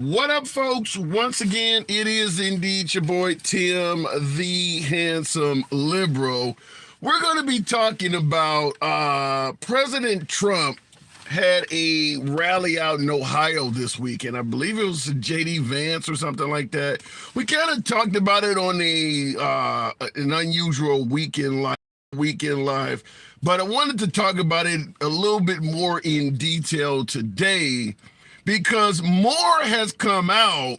What up, folks? Once again, it is indeed your boy Tim, the handsome liberal. We're going to be talking about President Trump had a rally out in Ohio this week, and I believe it was J.D. Vance or something like that. We kind of talked about it on an unusual weekend live, but I wanted to talk about it a little bit more in detail today because more has come out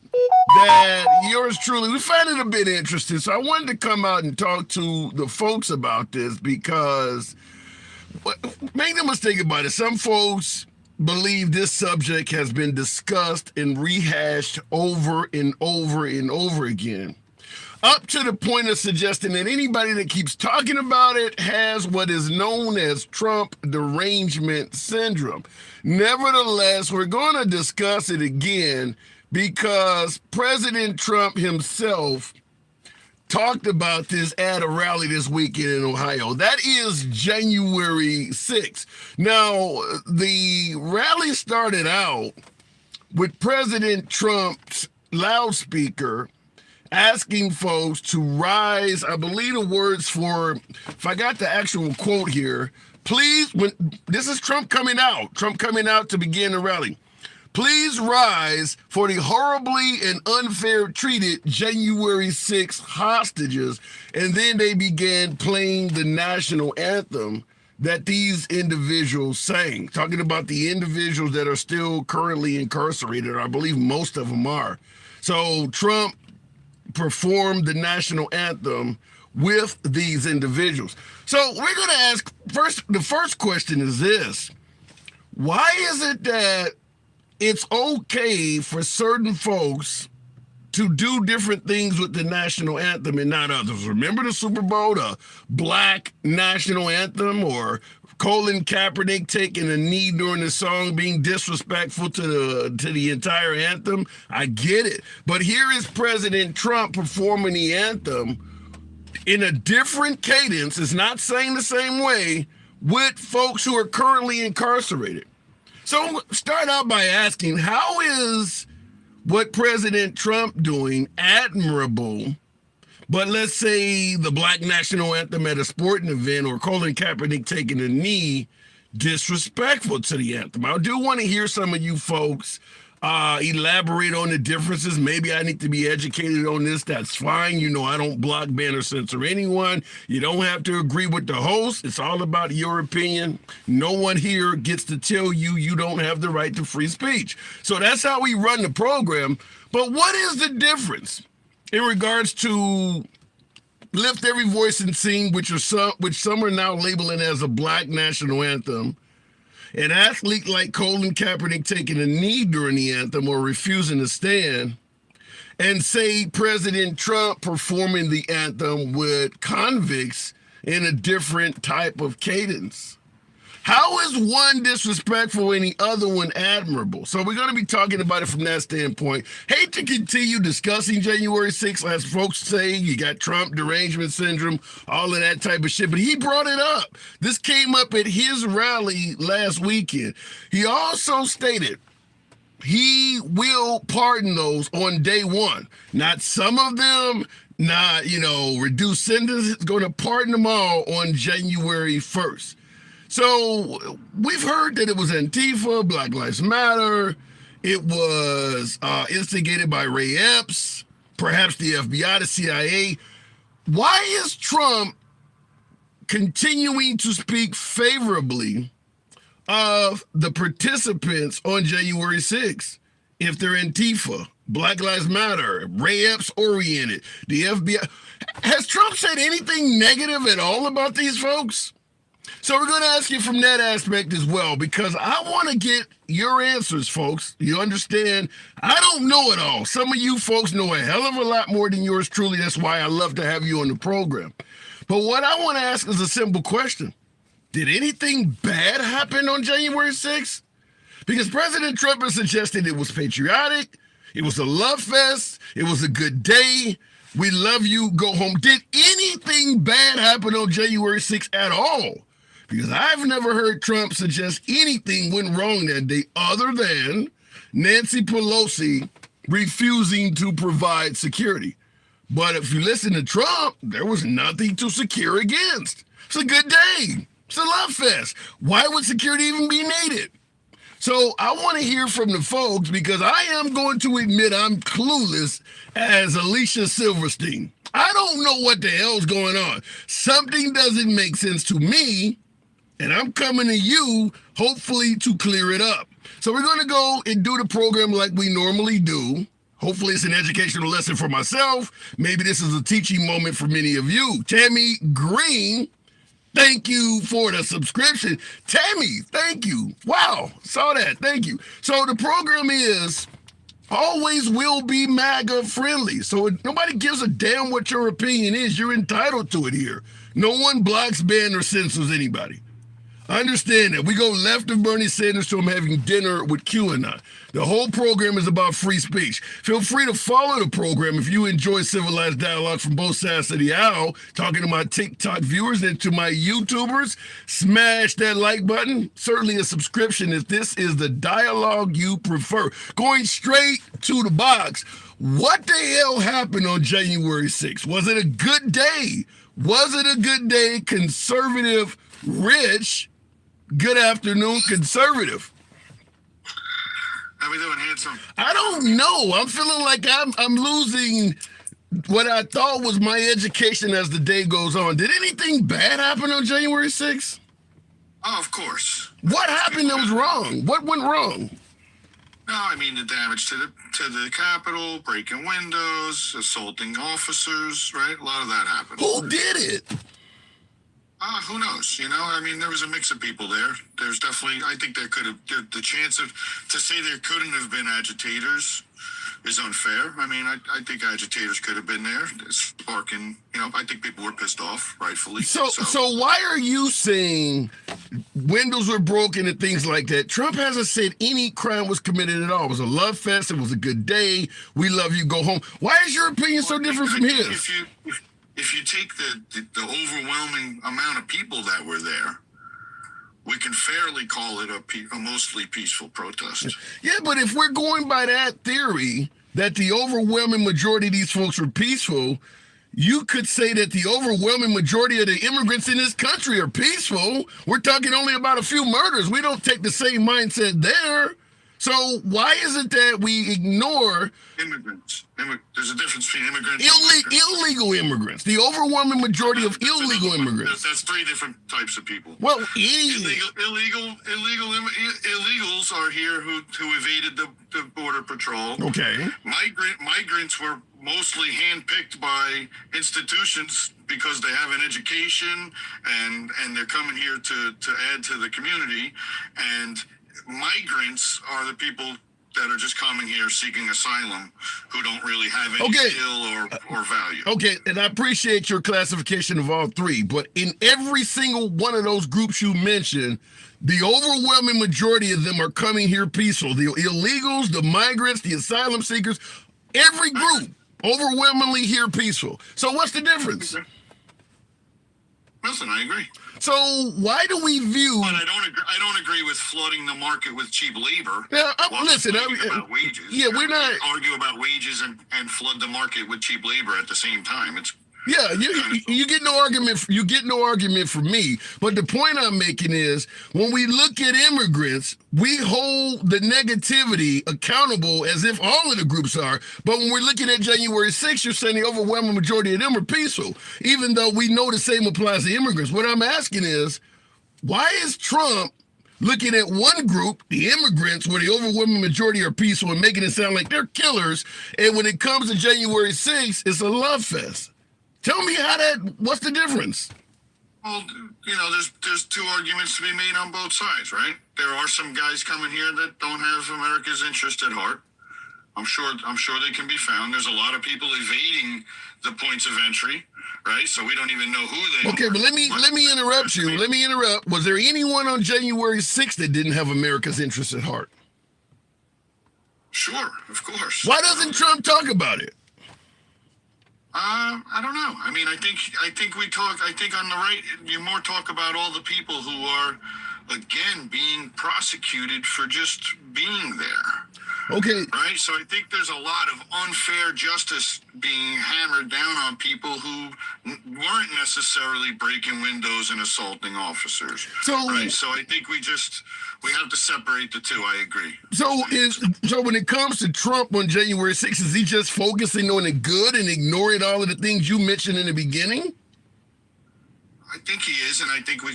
that yours truly, we find it a bit interesting. So I wanted to come out and talk to the folks about this because make no mistake about it, some folks believe this subject has been discussed and rehashed over and over and over again, up to the point of suggesting that anybody that keeps talking about it has what is known as Trump derangement syndrome. Nevertheless, we're going to discuss it again because President Trump himself talked about this at a rally this weekend in Ohio. That is January 6th. Now, the rally started out with President Trump's loudspeaker asking folks to rise. I believe the words for, if I got the actual quote here, please, this is Trump coming out to begin the rally. Please rise for the horribly and unfair treated January 6th hostages. And then they began playing the national anthem that these individuals sang, talking about the individuals that are still currently incarcerated. I believe most of them are. So Trump performed the national anthem with these individuals. So we're going to ask the first question is this: why is it that it's okay for certain folks to do different things with the national anthem and not others? Remember the Super Bowl, the black national anthem, or Colin Kaepernick taking a knee during the song, being disrespectful to the entire anthem? I get it. But here is President Trump performing the anthem in a different cadence. It's not saying the same way with folks who are currently incarcerated. So start out by asking, how is what President Trump doing admirable, but let's say the black national anthem at a sporting event or Colin Kaepernick taking a knee disrespectful to the anthem? I do want to hear some of you folks elaborate on the differences. Maybe I need to be educated on this. That's fine. You know, I don't block, ban, or censor anyone. You don't have to agree with the host. It's all about your opinion. No one here gets to tell you you don't have the right to free speech. So that's how we run the program. But what is the difference in regards to Lift Every Voice and Sing, which some are now labeling as a black national anthem, an athlete like Colin Kaepernick taking a knee during the anthem or refusing to stand, and say President Trump performing the anthem with convicts in a different type of cadence? How is one disrespectful and the other one admirable? So we're going to be talking about it from that standpoint. Hate to continue discussing January 6th, as folks say, you got Trump derangement syndrome, all of that type of shit, but he brought it up. This came up at his rally last weekend. He also stated he will pardon those on day one. Not some of them, not, reduce sentence. He's going to pardon them all on January 1st. So we've heard that it was Antifa, Black Lives Matter. It was instigated by Ray Epps, perhaps the FBI, the CIA. Why is Trump continuing to speak favorably of the participants on January 6th if they're Antifa, Black Lives Matter, Ray Epps oriented, the FBI? Has Trump said anything negative at all about these folks? So we're going to ask you from that aspect as well, because I want to get your answers, folks. You understand? I don't know it all. Some of you folks know a hell of a lot more than yours truly. That's why I love to have you on the program. But what I want to ask is a simple question. Did anything bad happen on January 6th? Because President Trump has suggested it was patriotic, it was a love fest, it was a good day, we love you, go home. Did anything bad happen on January 6th at all? Because I've never heard Trump suggest anything went wrong that day other than Nancy Pelosi refusing to provide security. But if you listen to Trump, there was nothing to secure against. It's a good day. It's a love fest. Why would security even be needed? So I want to hear from the folks because I am going to admit I'm clueless as Alicia Silverstein. I don't know what the hell's going on. Something doesn't make sense to me, and I'm coming to you, hopefully, to clear it up. So we're going to go and do the program like we normally do. Hopefully it's an educational lesson for myself. Maybe this is a teaching moment for many of you. Tammy Green, thank you for the subscription. Tammy, thank you. Wow, saw that. Thank you. So the program is always will be MAGA friendly. So nobody gives a damn what your opinion is. You're entitled to it here. No one blocks, bans, or censors anybody. I understand that. We go left of Bernie Sanders to him having dinner with QAnon. The whole program is about free speech. Feel free to follow the program if you enjoy civilized dialogue from both sides of the aisle. Talking to my TikTok viewers and to my YouTubers, smash that like button. Certainly a subscription if this is the dialogue you prefer. Going straight to the box. What the hell happened on January 6th? Was it a good day? Was it a good day? Conservative Rich, good afternoon, conservative. How we doing, handsome? I don't know. I'm feeling like I'm losing what I thought was my education as the day goes on. Did anything bad happen on January 6th? Oh, of course. What happened that was wrong? What went wrong? No, I mean the damage to the Capitol, breaking windows, assaulting officers, right? A lot of that happened. Who did it? Who knows? You know, I mean, there was a mix of people there. There's definitely, I think there could have, the chance of, to say there couldn't have been agitators is unfair. I mean, I think agitators could have been there, sparking, you know, I think people were pissed off, rightfully. So why are you saying windows were broken and things like that? Trump hasn't said any crime was committed at all. It was a love fest. It was a good day. We love you. Go home. Why is your opinion so different from his? If you take the overwhelming amount of people that were there, we can fairly call it a mostly peaceful protest. Yeah, but if we're going by that theory, that the overwhelming majority of these folks were peaceful, you could say that the overwhelming majority of the immigrants in this country are peaceful. We're talking only about a few murders. We don't take the same mindset there. So why is it that we ignore immigrants? There's a difference between immigrants and illegal immigrants. The overwhelming majority of illegal immigrants. That's three different types of people. Well, illegals are here who evaded the border patrol. Okay. Migrants were mostly handpicked by institutions because they have an education and they're coming here to add to the community. And migrants are the people that are just coming here seeking asylum who don't really have any skill or value. Okay, and I appreciate your classification of all three, but in every single one of those groups you mentioned, the overwhelming majority of them are coming here peaceful. The illegals, the migrants, the asylum seekers, every group overwhelmingly here peaceful. So what's the difference? Listen, I agree. So why do we view? But I don't agree with flooding the market with cheap labor. Yeah, listen. About wages. Yeah, we're not argue about wages and flood the market with cheap labor at the same time. It's Yeah, you get no argument. You get no argument from me. But the point I'm making is, when we look at immigrants, we hold the negativity accountable as if all of the groups are. But when we're looking at January 6th, you're saying the overwhelming majority of them are peaceful, even though we know the same applies to immigrants. What I'm asking is, why is Trump looking at one group, the immigrants, where the overwhelming majority are peaceful, and making it sound like they're killers, and when it comes to January 6th, it's a love fest? Tell me what's the difference? Well, you know, there's two arguments to be made on both sides, right? There are some guys coming here that don't have America's interest at heart. I'm sure they can be found. There's a lot of people evading the points of entry, right? So we don't even know who they are. Okay, but let me interrupt you. Let me interrupt. Was there anyone on January 6th that didn't have America's interest at heart? Sure, of course. Why doesn't Trump talk about it? I don't know. I mean, I think on the right, you more talk about all the people who are, again, being prosecuted for just being there. Okay. Right? So I think there's a lot of unfair justice being hammered down on people who weren't necessarily breaking windows and assaulting officers. So, right? So I think we have to separate the two. I agree. So when it comes to Trump on January 6th, is he just focusing on the good and ignoring all of the things you mentioned in the beginning? I think he is, and I think we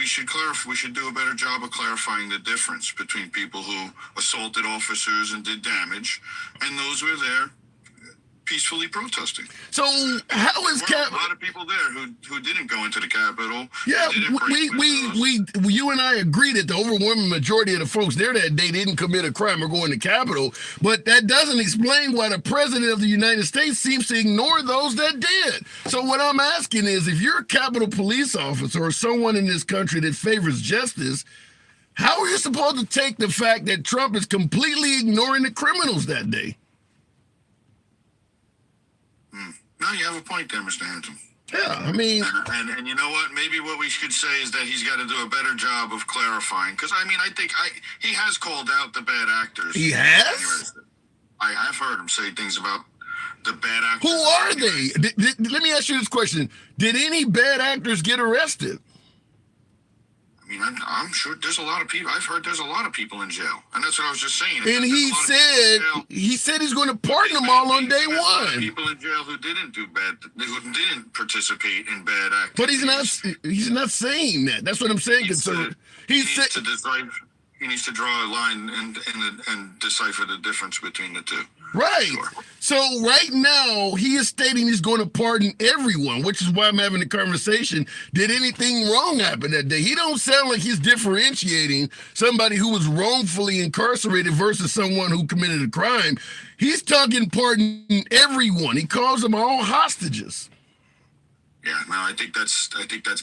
should clarify. We should do a better job of clarifying the difference between people who assaulted officers and did damage, and those who were there peacefully protesting. So how is a lot of people there who didn't go into the Capitol? Yeah, we you and I agree that the overwhelming majority of the folks there that day didn't commit a crime or go in the Capitol, but that doesn't explain why the president of the United States seems to ignore those that did. So what I'm asking is, if you're a Capitol police officer or someone in this country that favors justice, how are you supposed to take the fact that Trump is completely ignoring the criminals that day? No, you have a point there, Mr. Hampton. Yeah, I mean, and you know what? Maybe what we should say is that he's got to do a better job of clarifying. Because I mean, I think he has called out the bad actors. He has. I have heard him say things about the bad actors. Who are they? Let me ask you this question: did any bad actors get arrested? I mean, I'm sure there's a lot of people. I've heard there's a lot of people in jail, and that's what I was just saying. And he said he's going to pardon them all on day one. People in jail who didn't do bad, who didn't participate in bad acts. But he's not saying that. That's what I'm saying. He needs to draw a line and decipher the difference between the two. Right. Sure. So right now he is stating he's going to pardon everyone, which is why I'm having the conversation. Did anything wrong happen that day? He don't sound like he's differentiating somebody who was wrongfully incarcerated versus someone who committed a crime. He's talking pardoning everyone. He calls them all hostages. Yeah, no, I think that's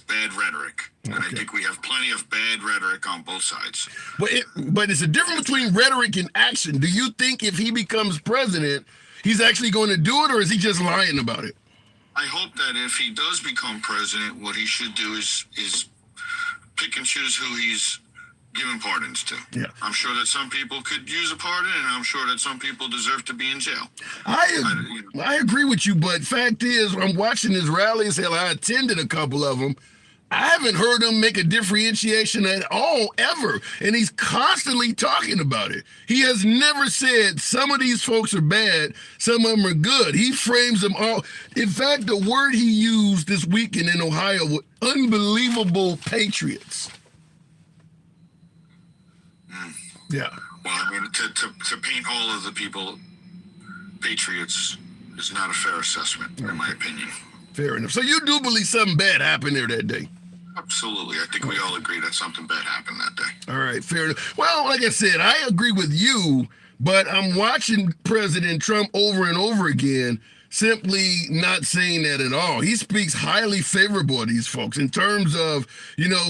bad rhetoric, and I think we have plenty of bad rhetoric on both sides. But it's a difference between rhetoric and action. Do you think if he becomes president, he's actually going to do it, or is he just lying about it? I hope that if he does become president, what he should do is pick and choose who he's giving pardons to. Yeah. I'm sure that some people could use a pardon, and I'm sure that some people deserve to be in jail. I agree with you, but fact is, I'm watching his rallies. Hell, I attended a couple of them. I haven't heard him make a differentiation at all, ever. And he's constantly talking about it. He has never said some of these folks are bad, some of them are good. He frames them all. In fact, the word he used this weekend in Ohio was unbelievable patriots. Yeah. Well, I mean, to paint all of the people patriots is not a fair assessment, in my opinion. Fair enough. So you do believe something bad happened there that day? Absolutely. I think we all agree that something bad happened that day. All right, fair enough. Well, like I said, I agree with you, but I'm watching President Trump over and over again simply not saying that at all. He speaks highly favorable of these folks in terms of,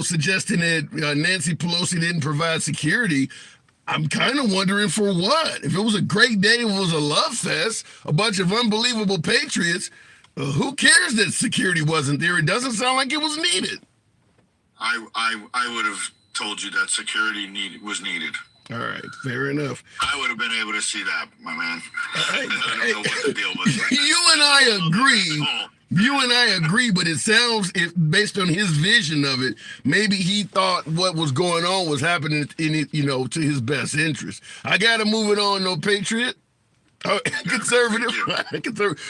suggesting that Nancy Pelosi didn't provide security. I'm kind of wondering for what? If it was a great day, if it was a love fest, a bunch of unbelievable patriots, who cares that security wasn't there? It doesn't sound like it was needed. I would have told you that security was needed. All right, fair enough. I would have been able to see that, my man. I don't know what the deal was. You and I agree. You and I agree, but it sounds, based on his vision of it, maybe he thought what was going on was happening to his best interest. I got to move it on, no Patriot. Conservative.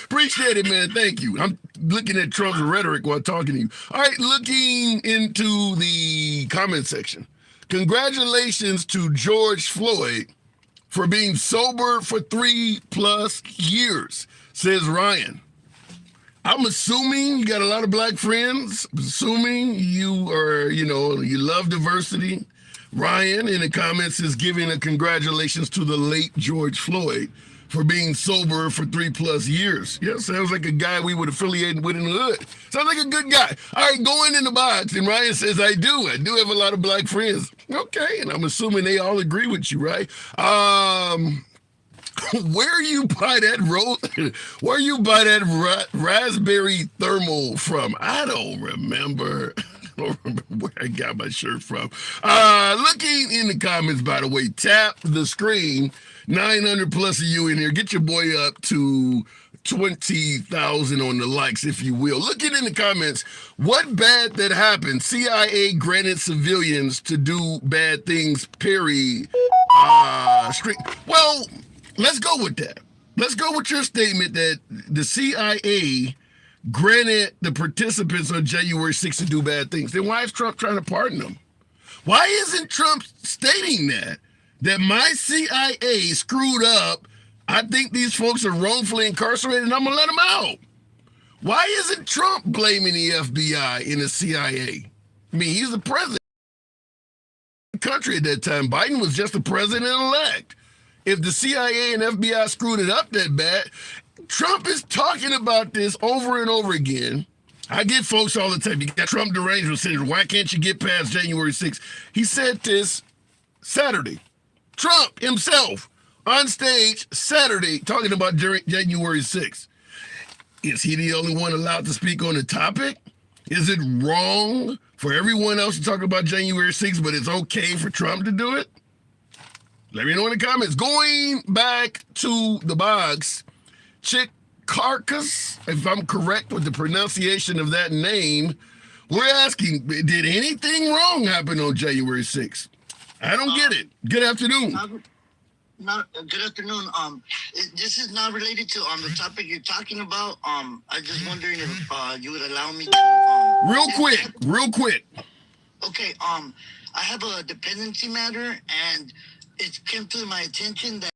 Appreciate it, man. Thank you. I'm looking at Trump's rhetoric while talking to you. All right, looking into the comment section. Congratulations to George Floyd for being sober for 3+ years, says Ryan. I'm assuming you got a lot of black friends. I'm assuming you are, you love diversity. Ryan in the comments is giving a congratulations to the late George Floyd for being sober for 3+ years. Yeah, sounds like a guy we would affiliate with in the hood. Sounds like a good guy. All right, going in the box. And Ryan says, I do have a lot of black friends. Okay, and I'm assuming they all agree with you, right? Where you buy that raspberry thermal from? I don't remember. don't remember where I got my shirt from. Looking in the comments, by the way, tap the screen. 900 plus of you in here. Get your boy up to 20,000 on the likes, if you will. Looking in the comments, what bad that happened? CIA granted civilians to do bad things, period. Well, let's go with that. Let's go with your statement that the CIA granted the participants on January 6th to do bad things. Then why is Trump trying to pardon them? Why isn't Trump stating that my CIA screwed up? I think these folks are wrongfully incarcerated and I'm going to let them out. Why isn't Trump blaming the FBI and the CIA? I mean, he's the president of the country at that time. Biden was just the president-elect. If the CIA and FBI screwed it up that bad, Trump is talking about this over and over again. I get folks all the time, you got Trump derangement syndrome. Why can't you get past January 6th? He said this Saturday. Trump himself on stage Saturday talking about January 6th. Is he the only one allowed to speak on the topic? Is it wrong for everyone else to talk about January 6th, but it's okay for Trump to do it? Let me know in the comments. Going back to the box, Chick Carcass, if I'm correct with the pronunciation of that name, we're asking, did anything wrong happen on January 6th? I don't get it. Good afternoon. Good afternoon. This is not related to the topic you're talking about. I'm just wondering if you would allow me to real quick. Okay. I have a dependency matter, and it came to my attention that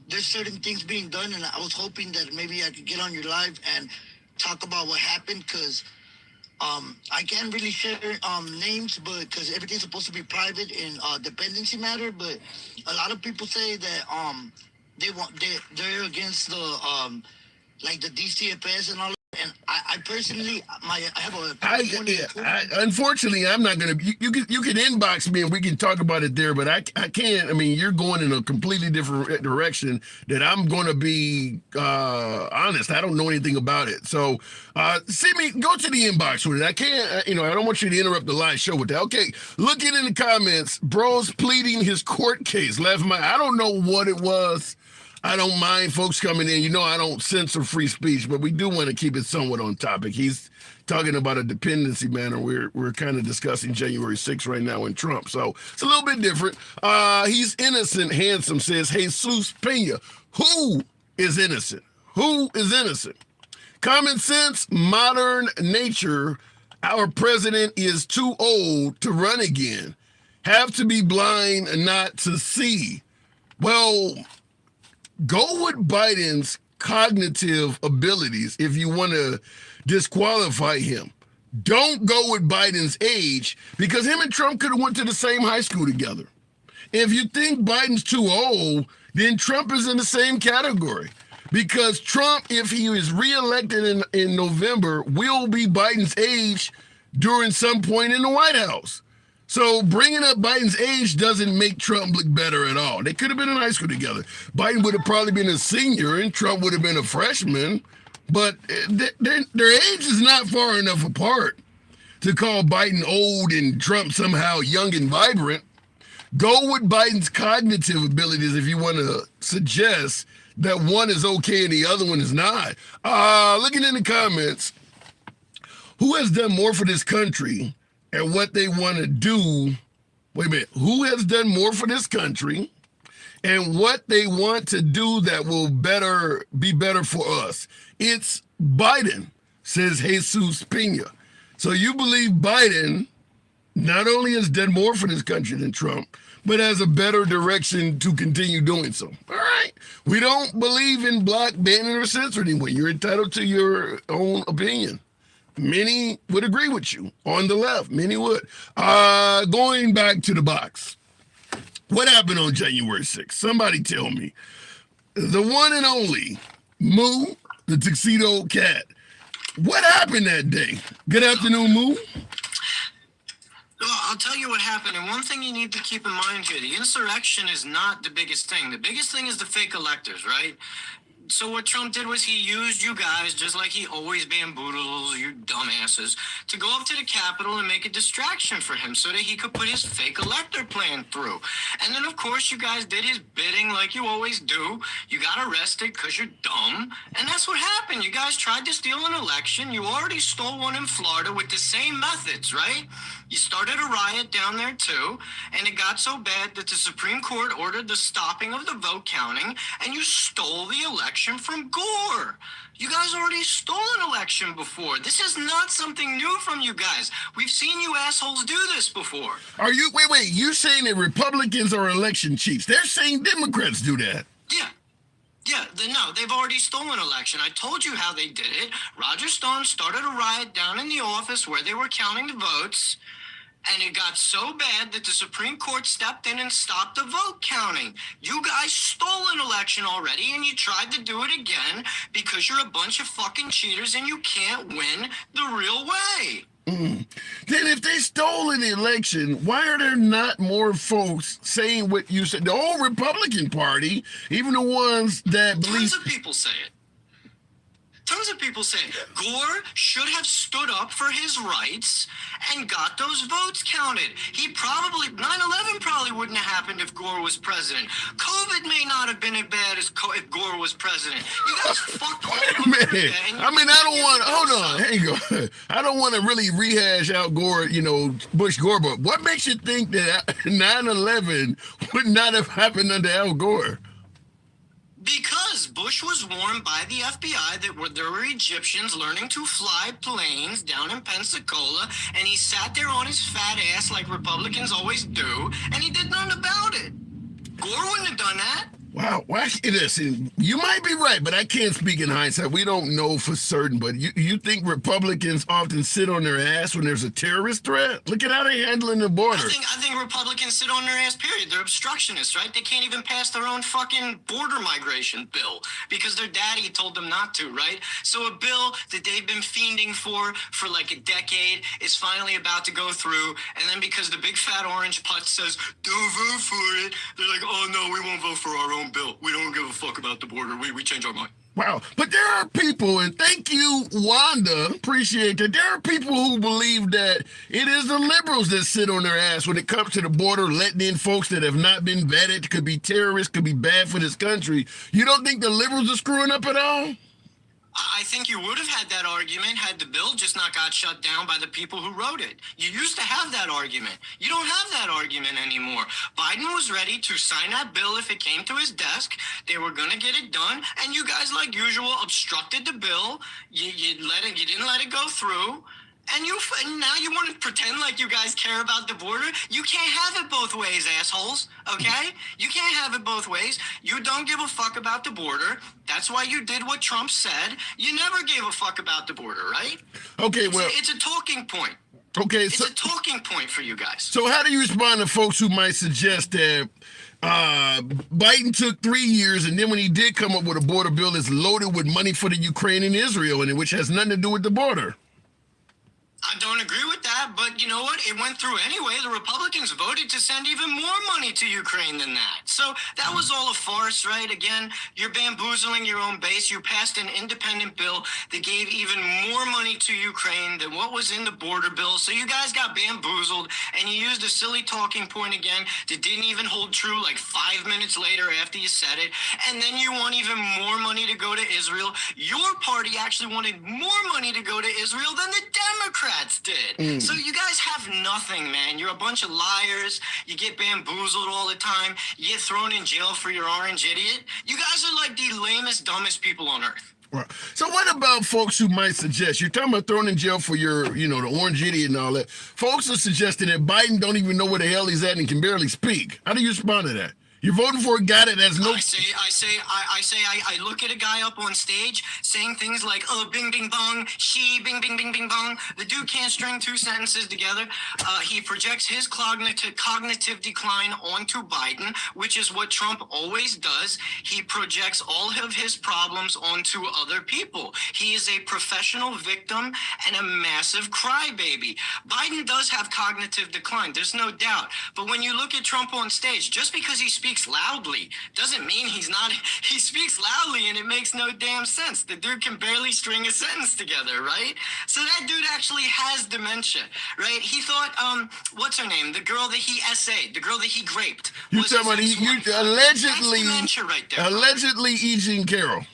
there's certain things being done, and I was hoping that maybe I could get on your live and talk about what happened, because I can't really share names, but because everything's supposed to be private in dependency matter. But a lot of people say that they're against the like the DCFS and all. And I personally, I have a. Unfortunately, I'm not gonna. You can inbox me and we can talk about it there, but I can't. I mean, you're going in a completely different direction that I'm going to be honest. I don't know anything about it, so send me. Go to the inbox with it. I can't. I don't want you to interrupt the live show with that. Okay, look it in the comments. Bro's pleading his court case. I don't know what it was. I don't mind folks coming in. I don't censor free speech, but we do want to keep it somewhat on topic. He's talking about a dependency matter. We're kind of discussing January 6th right now in Trump. So it's a little bit different. He's innocent, handsome, says Jesus Pena. Who is innocent? Who is innocent? Common sense, modern nature. Our president is too old to run again. Have to be blind not to see. Well, go with Biden's cognitive abilities if you want to disqualify him. Don't go with Biden's age, because him and Trump could have went to the same high school together. If you think Biden's too old, then Trump is in the same category, because Trump, if he is reelected in November, will be Biden's age during some point in the White House. So bringing up Biden's age doesn't make Trump look better at all. They could have been in high school together. Biden would have probably been a senior and Trump would have been a freshman, but their age is not far enough apart to call Biden old and Trump somehow young and vibrant. Go with Biden's cognitive abilities if you want to suggest that one is okay and the other one is not. Looking in the comments, who has done more for this country and what they want to do? Wait a minute. Who has done more for this country and what they want to do that will be better for us? It's Biden, says Jesus Pena. So you believe Biden not only has done more for this country than Trump, but has a better direction to continue doing so. All right. We don't believe in block banning or censoring anyone. You're entitled to your own opinion. Many would agree with you on the left. Many would. Going back to the box. What happened on January 6th? Somebody tell me. The one and only Moo, the tuxedo cat. What happened that day? Good afternoon, Moo. Well, I'll tell you what happened. And one thing you need to keep in mind here, the insurrection is not the biggest thing. The biggest thing is the fake electors, right? So what Trump did was he used you guys, just like he always bamboozles you dumbasses, to go up to the Capitol and make a distraction for him so that he could put his fake elector plan through. And then, of course, you guys did his bidding like you always do. You got arrested because you're dumb. And that's what happened. You guys tried to steal an election. You already stole one in Florida with the same methods, right? You started a riot down there too, and it got so bad that the Supreme Court ordered the stopping of the vote counting, and you stole the election from Gore. You guys already stole an election before. This is not something new from you guys. We've seen you assholes do this before. Are you wait? You saying that Republicans are election cheats? They're saying Democrats do that. Yeah. Yeah, no, they've already stolen election. I told you how they did it. Roger Stone started a riot down in the office where they were counting the votes, and it got so bad that the Supreme Court stepped in and stopped the vote counting. You guys stole an election already, and you tried to do it again because you're a bunch of fucking cheaters and you can't win the real way. Then if they stole an election, why are there not more folks saying what you said? The whole Republican Party, even the ones that believe... Tons of people say it. Tons of people say it. Gore should have stood up for his rights and got those votes counted. 9/11 probably wouldn't have happened if Gore was president. COVID may not have been as bad as if Gore was president. You guys fucked all of Man, America. I don't want. Hold on, hang on. I don't want to really rehash out Gore, Bush Gore. But what makes you think that 9/11 would not have happened under Al Gore? Because Bush was warned by the FBI that there were Egyptians learning to fly planes down in Pensacola, and he sat there on his fat ass like Republicans always do, and he did nothing about it. Gore wouldn't have done that. Wow, listen, you might be right, but I can't speak in hindsight. We don't know for certain, but you think Republicans often sit on their ass when there's a terrorist threat? Look at how they're handling the border. I think Republicans sit on their ass, period. They're obstructionists, right? They can't even pass their own fucking border migration bill because their daddy told them not to, right? So a bill that they've been fiending for like a decade is finally about to go through, and then because the big fat orange putz says, don't vote for it, they're like, oh no, we won't vote for our own bill. We don't give a fuck about the border. We change our mind. Wow. But there are people, and thank you, Wanda, appreciate that. There are people who believe that it is the liberals that sit on their ass when it comes to the border, letting in folks that have not been vetted, could be terrorists, could be bad for this country. You don't think the liberals are screwing up at all? I think you would have had that argument had the bill just not got shut down by the people who wrote it. You used to have that argument. You don't have that argument anymore. Biden was ready to sign that bill if it came to his desk. They were going to get it done, and you guys, like usual, obstructed the bill. You didn't let it go through. And now you want to pretend like you guys care about the border? You can't have it both ways, assholes, okay? You can't have it both ways. You don't give a fuck about the border. That's why you did what Trump said. You never gave a fuck about the border, right? Okay, well... It's a talking point. Okay, It's a talking point for you guys. So how do you respond to folks who might suggest that Biden took 3 years, and then when he did come up with a border bill, it's loaded with money for the Ukraine and Israel in it, which has nothing to do with the border? I don't agree with that, but you know what? It went through anyway. The Republicans voted to send even more money to Ukraine than that. So that was all a farce, right? Again, you're bamboozling your own base. You passed an independent bill that gave even more money to Ukraine than what was in the border bill. So you guys got bamboozled, and you used a silly talking point again that didn't even hold true like 5 minutes later after you said it. And then you want even more money to go to Israel. Your party actually wanted more money to go to Israel than the Democrats did. So you guys have nothing, man. You're a bunch of liars. You get bamboozled all the time. You get thrown in jail for your orange idiot. You guys are like the lamest, dumbest people on earth. Right. So what about folks who might suggest, you're talking about thrown in jail for your, the orange idiot and all that. Folks are suggesting that Biden don't even know where the hell he's at and can barely speak. How do you respond to that? You're voting for a guy that has no... I look at a guy up on stage saying things like, oh, bing, bing, bong, she, bing, bing, bing, bing, bong. The dude can't string two sentences together. He projects his cognitive decline onto Biden, which is what Trump always does. He projects all of his problems onto other people. He is a professional victim and a massive crybaby. Biden does have cognitive decline, there's no doubt. But when you look at Trump on stage, just because he speaks speaks loudly doesn't mean he's not. He speaks loudly and it makes no damn sense. The dude can barely string a sentence together, right? So that dude actually has dementia, right? He thought, what's her name? The girl that he essayed, the girl that he raped. You was talking his about ex-wife. allegedly, That's dementia right there. allegedly E. Jean Carroll.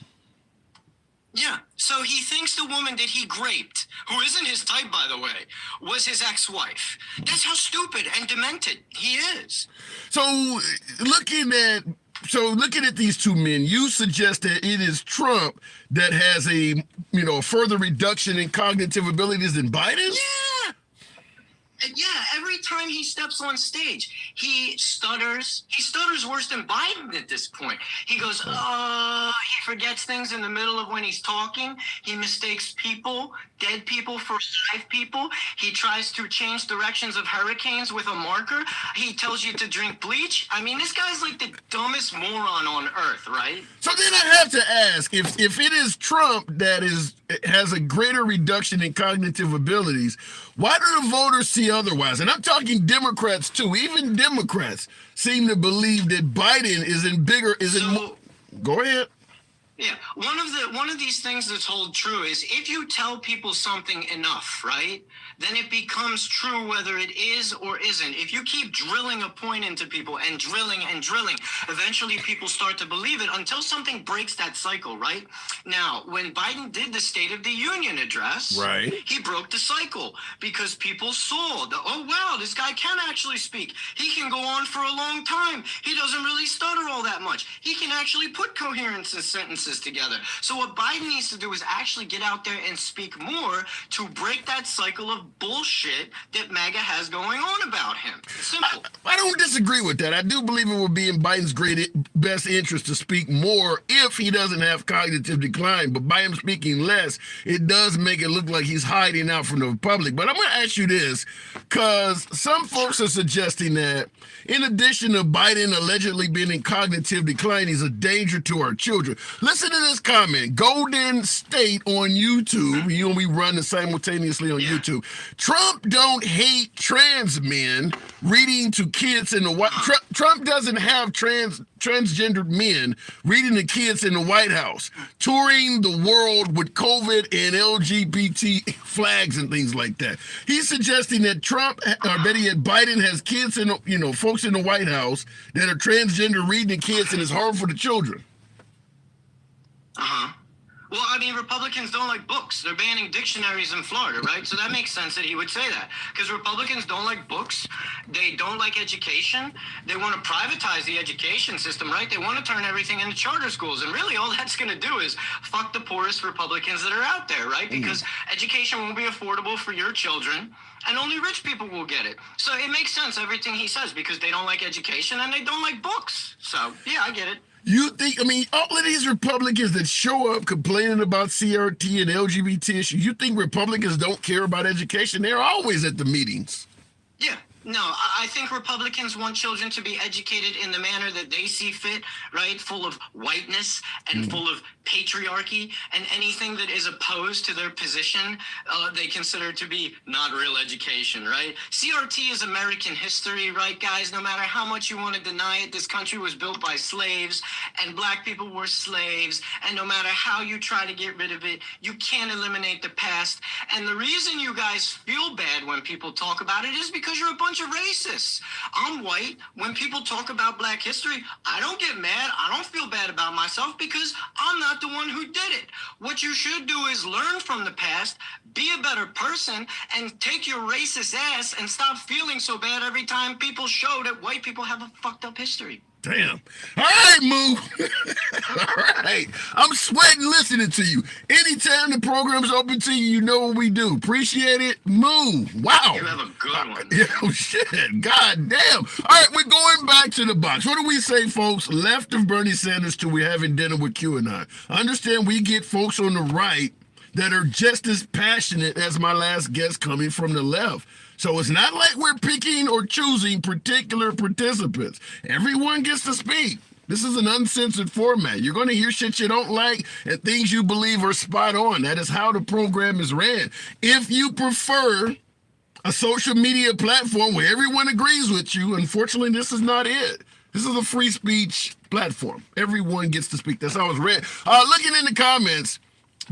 Yeah. So he thinks the woman that he raped, who isn't his type, by the way, was his ex-wife. That's how stupid and demented he is. So looking at these two men, you suggest that it is Trump that has a further reduction in cognitive abilities than Biden? Yeah. Yeah, every time he steps on stage, he stutters. He stutters worse than Biden at this point. He goes, he forgets things in the middle of when he's talking. He mistakes people, dead people, for live people. He tries to change directions of hurricanes with a marker. He tells you to drink bleach. I mean, this guy's like the dumbest moron on earth, right? So then I have to ask, if it is Trump that has a greater reduction in cognitive abilities, why do the voters see otherwise? And I'm talking Democrats too. Even Democrats seem to believe that Biden Go ahead. Yeah, one of these things that's hold true is if you tell people something enough, right, then it becomes true whether it is or isn't. If you keep drilling a point into people and drilling, eventually people start to believe it until something breaks that cycle, right? Now, when Biden did the State of the Union address, Right. he broke the cycle because people saw oh wow, this guy can actually speak. He can go on for a long time. He doesn't really stutter all that much. He can actually put coherence in sentences together. So what Biden needs to do is actually get out there and speak more to break that cycle of bullshit that MAGA has going on about him. Simple. I don't disagree with that. I do believe it would be in Biden's best interest to speak more if he doesn't have cognitive decline. But by him speaking less, it does make it look like he's hiding out from the public. But I'm going to ask you this, because some folks are suggesting that in addition to Biden allegedly being in cognitive decline, he's a danger to our children. Listen to this comment. Golden State on YouTube. We run it simultaneously on YouTube. Trump don't hate trans men reading to kids in the White Trump doesn't have transgendered men reading to kids in the White House, touring the world with COVID and LGBT flags and things like that. He's suggesting that Trump, or better yet, Biden has kids in, folks in the White House that are transgender reading to kids and it's harmful to children. Well, I mean, Republicans don't like books. They're banning dictionaries in Florida, right? So that makes sense that he would say that. Because Republicans don't like books. They don't like education. They want to privatize the education system, right? They want to turn everything into charter schools. And really all that's going to do is fuck the poorest Republicans that are out there, right? Because education won't be affordable for your children. And only rich people will get it. So it makes sense, everything he says, because they don't like education and they don't like books. So, yeah, I get it. You think, all of these Republicans that show up complaining about CRT and LGBT issues, you think Republicans don't care about education? They're always at the meetings. Yeah. No, I think Republicans want children to be educated in the manner that they see fit, right? Full of whiteness and full of patriarchy, and anything that is opposed to their position, they consider to be not real education, right? CRT is American history, right, guys? No matter how much you want to deny it, this country was built by slaves, and black people were slaves, and no matter how you try to get rid of it, you can't eliminate the past. And the reason you guys feel bad when people talk about it is because you're a bunch of racists. I'm white. When people talk about black history, I don't get mad. I don't feel bad about myself because I'm not the one who did it. What you should do is learn from the past, be a better person, and take your racist ass and stop feeling so bad every time people show that white people have a fucked up history. Damn. All right, Moo. All right. I'm sweating listening to you. Anytime the program's open to you, you know what we do. Appreciate it. Moo. Wow. You have a good one. Oh, shit. God damn. All right, we're going back to the box. What do we say, folks? Left of Bernie Sanders till we're having dinner with QAnon. I understand we get folks on the right that are just as passionate as my last guest coming from the left. So it's not like we're picking or choosing particular participants. Everyone gets to speak. This is an uncensored format. You're going to hear shit you don't like and things you believe are spot on. That is how the program is ran. If you prefer a social media platform where everyone agrees with you, unfortunately, this is not it. This is a free speech platform. Everyone gets to speak. That's how I was read. Looking in the comments,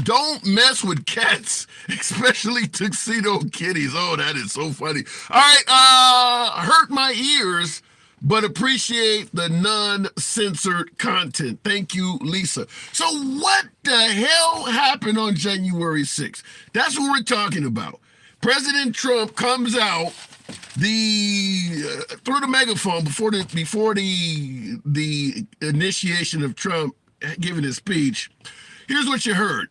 don't mess with cats, especially tuxedo kitties. Oh, that is so funny. All right, hurt my ears, but appreciate the non-censored content. Thank you, Lisa. So what the hell happened on January 6th? That's what we're talking about. President Trump comes out through the megaphone before the initiation of Trump giving his speech. Here's what you heard.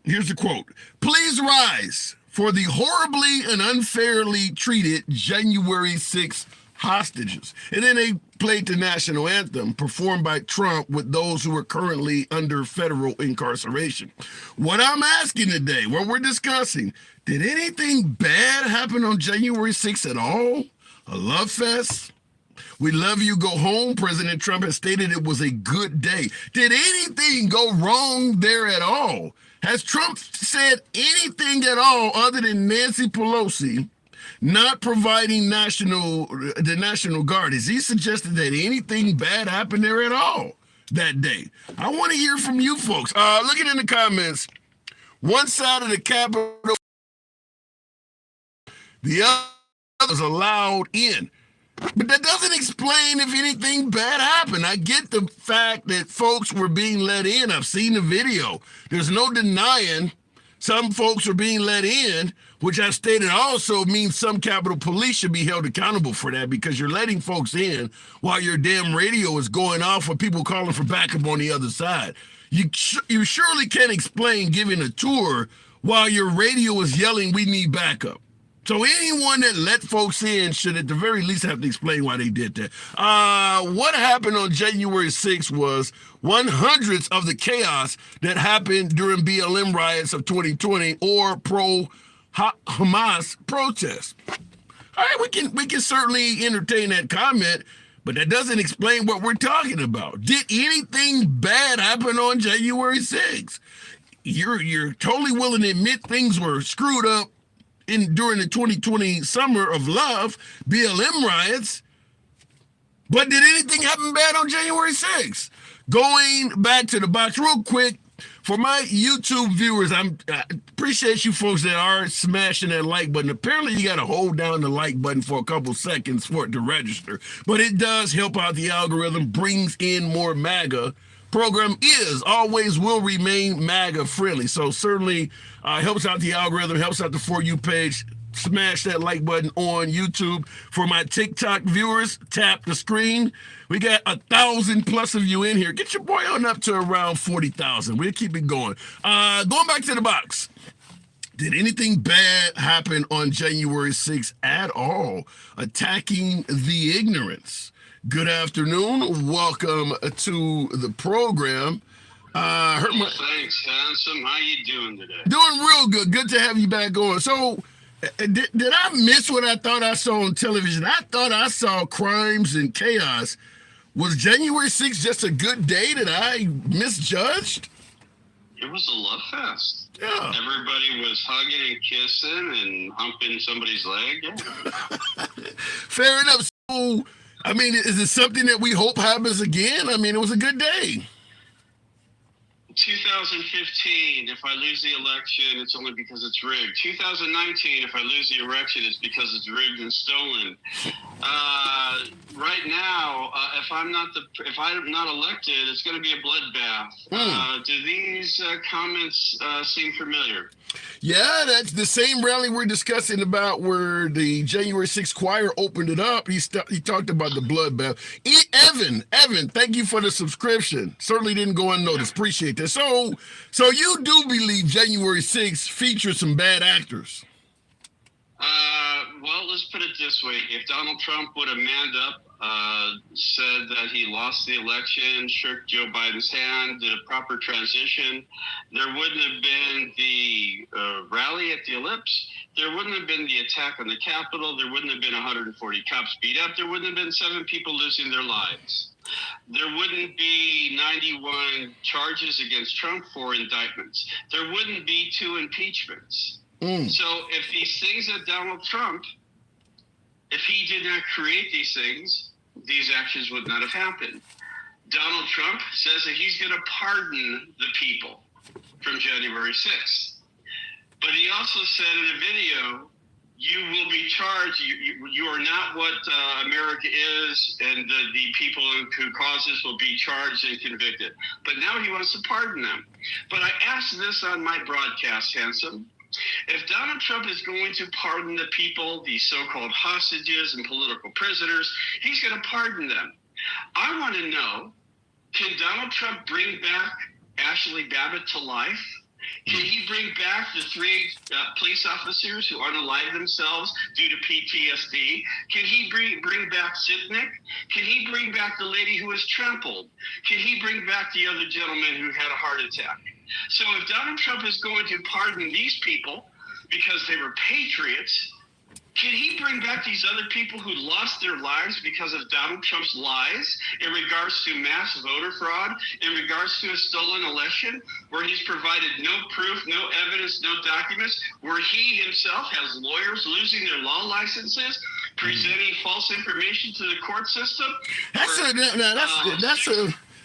Here's the quote. Please rise for the horribly and unfairly treated January 6th hostages. And then they played the national anthem performed by Trump with those who are currently under federal incarceration. What I'm asking today, what we're discussing, did anything bad happen on January 6th at all? A love fest? We love you, go home. President Trump has stated it was a good day. Did anything go wrong there at all? Has Trump said anything at all other than Nancy Pelosi not providing the National Guard? Has he suggested that anything bad happened there at all that day? I want to hear from you folks. Looking in the comments, one side of the Capitol, the other is allowed in. But that doesn't explain if anything bad happened. I get the fact that folks were being let in. I've seen the video. There's no denying some folks are being let in, which I stated also means some Capitol Police should be held accountable for that, because you're letting folks in while your damn radio is going off with people calling for backup on the other side. You surely can't explain giving a tour while your radio is yelling, we need backup. So anyone that let folks in should at the very least have to explain why they did that. What happened on January 6th was 1/100th of the chaos that happened during BLM riots of 2020 or pro-Hamas protests. All right, we can certainly entertain that comment, but that doesn't explain what we're talking about. Did anything bad happen on January 6th? You're totally willing to admit things were screwed up during the 2020 summer of love, BLM riots, but did anything happen bad on January 6th? Going back to the box real quick, for my YouTube viewers, I appreciate you folks that are smashing that like button. Apparently you got to hold down the like button for a couple seconds for it to register, but it does help out the algorithm, brings in more MAGA. Program always will remain MAGA friendly. So certainly helps out the algorithm, helps out the For You page. Smash that like button on YouTube. For my TikTok viewers, tap the screen. We got 1,000+ of you in here. Get your boy on up to around 40,000. We'll keep it going. Going back to the box. Did anything bad happen on January 6th at all? Attacking the ignorance. Good afternoon. Welcome to the program. Thanks, handsome. How you doing today? Doing real good. Good to have you back on. So, did I miss what I thought I saw on television? I thought I saw crimes and chaos. Was January 6th just a good day that I misjudged? It was a love fest. Yeah. Everybody was hugging and kissing and humping somebody's leg. Yeah. Fair enough. So, I mean, is it something that we hope happens again? I mean, it was a good day. 2015, if I lose the election, it's only because it's rigged. 2019, if I lose the election, it's because it's rigged and stolen. Right now, if I'm not elected, it's going to be a bloodbath. Do these comments seem familiar? Yeah, that's the same rally we're discussing about where the January 6th choir opened it up. He talked about the bloodbath. Evan, thank you for the subscription. Certainly didn't go unnoticed. Appreciate that. So you do believe January 6th features some bad actors? Well, let's put it this way. If Donald Trump would have manned up, said that he lost the election, shook Joe Biden's hand, did a proper transition, there wouldn't have been the rally at the Ellipse. There wouldn't have been the attack on the Capitol. There wouldn't have been 140 cops beat up. There wouldn't have been 7 people losing their lives. There wouldn't be 91 charges against Trump, 4 indictments. There wouldn't be 2 impeachments. So if these things that Donald Trump, if he did not create these things, these actions would not have happened. Donald Trump says that he's going to pardon the people from January 6th. But he also said in a video, you will be charged. You are not what America is, and the people who caused this will be charged and convicted. But now he wants to pardon them. But I asked this on my broadcast, Handsome. If Donald Trump is going to pardon the people, these so-called hostages and political prisoners, he's going to pardon them. I want to know, can Donald Trump bring back Ashley Babbitt to life? Can he bring back the 3 police officers who unalived themselves due to PTSD? Can he bring back Sitnik? Can he bring back the lady who was trampled? Can he bring back the other gentleman who had a heart attack? So if Donald Trump is going to pardon these people because they were patriots, can he bring back these other people who lost their lives because of Donald Trump's lies in regards to mass voter fraud, in regards to a stolen election, where he's provided no proof, no evidence, no documents, where he himself has lawyers losing their law licenses, presenting false information to the court system?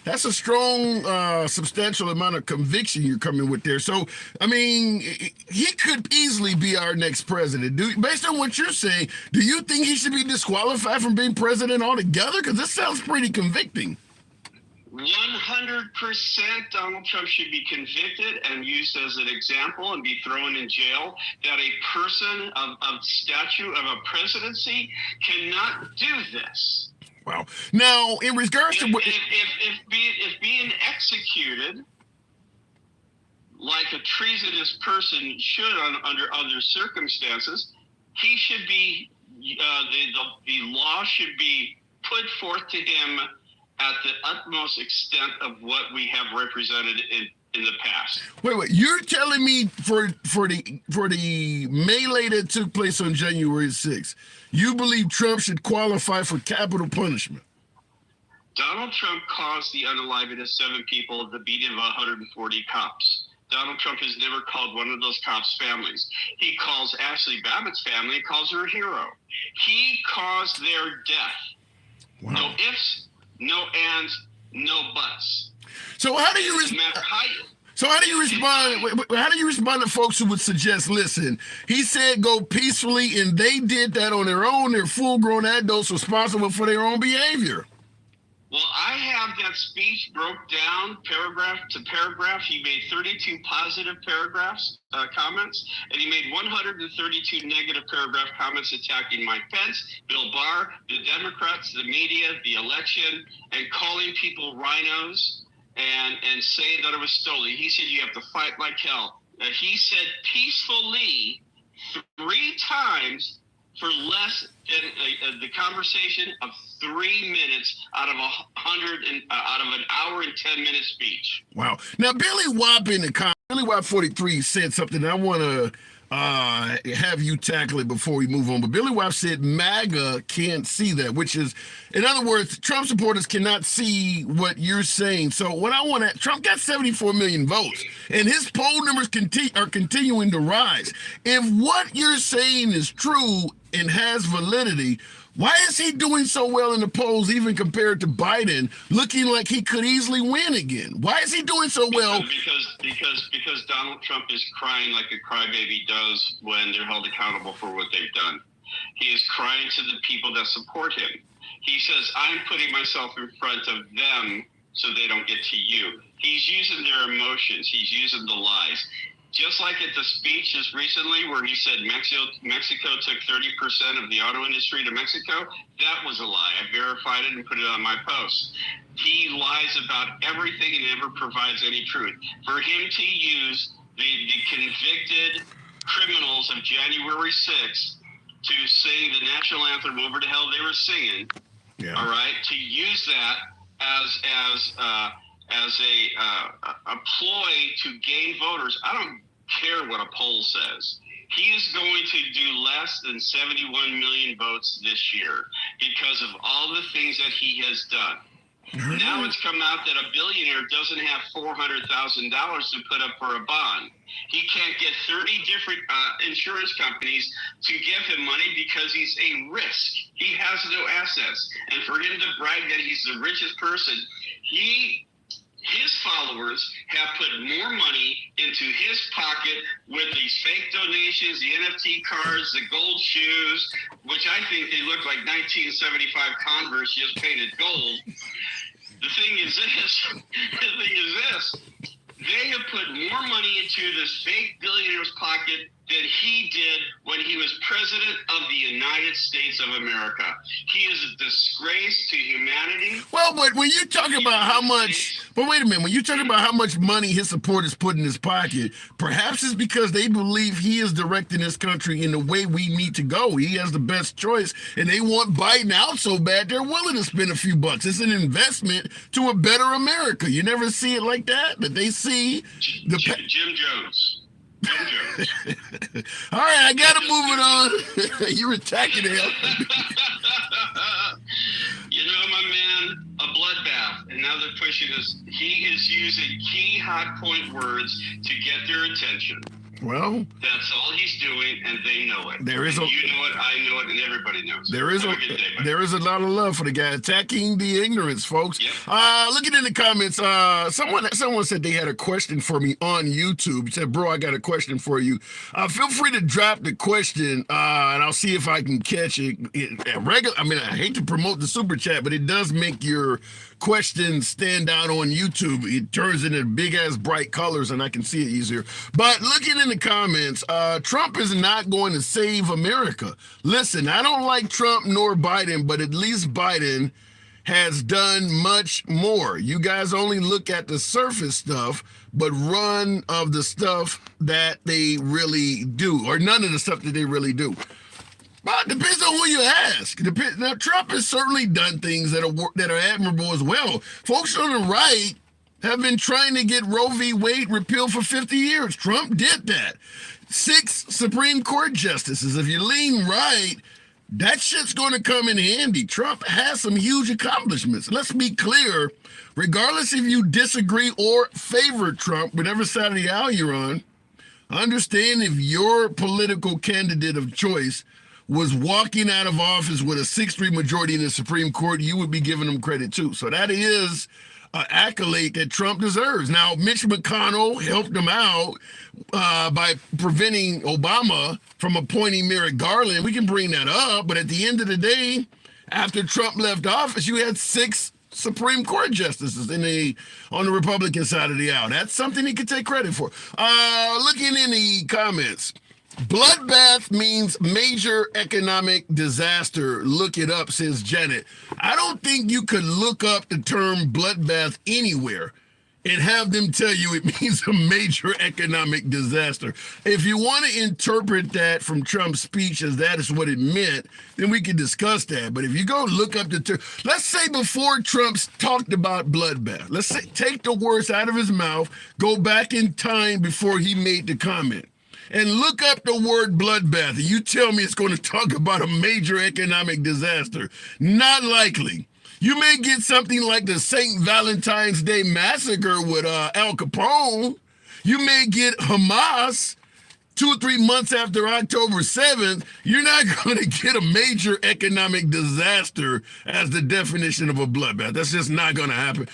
That's a strong, substantial amount of conviction you're coming with there. So, I mean, he could easily be our next president. Based on what you're saying, do you think he should be disqualified from being president altogether? Because this sounds pretty convicting. 100% Donald Trump should be convicted and used as an example and be thrown in jail. That a person of stature of a presidency cannot do this. Wow. Now, in regards to if being executed like a treasonous person should under other circumstances, he should be the law should be put forth to him at the utmost extent of what we have represented in the past. Wait. You're telling me for the melee that took place on January 6th, you believe Trump should qualify for capital punishment? Donald Trump caused the unaliving of 7 people, the beating of 140 cops. Donald Trump has never called one of those cops families. He calls Ashley Babbitt's family and calls her a hero. He caused their death. Wow. No ifs, no ands, no buts. So how do you respond? How do you respond to folks who would suggest, listen, he said go peacefully, and they did that on their own? They're full-grown adults responsible for their own behavior. Well, I have that speech broke down paragraph to paragraph. He made 32 positive comments, and he made 132 negative paragraph comments attacking Mike Pence, Bill Barr, the Democrats, the media, the election, and calling people rhinos and saying that it was stolen. He said you have to fight like hell. He said peacefully 3 times for less than the conversation of 3 minutes out of an hour and 10-minute speech. Wow. Now, Billy Wop in the comments, Billy Wop 43 said something I want to have you tackle it before we move on. But Billy Wop said MAGA can't see that, which is, in other words, Trump supporters cannot see what you're saying. So what I want to, Trump got 74 million votes, and his poll numbers are continuing to rise. If what you're saying is true and has validity, why is he doing so well in the polls, even compared to Biden, looking like he could easily win again? Why is he doing so well? Because Donald Trump is crying like a crybaby does when they're held accountable for what they've done. He is crying to the people that support him. He says, I'm putting myself in front of them so they don't get to you. He's using their emotions. He's using the lies. Just like at the speech just recently where he said Mexico took 30% of the auto industry to Mexico, that was a lie. I verified it and put it on my post. He lies about everything and never provides any truth. For him to use the convicted criminals of January 6th to sing the national anthem, Over the Hell They Were Singing, all right, to use that as a ploy to gain voters. I don't care what a poll says. He is going to do less than 71 million votes this year because of all the things that he has done. Now it's come out that a billionaire doesn't have $400,000 to put up for a bond. He can't get 30 different insurance companies to give him money because he's a risk. He has no assets. And for him to brag that he's the richest person, his followers have put more money into his pocket with these fake donations, the NFT cards, the gold shoes, which I think they look like 1975 Converse just painted gold. The thing is this, they have put more money into this fake billionaire's pocket than he did when he was president of the United States of America. He is a disgrace to humanity. Well, but when you talk about how much, but wait a minute, when you talk about how much money his supporters put in his pocket, perhaps it's because they believe he is directing this country in the way we need to go. He has the best choice, and they want Biden out so bad they're willing to spend a few bucks. It's an investment to a better America. You never see it like that? That they see the Jim Jones. Jim Jones. All right, I gotta move it on. You're attacking him. You know, my man, a bloodbath, and now they're pushing us. He is using key hot point words to get their attention. Well, that's all he's doing, and they know it. There is you know it, I know it, and everybody knows it. There is Have a good day, buddy. there is a lot of love for the guy attacking the ignorance, folks. Yep. Looking in the comments, someone said they had a question for me on YouTube. He said, "Bro, I got a question for you. Feel free to drop the question, and I'll see if I can catch it. I mean, I hate to promote the super chat, but it does make your questions stand out on YouTube. It turns into big ass bright colors, and I can see it easier. But looking in the comments, Trump is not going to save America. Listen, I don't like Trump nor Biden, but at least Biden has done much more. You guys only look at the surface stuff, but run of the stuff that they really do, or none of the stuff that they really do. Well, it depends on who you ask. Now, Trump has certainly done things that are admirable as well. Folks on the right have been trying to get Roe v. Wade repealed for 50 years. Trump did that. 6 Supreme Court justices. If you lean right, that shit's going to come in handy. Trump has some huge accomplishments. Let's be clear, regardless if you disagree or favor Trump, whatever side of the aisle you're on, understand if your political candidate of choice was walking out of office with a 6-3 majority in the Supreme Court, you would be giving them credit too. So that is an accolade that Trump deserves. Now, Mitch McConnell helped him out by preventing Obama from appointing Merrick Garland. We can bring that up, but at the end of the day, after Trump left office, you had 6 Supreme Court justices on the Republican side of the aisle. That's something he could take credit for. Looking in the comments, bloodbath means major economic disaster. Look it up, says Janet. I don't think you could look up the term bloodbath anywhere and have them tell you it means a major economic disaster. If you want to interpret that from Trump's speech as that is what it meant, then we can discuss that. But if you go look up the term, let's say before Trump's talked about bloodbath, let's say take the words out of his mouth, go back in time before he made the comment, and look up the word bloodbath, and you tell me it's going to talk about a major economic disaster. Not likely. You may get something like the St. Valentine's Day massacre with Al Capone. You may get Hamas 2 or 3 months after October 7th. You're not going to get a major economic disaster as the definition of a bloodbath. That's just not going to happen.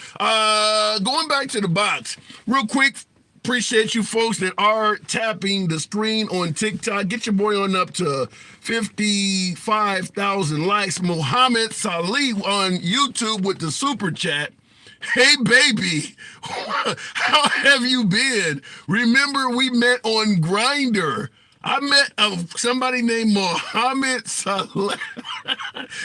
Going back to the box, real quick. Appreciate you folks that are tapping the screen on TikTok. Get your boy on up to 55,000 likes. Mohammed Salih on YouTube with the super chat. Hey, baby, how have you been? Remember we met on Grindr. I met somebody named Mohammed Saleh.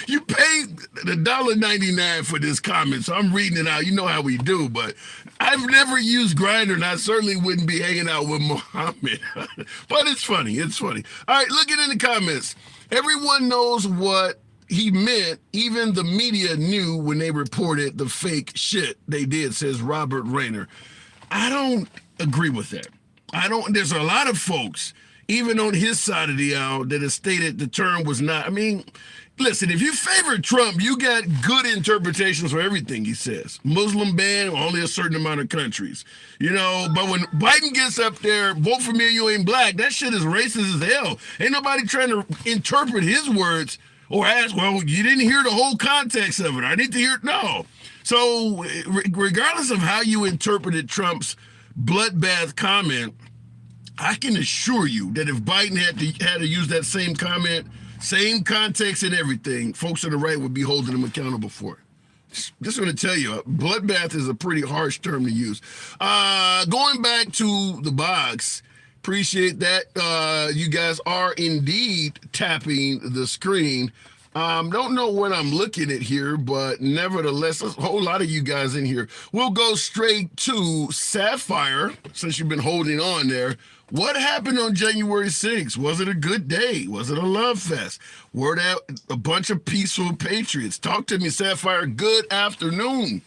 You paid the $1.99 for this comment, so I'm reading it out. You know how we do, but I've never used Grindr, and I certainly wouldn't be hanging out with Mohammed. But it's funny. It's funny. All right, look in the comments. Everyone knows what he meant. Even the media knew when they reported the fake shit they did, says Robert Rayner. I don't agree with that. There's a lot of folks even on his side of the aisle, that has stated the term was not. I mean, listen, if you favor Trump, you got good interpretations for everything he says. Muslim ban, only a certain amount of countries. But when Biden gets up there, vote for me or you ain't black, that shit is racist as hell. Ain't nobody trying to interpret his words or ask, well, you didn't hear the whole context of it. I need to hear it. No. So regardless of how you interpreted Trump's bloodbath comment, I can assure you that if Biden had to use that same comment, same context and everything, folks on the right would be holding him accountable for it. Just going to tell you, bloodbath is a pretty harsh term to use. Going back to the box, appreciate that. You guys are indeed tapping the screen. Don't know what I'm looking at here, but nevertheless, there's a whole lot of you guys in here. We'll go straight to Sapphire, since you've been holding on there. What happened on January 6th? Was it a good day? Was it a love fest? Were there a bunch of peaceful patriots? Talk to me, Sapphire. Good afternoon.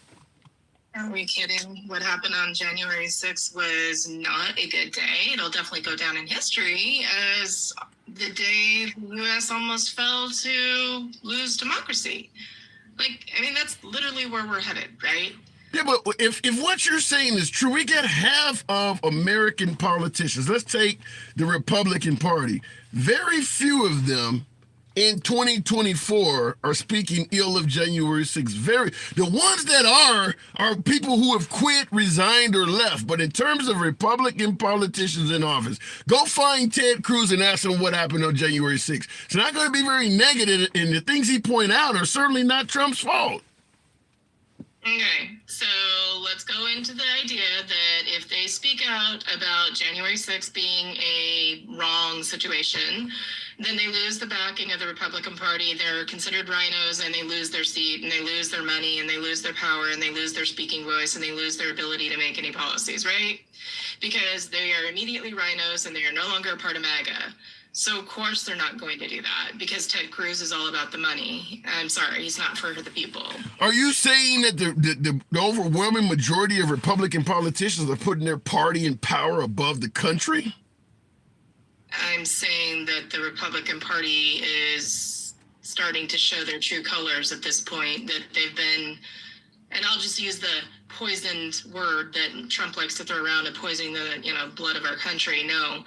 Are we kidding? What happened on January 6th was not a good day. It'll definitely go down in history as the day the U.S. almost fell to lose democracy. That's literally where we're headed, right? Yeah, but if what you're saying is true, we got half of American politicians. Let's take the Republican Party. Very few of them in 2024 are speaking ill of January 6th. The ones that are people who have quit, resigned, or left. But in terms of Republican politicians in office, go find Ted Cruz and ask him what happened on January 6th. It's not going to be very negative, and the things he point out are certainly not Trump's fault. Okay, so let's go into the idea that if they speak out about January 6th being a wrong situation, then they lose the backing of the Republican Party. They're considered rhinos, and they lose their seat, and they lose their money, and they lose their power, and they lose their speaking voice, and they lose their ability to make any policies, right? Because they are immediately rhinos, and they are no longer a part of MAGA. So of course they're not going to do that, because Ted Cruz is all about the money. I'm sorry, he's not for the people. Are you saying that the overwhelming majority of Republican politicians are putting their party and power above the country? I'm saying that the Republican Party is starting to show their true colors at this point, that they've been, and I'll just use the poisoned word that Trump likes to throw around, of poisoning the blood of our country. No.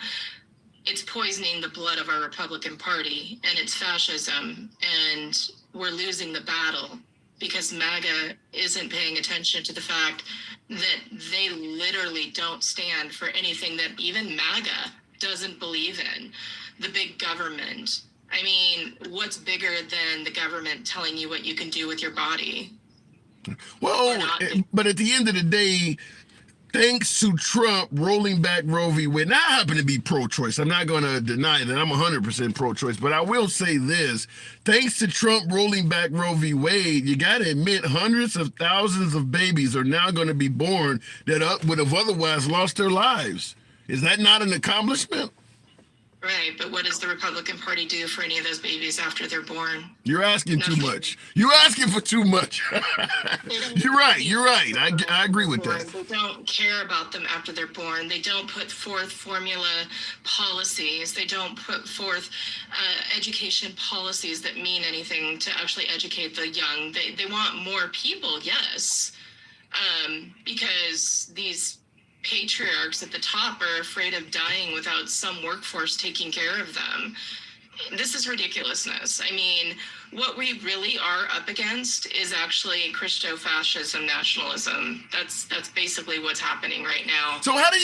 It's poisoning the blood of our Republican Party, and it's fascism, and we're losing the battle because MAGA isn't paying attention to the fact that they literally don't stand for anything that even MAGA doesn't believe in. The big government. I mean, what's bigger than the government telling you what you can do with your body? Well, but at the end of the day, thanks to Trump rolling back Roe v. Wade, now I happen to be pro-choice. I'm not going to deny that I'm 100% pro-choice, but I will say this. Thanks to Trump rolling back Roe v. Wade, you got to admit hundreds of thousands of babies are now going to be born that would have otherwise lost their lives. Is that not an accomplishment? Right, but what does the Republican Party do for any of those babies after they're born? You're asking too much. You're asking for too much. You're right. I agree with that. They don't care about them after they're born. They don't put forth formula policies. They don't put forth education policies that mean anything to actually educate the young. They want more people, yes, because these patriarchs at the top are afraid of dying without some workforce taking care of them. This is ridiculousness. I mean, what we really are up against is actually Christo-fascism nationalism. That's basically what's happening right now. So how do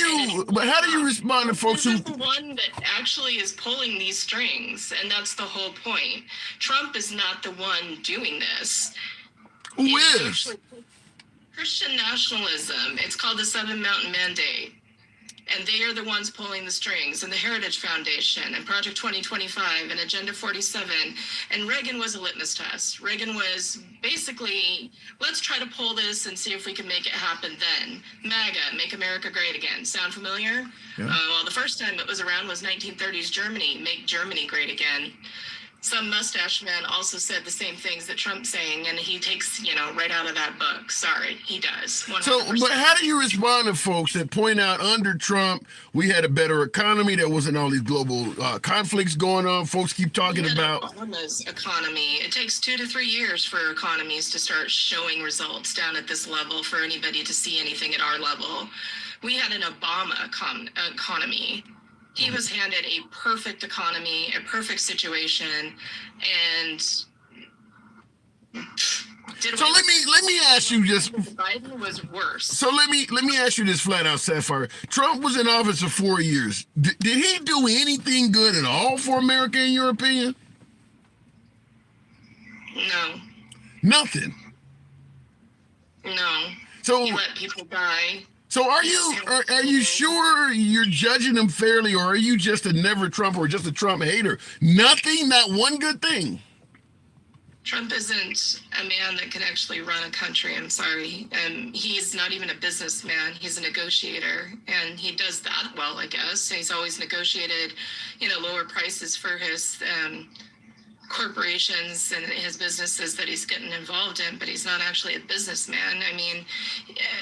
you respond to folks This who is the one that actually is pulling these strings, and that's the whole point. Trump is not the one doing this. who It's is? actually Christian nationalism. It's called the Seven Mountain Mandate. And they are the ones pulling the strings, and the Heritage Foundation, and Project 2025, and Agenda 47. And Reagan was a litmus test. Reagan was basically, let's try to pull this and see if we can make it happen then. MAGA, Make America Great Again. Sound familiar? Yeah. Well, the first time it was around was 1930s Germany, Make Germany Great Again. some mustache man also said the same things that Trump's saying, and he takes, right out of that book. Sorry, he does. 100%. So, but how do you respond to folks that point out under Trump we had a better economy? There wasn't all these global conflicts going on. Folks keep talking about Obama's economy. It takes 2 to 3 years for economies to start showing results down at this level for anybody to see anything at our level. We had an Obama economy. He was handed a perfect economy, a perfect situation, and So let me ask you just. Biden was worse. So let me ask you this flat out, Sapphire. Trump was in office for 4 years. Did he do anything good at all for America, in your opinion? No, Nothing. no. So He let people die. so are you sure you're judging him fairly, or are you just a never Trump or just a Trump hater? Nothing, not one good thing. Trump isn't a man that can actually run a country. I'm sorry. He's not even a businessman. He's a negotiator, and he does that well, I guess. He's always negotiated, lower prices for his corporations and his businesses that he's getting involved in, but he's not actually a businessman. I mean,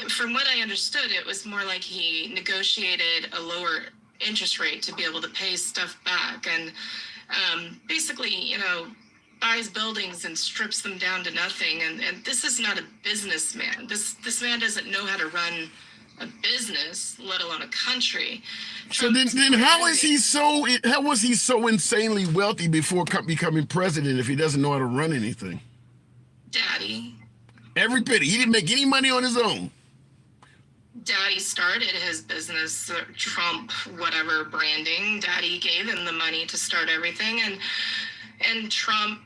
from what I understood, it was more like he negotiated a lower interest rate to be able to pay stuff back, and basically, buys buildings and strips them down to nothing. And this is not a businessman. This man doesn't know how to run a business, let alone a country. So then how was he so insanely wealthy before becoming president if he doesn't know how to run anything? Daddy. Every penny. He didn't make any money on his own. Daddy started his business, Trump, whatever branding. Daddy gave him the money to start everything, and Trump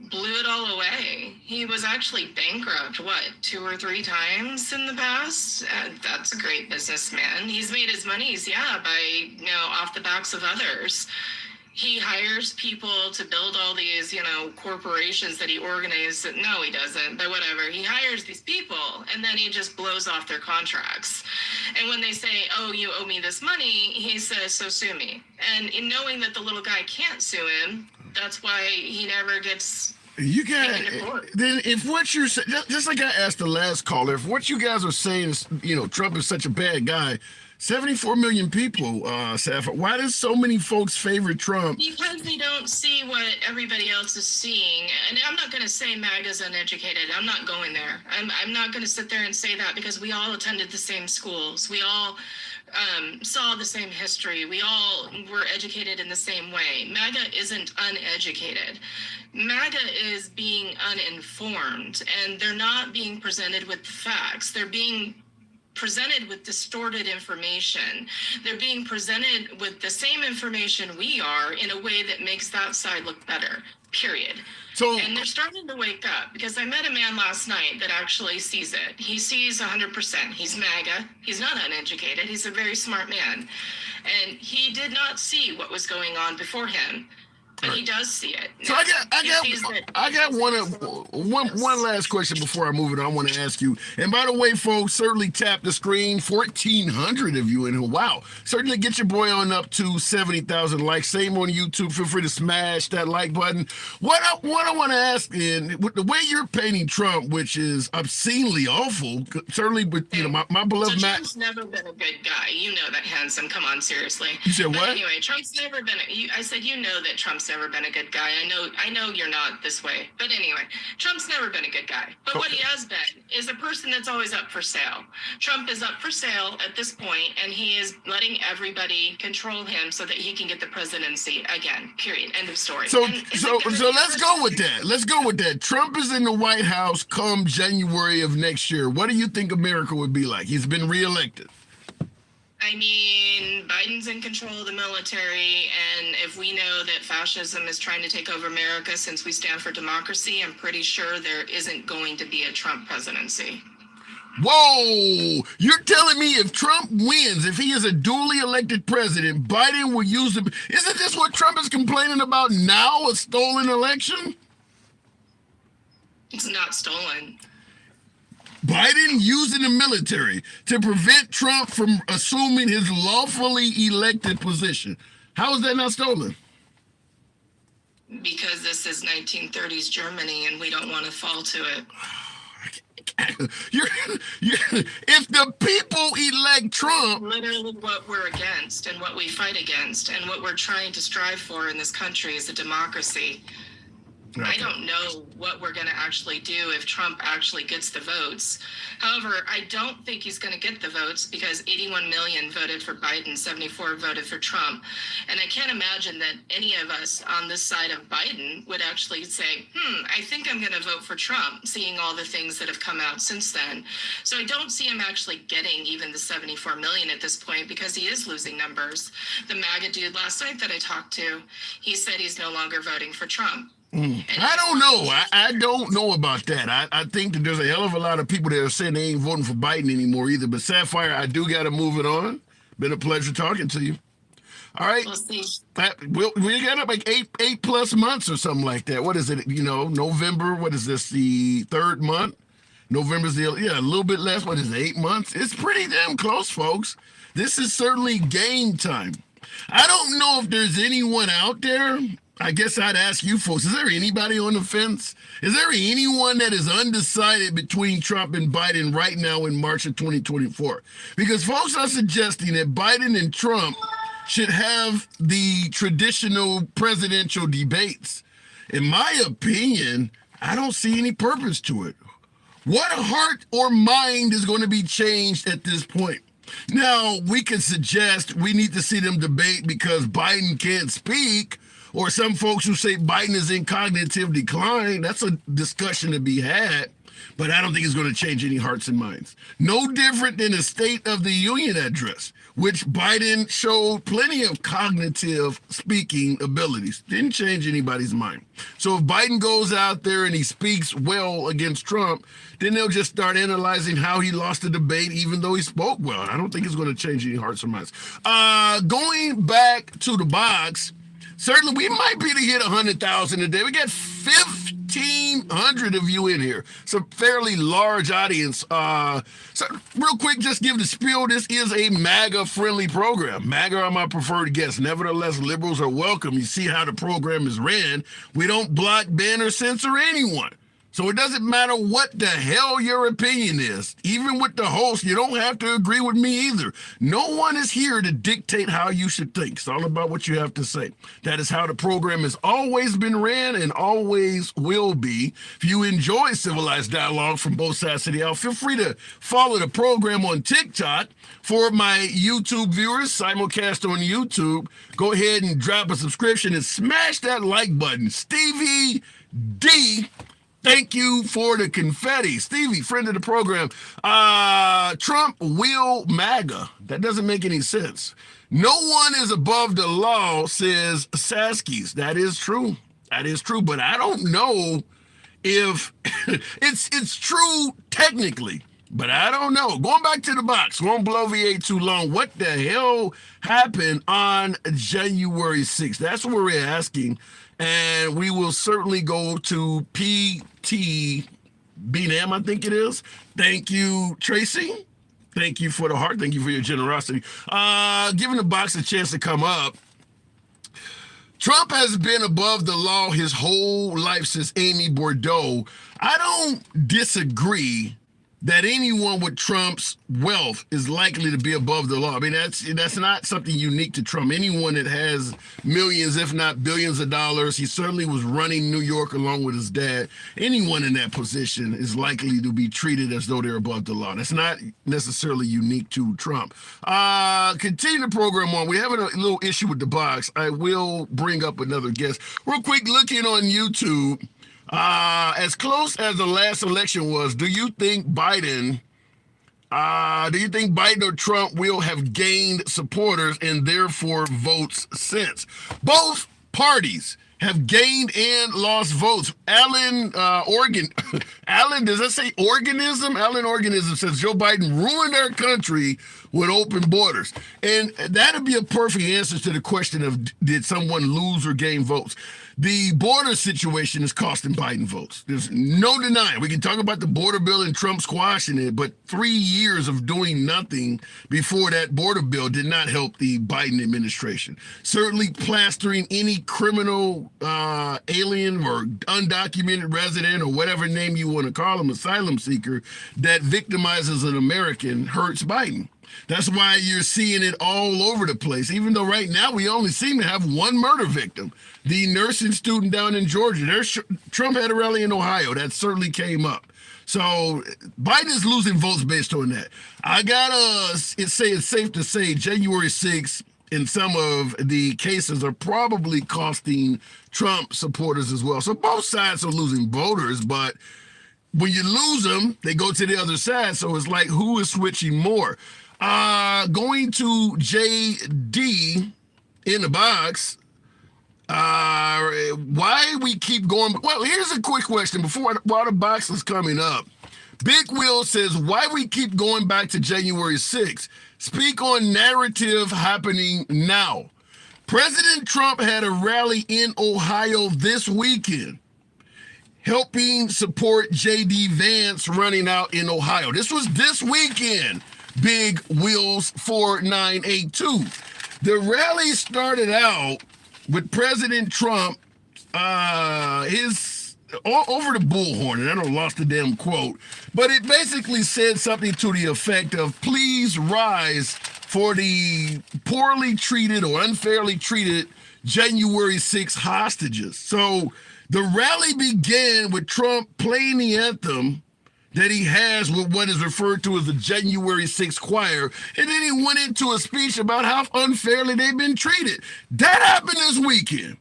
blew it all away. He was actually bankrupt, 2 or 3 times in the past? That's a great businessman. He's made his monies, by, off the backs of others. He hires people to build all these, corporations that he organized. No, he doesn't, but whatever. He hires these people, and then he just blows off their contracts. And when they say, oh, you owe me this money, he says, so sue me. And in knowing that the little guy can't sue him, that's why he never gets. You got then if what you're saying, just like I asked the last caller, if what you guys are saying is, Trump is such a bad guy, 74 million people, Sapphire, why does so many folks favor Trump? Because they don't see what everybody else is seeing. And I'm not going to say MAGA's uneducated. I'm not going there. I'm not going to sit there and say that, because we all attended the same schools. We all saw the same history. We all were educated in the same way. MAGA isn't uneducated. MAGA is being uninformed, and they're not being presented with the facts. They're being presented with distorted information. They're being presented with the same information we are in a way that makes that side look better, period. And they're starting to wake up, because I met a man last night that actually sees it. He sees 100%. He's MAGA. He's not uneducated. He's a very smart man. And he did not see what was going on before him. But he does see it. So I got one last question before I move it on. I want to ask you. And by the way, folks, certainly tap the screen. 1,400 of you in here. Wow. Certainly get your boy on up to 70,000 likes. Same on YouTube. Feel free to smash that like button. What I want to ask, in with the way you're painting Trump, which is obscenely awful, certainly, but my beloved Matt. Trump's never been a good guy. You know that, handsome. Come on, seriously. You said what? Anyway, Trump's never been. I said that Trump's never been a good guy. I know you're not this way, but anyway, Trump's never been a good guy. But what he has been is a person that's always up for sale. Trump is up for sale at this point, and he is letting everybody control him so that he can get the presidency again. Period. End of story. So let's go with that. Let's go with that. Trump is in the White House come January of next year. What do you think America would be like? He's been reelected. I mean, Biden's in control of the military, and if we know that fascism is trying to take over America since we stand for democracy, I'm pretty sure there isn't going to be a Trump presidency. Whoa! You're telling me if Trump wins, if he is a duly elected president, Biden will use him? Isn't this what Trump is complaining about now, a stolen election? It's not stolen. Biden using the military to prevent Trump from assuming his lawfully elected position. How is that not stolen? because this is 1930s Germany and we don't want to fall to it. you're, if the people elect Trump, Literally what we're against and what we fight against and what we're trying to strive for in this country is a democracy. I don't know what we're going to actually do if Trump actually gets the votes. However, I don't think he's going to get the votes because 81 million voted for Biden, 74 voted for Trump. And I can't imagine that any of us on this side of Biden would actually say, I think I'm going to vote for Trump, seeing all the things that have come out since then. So I don't see him actually getting even the 74 million at this point because he is losing numbers. The MAGA dude last night that I talked to, he said he's no longer voting for Trump. I don't know. I don't know about that. I think that there's a hell of a lot of people that are saying they ain't voting for Biden anymore either. But Sapphire, I do got to move it on. Been a pleasure talking to you. All right. We'll see. We got like eight plus months or something like that. What is it? November. What is this? The third month? November's a little bit less. What is it? 8 months? It's pretty damn close, folks. This is certainly game time. I don't know if there's anyone out there. I guess I'd ask you folks, is there anybody on the fence? Is there anyone that is undecided between Trump and Biden right now in March of 2024? Because folks are suggesting that Biden and Trump should have the traditional presidential debates. In my opinion, I don't see any purpose to it. What heart or mind is going to be changed at this point? Now, we could suggest we need to see them debate because Biden can't speak, or some folks who say Biden is in cognitive decline. That's a discussion to be had, but I don't think it's going to change any hearts and minds. No different than a State of the Union address, which Biden showed plenty of cognitive speaking abilities. Didn't change anybody's mind. So if Biden goes out there and he speaks well against Trump, then they'll just start analyzing how he lost the debate, even though he spoke well. I don't think it's going to change any hearts or minds. Going back to the box, certainly we might be to hit 100,000 a day. We got 1,500 of you in here. It's a fairly large audience. So real quick, just give the spiel. This is a MAGA-friendly program. MAGA are my preferred guests. Nevertheless, liberals are welcome. You see how the program is ran. We don't block, ban, or censor anyone. So it doesn't matter what the hell your opinion is. Even with the host, you don't have to agree with me either. No one is here to dictate how you should think. It's all about what you have to say. That is how the program has always been ran and always will be. If you enjoy civilized dialogue from both sides of the aisle, feel free to follow the program on TikTok. For my YouTube viewers, simulcast on YouTube, go ahead and drop a subscription and smash that like button. Stevie D, thank you for the confetti. Stevie, friend of the program. Trump will MAGA. That doesn't make any sense. No one is above the law, says Saskis. That is true. That is true. But I don't know if it's true technically. But I don't know. Going back to the box, won't bloviate too long. What the hell happened on January 6th? That's what we're asking. And we will certainly go to PT BNAM, I think it is. Thank you, Tracy. Thank you for the heart. Thank you for your generosity. Giving the box a chance to come up. Trump has been above the law his whole life since Amy Bordeaux. I don't disagree that anyone with Trump's wealth is likely to be above the law. I mean, that's not something unique to Trump. Anyone that has millions, if not billions of dollars, he certainly was running New York along with his dad. Anyone in that position is likely to be treated as though they're above the law. That's not necessarily unique to Trump. Continue the program on. We're having a little issue with the box. I will bring up another guest. Real quick, looking on YouTube, as close as the last election was, do you think Biden or Trump will have gained supporters and therefore votes since? Both parties have gained and lost votes. Alan Alan, does that say organism? Alan Organism says Joe Biden ruined our country with open borders. And that'd be a perfect answer to the question of did someone lose or gain votes? The border situation is costing Biden votes. There's no denying. We can talk about the border bill and Trump squashing it, but 3 years of doing nothing before that border bill did not help the Biden administration. Certainly plastering any criminal alien or undocumented resident or whatever name you want to call them, asylum seeker, that victimizes an American hurts Biden. That's why you're seeing it all over the place, even though right now we only seem to have one murder victim, the nursing student down in Georgia. Trump had a rally in Ohio. That certainly came up. So Biden is losing votes based on that. I gotta say it's safe to say January 6th in some of the cases are probably costing Trump supporters as well. So both sides are losing voters, but when you lose them, they go to the other side. So it's like, who is switching more? Going to JD in the box. Why we keep going? Well, here's a quick question while the box is coming up. Big Will says, why we keep going back to January 6th? Speak on narrative happening now. President Trump had a rally in Ohio this weekend, helping support J.D. Vance running out in Ohio. This was this weekend. Big Wheels 4982. The rally started out with President Trump, his over the bullhorn, and I don't lost the damn quote, but it basically said something to the effect of, please rise for the poorly treated or unfairly treated January 6 hostages. So the rally began with Trump playing the anthem that he has with what is referred to as the January 6th choir, and then he went into a speech about how unfairly they've been treated. That happened this weekend.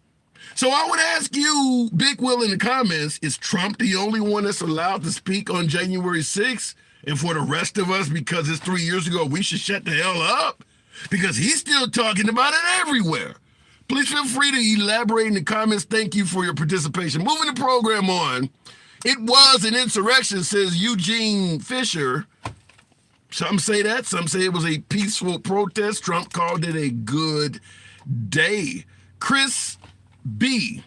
So I would ask you, Big Will, in the comments, is Trump the only one that's allowed to speak on January 6th? And for the rest of us, because it's 3 years ago, we should shut the hell up? Because he's still talking about it everywhere. Please feel free to elaborate in the comments. Thank you for your participation. Moving the program on. It was an insurrection, says Eugene Fisher. Some say that. Some say it was a peaceful protest. Trump called it a good day. Chris B.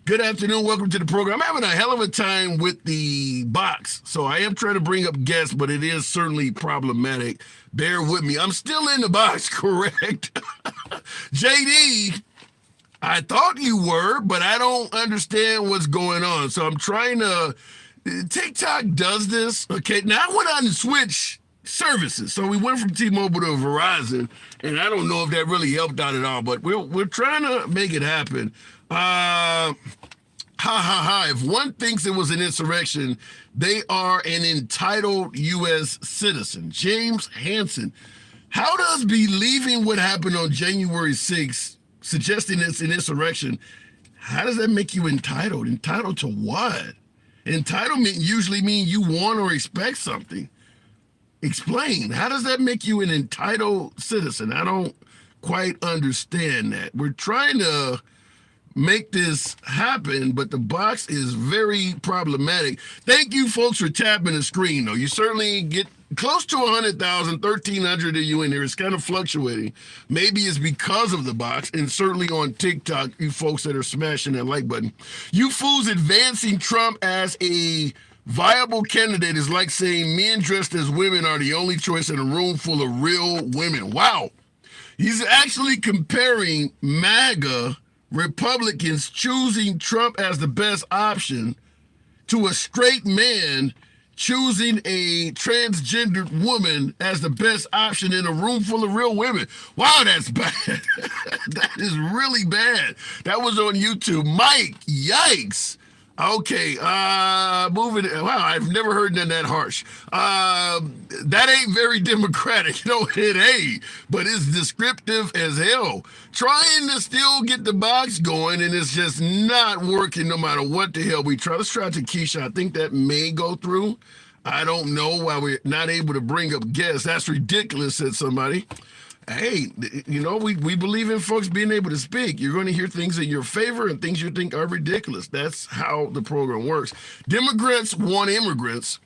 Good afternoon. Welcome to the program. I'm having a hell of a time with the box. So I am trying to bring up guests, but it is certainly problematic. Bear with me. I'm still in the box, correct? JD, I thought you were, but I don't understand what's going on. So I'm trying to, TikTok does this. Okay, now I went on and switch services. So we went from T-Mobile to Verizon, and I don't know if that really helped out at all, but we're trying to make it happen. If one thinks it was an insurrection, they are an entitled U.S. citizen. James Hansen, how does believing what happened on January 6th, suggesting it's an insurrection, how does that make you entitled? Entitled to what? Entitlement usually means you want or expect something. Explain. How does that make you an entitled citizen? I don't quite understand that. We're trying to make this happen, but the box is very problematic. Thank you folks for tapping the screen, though. You certainly get close to 100,000, 1,300 of you in there. It's kind of fluctuating. Maybe it's because of the box, and certainly on TikTok, you folks that are smashing that like button. You fools advancing Trump as a viable candidate is like saying men dressed as women are the only choice in a room full of real women. Wow. He's actually comparing MAGA Republicans choosing Trump as the best option to a straight man choosing a transgendered woman as the best option in a room full of real women. Wow, that's bad. That is really bad. That was on YouTube. Mike, yikes. Okay, moving. Wow, I've never heard none that harsh. That ain't very democratic. No, it ain't, but it's descriptive as hell. Trying to still get the box going, and it's just not working no matter what the hell we try. Let's try to Keisha. I think that may go through. I don't know why we're not able to bring up guests. That's ridiculous, said somebody. Hey, we believe in folks being able to speak. You're going to hear things in your favor and things you think are ridiculous. That's how the program works. Democrats want immigrants,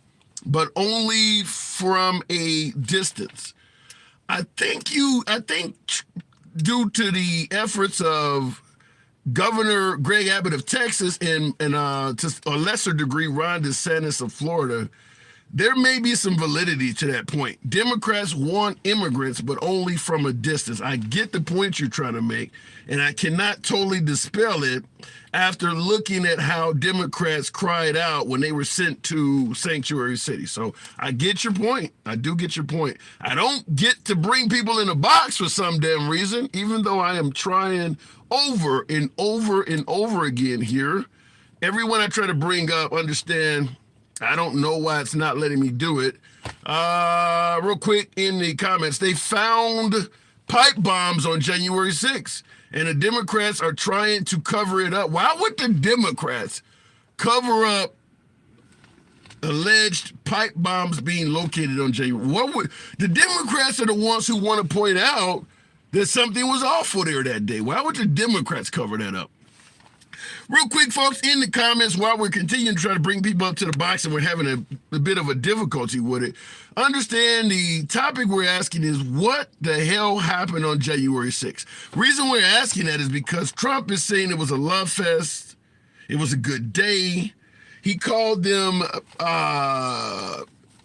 but only from a distance. I think due to the efforts of Governor Greg Abbott of Texas and to a lesser degree Ron DeSantis of Florida, there may be some validity to that point. Democrats want immigrants, but only from a distance. I get the point you're trying to make, and I cannot totally dispel it after looking at how Democrats cried out when they were sent to Sanctuary City. So I get your point. I do get your point. I don't get to bring people in a box for some damn reason, even though I am trying over and over and over again here. Everyone I try to bring up, understand, I don't know why it's not letting me do it. Real quick in the comments, they found pipe bombs on January 6th, and the Democrats are trying to cover it up. Why would the Democrats cover up alleged pipe bombs being located on January? The Democrats are the ones who want to point out that something was awful there that day. Why would the Democrats cover that up? Real quick, folks, in the comments, while we're continuing to try to bring people up to the box and we're having a bit of a difficulty with it, understand the topic we're asking is what the hell happened on January 6th? Reason we're asking that is because Trump is saying it was a love fest. It was a good day. He called them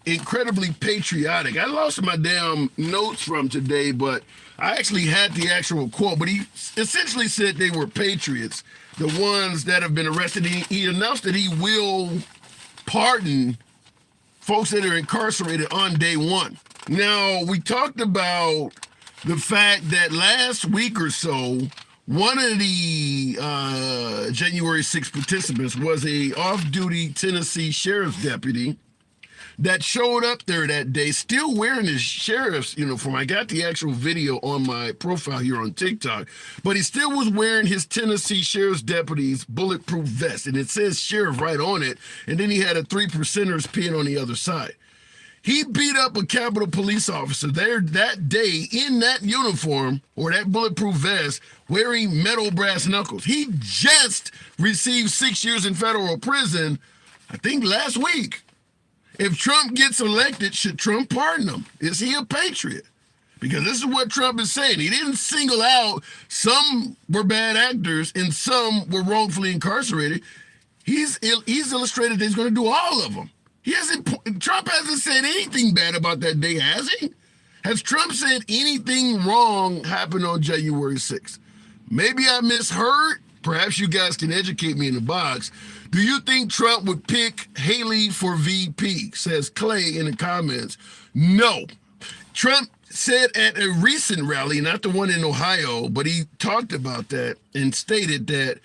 incredibly patriotic. I lost my damn notes from today, but I actually had the actual quote, but he essentially said they were patriots, the ones that have been arrested. He announced that he will pardon folks that are incarcerated on day one. Now, we talked about the fact that last week or so, one of the January 6th participants was a off-duty Tennessee sheriff's deputy that showed up there that day, still wearing his sheriff's uniform. I got the actual video on my profile here on TikTok, but he still was wearing his Tennessee sheriff's deputy's bulletproof vest, and it says sheriff right on it, and then he had a 3%ers pin on the other side. He beat up a Capitol police officer there that day in that uniform or that bulletproof vest wearing metal brass knuckles. He just received 6 years in federal prison, I think last week. If Trump gets elected, should Trump pardon him? Is he a patriot? Because this is what Trump is saying. He didn't single out some were bad actors and some were wrongfully incarcerated. He's illustrated that he's going to do all of them. Trump hasn't said anything bad about that day, has he? Has Trump said anything wrong happened on January 6th? Maybe I misheard. Perhaps you guys can educate me in the box. Do you think Trump would pick Haley for VP? Says Clay in the comments. No. Trump said at a recent rally, not the one in Ohio, but he talked about that and stated that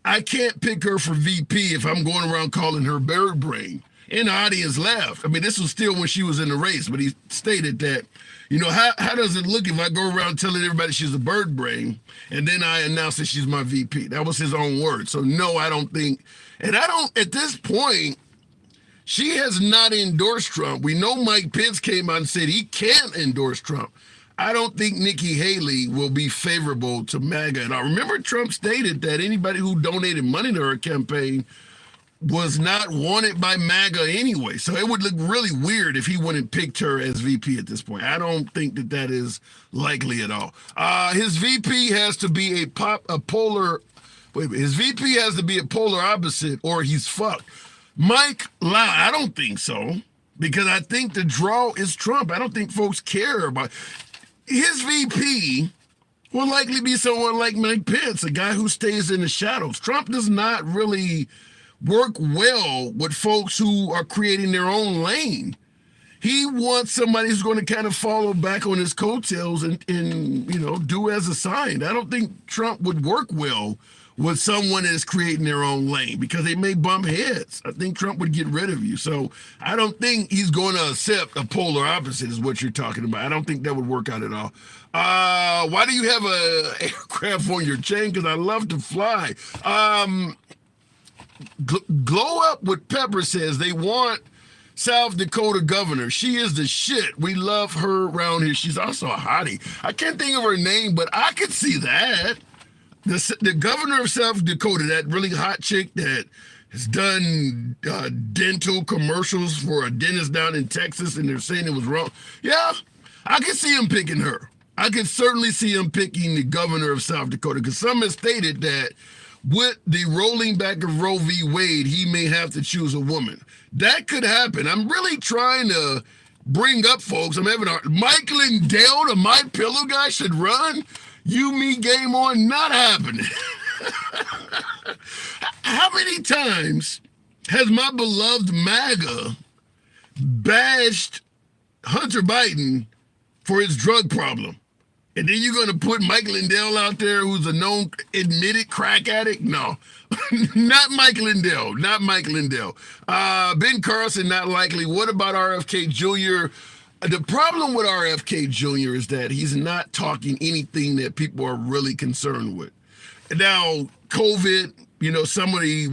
I can't pick her for VP if I'm going around calling her bird brain. And the audience laughed. I mean, this was still when she was in the race, but he stated that, how does it look if I go around telling everybody she's a bird brain and then I announce that she's my VP? That was his own word. So no, I don't think, at this point, she has not endorsed Trump. We know Mike Pence came out and said he can't endorse Trump. I don't think Nikki Haley will be favorable to MAGA. And I remember Trump stated that anybody who donated money to her campaign was not wanted by MAGA anyway. So it would look really weird if he wouldn't picked her as VP at this point. I don't think that is likely at all. His VP has to be his VP has to be a polar opposite or he's fucked. Mike Lau, I don't think so, because I think the draw is Trump. I don't think folks care about his VP. Will likely be someone like Mike Pence, a guy who stays in the shadows. Trump does not really work well with folks who are creating their own lane. He wants somebody who's going to kind of follow back on his coattails and do as assigned. I don't think Trump would work well with someone that is creating their own lane because they may bump heads. I think Trump would get rid of you. So I don't think he's going to accept a polar opposite is what you're talking about. I don't think that would work out at all. Why do you have a aircraft on your chain? Because I love to fly. Glow Up with Pepper says they want South Dakota governor. She is the shit. We love her around here. She's also a hottie. I can't think of her name, but I could see that. The governor of South Dakota, that really hot chick that has done dental commercials for a dentist down in Texas, and they're saying it was wrong. Yeah, I could see him picking her. I could certainly see him picking the governor of South Dakota, because some have stated that with the rolling back of Roe v. Wade, he may have to choose a woman. That could happen. I'm really trying to bring up folks. I'm having Mike Lindell, the My Pillow guy, should run. You, me, game on, not happening. How many times has my beloved MAGA bashed Hunter Biden for his drug problem? And then you're going to put Mike Lindell out there, who's a known admitted crack addict? No, not Mike Lindell, not Mike Lindell. Ben Carson, not likely. What about RFK Jr.? The problem with RFK Jr. is that he's not talking anything that people are really concerned with. Now, COVID, you know,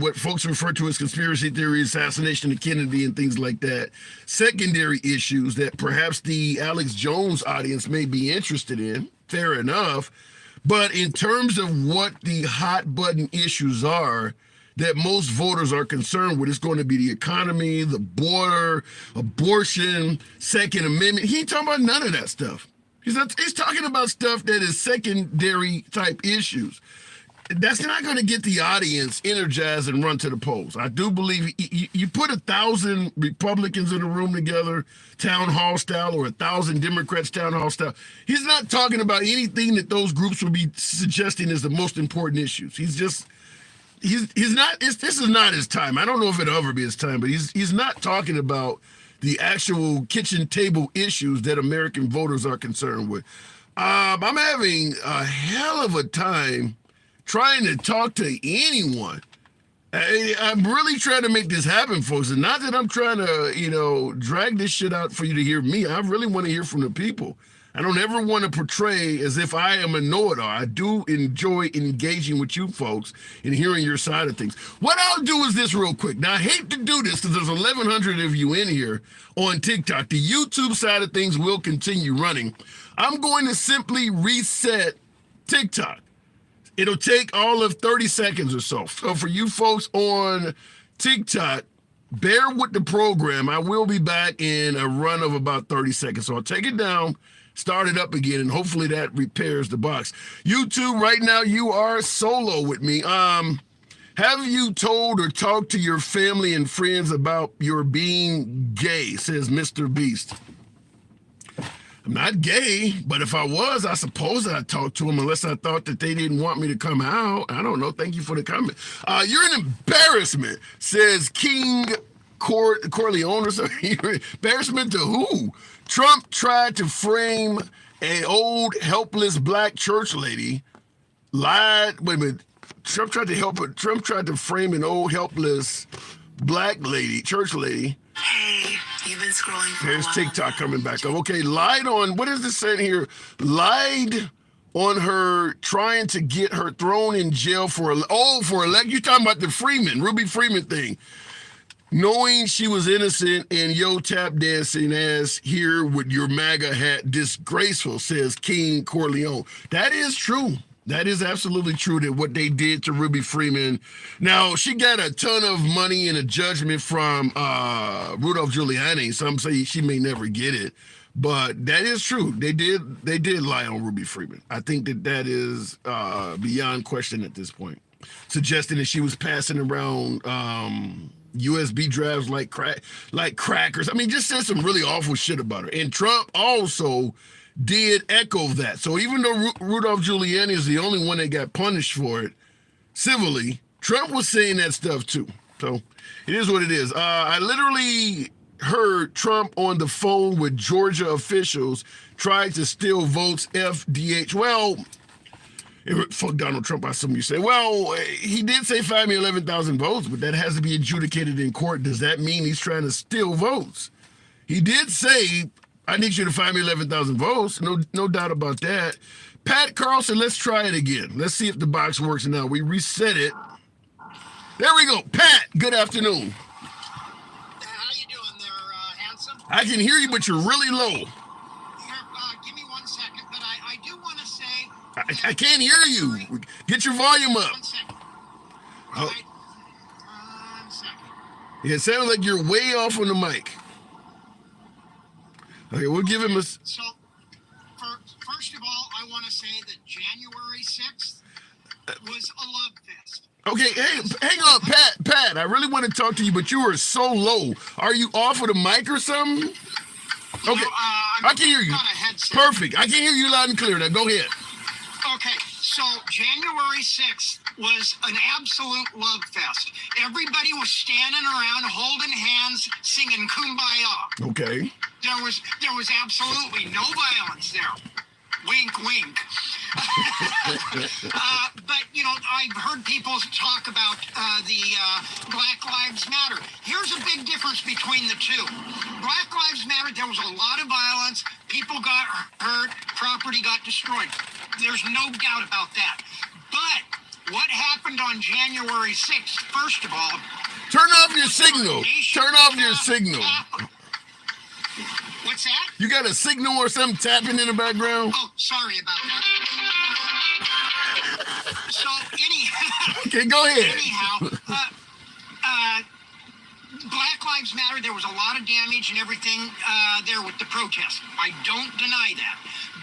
what folks refer to as conspiracy theory, assassination of Kennedy and things like that, secondary issues that perhaps the Alex Jones audience may be interested in, fair enough. But in terms of what the hot button issues are that most voters are concerned with, it's going to be the economy, the border, abortion, Second Amendment. He ain't talking about none of that stuff. He's talking about stuff that is secondary type issues. That's not going to get the audience energized and run to the polls. I do believe you put 1,000 Republicans in a room together, town hall style, or 1,000 Democrats town hall style. He's not talking about anything that those groups would be suggesting is the most important issues. He's not. This is not his time. I don't know if it'll ever be his time, but he's not talking about the actual kitchen table issues that American voters are concerned with. I'm having a hell of a time trying to talk to anyone. I'm really trying to make this happen, folks. And not that I'm trying to, drag this shit out for you to hear me. I really want to hear from the people. I don't ever want to portray as if I am a know-it-all. I do enjoy engaging with you folks and hearing your side of things. What I'll do is this real quick. Now, I hate to do this because there's 1,100 of you in here on TikTok. The YouTube side of things will continue running. I'm going to simply reset TikTok. It'll take all of 30 seconds or so. So for you folks on TikTok, bear with the program. I will be back in a run of about 30 seconds. So I'll take it down, start it up again, and hopefully that repairs the box. YouTube, right now you are solo with me. Have you told or talked to your family and friends about your being gay, says Mr. Beast. I'm not gay, but if I was, I suppose I'd talk to them unless I thought that they didn't want me to come out. I don't know. Thank you for the comment. You're an embarrassment, says King Corleone or something. Embarrassment to who? Trump tried to frame an old helpless black church lady. Lied. Wait a minute. Trump tried to frame an old helpless black lady, church lady. Hey, you've been scrolling for There's a while. TikTok coming back up. Okay, lied on, what is this saying here? Lied on her trying to get her thrown in jail for you're talking about the Freeman, Ruby Freeman thing. Knowing she was innocent and tap dancing ass here with your MAGA hat, disgraceful, says King Corleone. That is true. That is absolutely true, that what they did to Ruby Freeman. Now, she got a ton of money and a judgment from Rudolph Giuliani. Some say she may never get it, but that is true. They did lie on Ruby Freeman. I think that is beyond question at this point, suggesting that she was passing around USB drives like crackers. I mean, just said some really awful shit about her. And Trump also did echo that. So even though Rudolph Giuliani is the only one that got punished for it civilly, Trump was saying that stuff too. So it is what it is. I literally heard Trump on the phone with Georgia officials tried to steal votes, FDH. Well, fuck Donald Trump, I assume you say. Well, he did say 5,011,000 votes, but that has to be adjudicated in court. Does that mean he's trying to steal votes? He did say, I need you to find me 11,000 votes. No doubt about that. Pat Carlson, let's try it again. Let's see if the box works now. We reset it. There we go. Pat, good afternoon. How you doing there, I can hear you, but you're really low. Here, give me 1 second, but I do want to say. I can't hear you. Get your volume up. 1 second. Oh. All right. 1 second. It sounds like you're way off on the mic. Okay, we'll give him a. So, first of all, I want to say that January 6th was a love fest. Okay, hey, hang on, Pat. I really want to talk to you, but you are so low. Are you off of the mic or something? Okay, I can hear you. Got a headset. Perfect. I can hear you loud and clear. Now go ahead. Okay, so January 6th was an absolute love fest. Everybody was standing around holding hands, singing Kumbaya. Okay. There was absolutely no violence there. Wink, wink. But, you know, I've heard people talk about the Black Lives Matter. Here's a big difference between the two. Black Lives Matter, there was a lot of violence. People got hurt. Property got destroyed. There's no doubt about that. But what happened on January 6th, first of all... Turn off your signal. Turn off your signal. What's that? You got a signal or something tapping in the background? Oh, sorry about that. So, anyhow... Okay, go ahead. Anyhow, Black Lives Matter, there was a lot of damage and everything there with the protest. I don't deny that.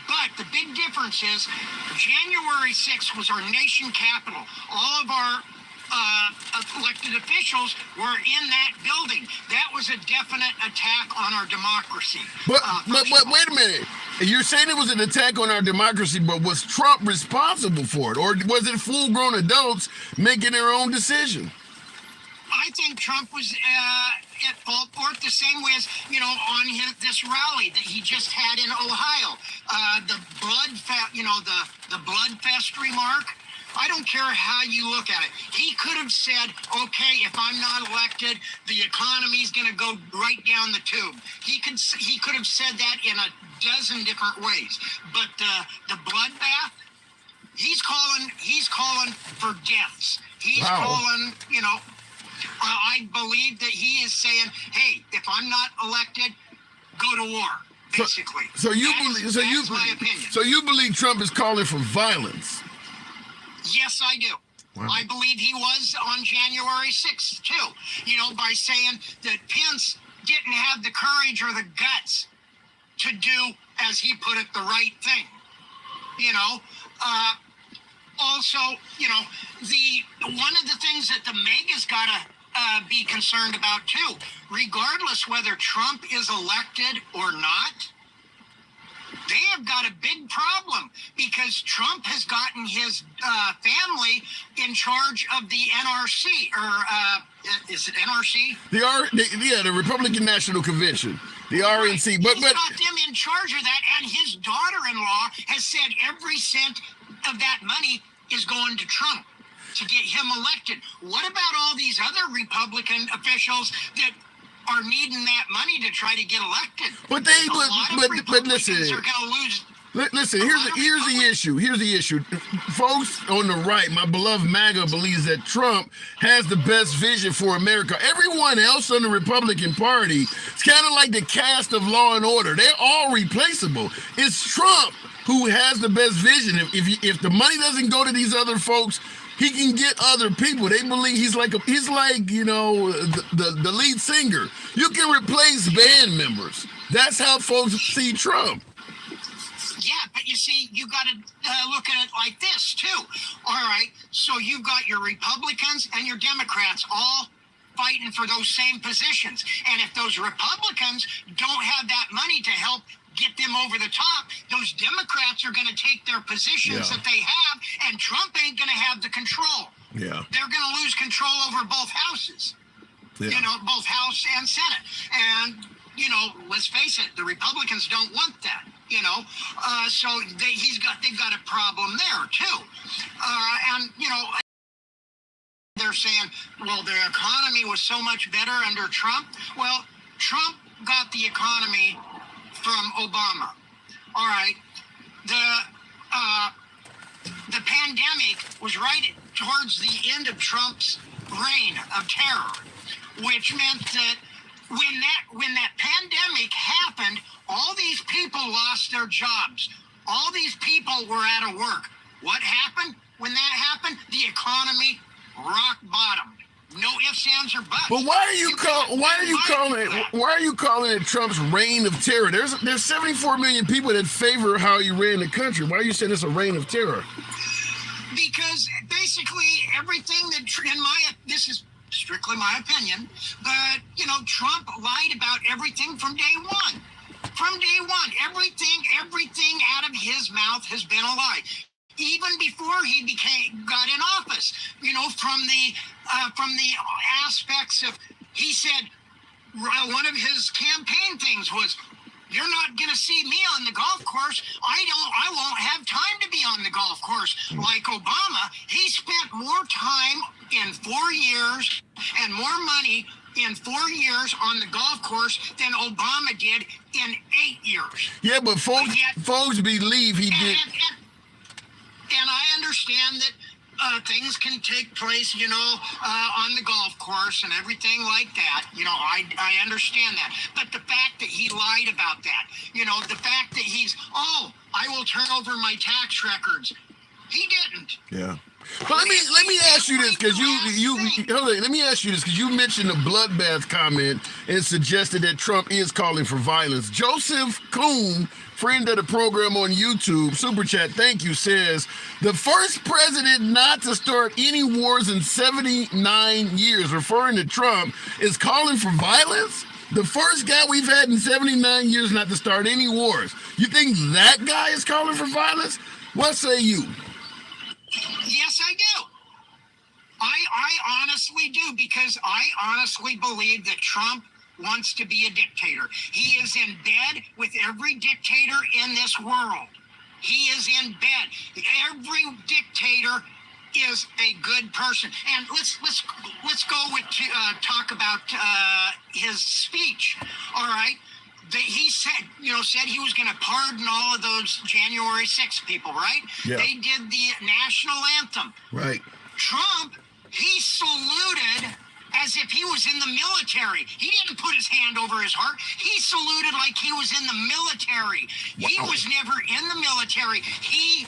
But the big difference is January 6th was our nation capital. All of our elected officials were in that building. That was a definite attack on our democracy. But wait a minute. You're saying it was an attack on our democracy, but was Trump responsible for it? Or was it full-grown adults making their own decision? I think Trump was at fault for it the same way as, you know, on this rally that he just had in Ohio. The blood fest remark. I don't care how you look at it. He could have said, okay, if I'm not elected, the economy's going to go right down the tube. He could have said that in a dozen different ways. But the bloodbath, he's calling for deaths. He's calling, you know, I believe that he is saying, hey, if I'm not elected, go to war. Basically. So you believe Trump is calling for violence? Yes, I do. Wow. I believe he was on January 6th, too. You know, by saying that Pence didn't have the courage or the guts to do, as he put it, the right thing. You know, also, you know, one of the things that the MAGA's got to be concerned about, too, regardless whether Trump is elected or not, they have got a big problem because Trump has gotten his family in charge of the NRC, or is it NRC? The Republican National Convention, the RNC. But he's got them in charge of that, and his daughter-in-law has said every cent of that money is going to Trump to get him elected. What about all these other Republican officials that are needing that money to try to get elected? But listen. Are gonna lose. Listen, here's the issue. Here's the issue. Folks on the right, my beloved MAGA, believes that Trump has the best vision for America. Everyone else on the Republican Party, it's kind of like the cast of Law and Order. They're all replaceable. It's Trump who has the best vision. If the money doesn't go to these other folks, he can get other people. They believe he's like you know, the lead singer. You can replace band members. That's how folks see Trump. Yeah, but you see, you got to look at it like this too. All right, so you've got your Republicans and your Democrats all fighting for those same positions, and if those Republicans don't have that money to help get them over the top, those Democrats are going to take their positions that they have, and Trump ain't going to have the control. Yeah. They're going to lose control over both houses. Yeah. You know, both House and Senate. And, you know, let's face it, the Republicans don't want that, you know. So they've got a problem there, too. And, you know, they're saying, well, the economy was so much better under Trump. Well, Trump got the economy from Obama. All right. The pandemic was right towards the end of Trump's reign of terror, which meant that when that pandemic happened, all these people lost their jobs. All these people were out of work. What happened when that happened? The economy rock bottom. No ifs, ands, or buts. But why are you calling it Trump's reign of terror? There's 74 million people that favor how he ran the country. Why are you saying it's a reign of terror? Because basically everything that this is strictly my opinion, but Trump lied about everything from day one. From day one, everything out of his mouth has been a lie. Even before he got in office, from the aspects of, he said one of his campaign things was, "You're not going to see me on the golf course. I won't have time to be on the golf course." Like Obama, he spent more time in 4 years and more money in 4 years on the golf course than Obama did in 8 years. Yeah, but folks believe he did. And I understand that things can take place, on the golf course and everything like that. I understand that. But the fact that he lied about that, the fact that I will turn over my tax records. He didn't. Yeah. But let me ask you this, because let me ask you this, because you mentioned the bloodbath comment and suggested that Trump is calling for violence. Joseph Kuhn, friend of the program on YouTube, Super Chat, thank you, says, the first president not to start any wars in 79 years, referring to Trump, is calling for violence? The first guy we've had in 79 years not to start any wars. You think that guy is calling for violence? What say you? Yes, I do. I honestly do, because I honestly believe that Trump wants to be a dictator. He is in bed with every dictator in this world. He is in bed. Every dictator is a good person. And let's go with talk about his speech. All right. He said he was going to pardon all of those January 6th people, right? Yeah. They did the national anthem. Right. Trump, he saluted as if he was in the military. He didn't put his hand over his heart. He saluted like he was in the military. Wow. He was never in the military. He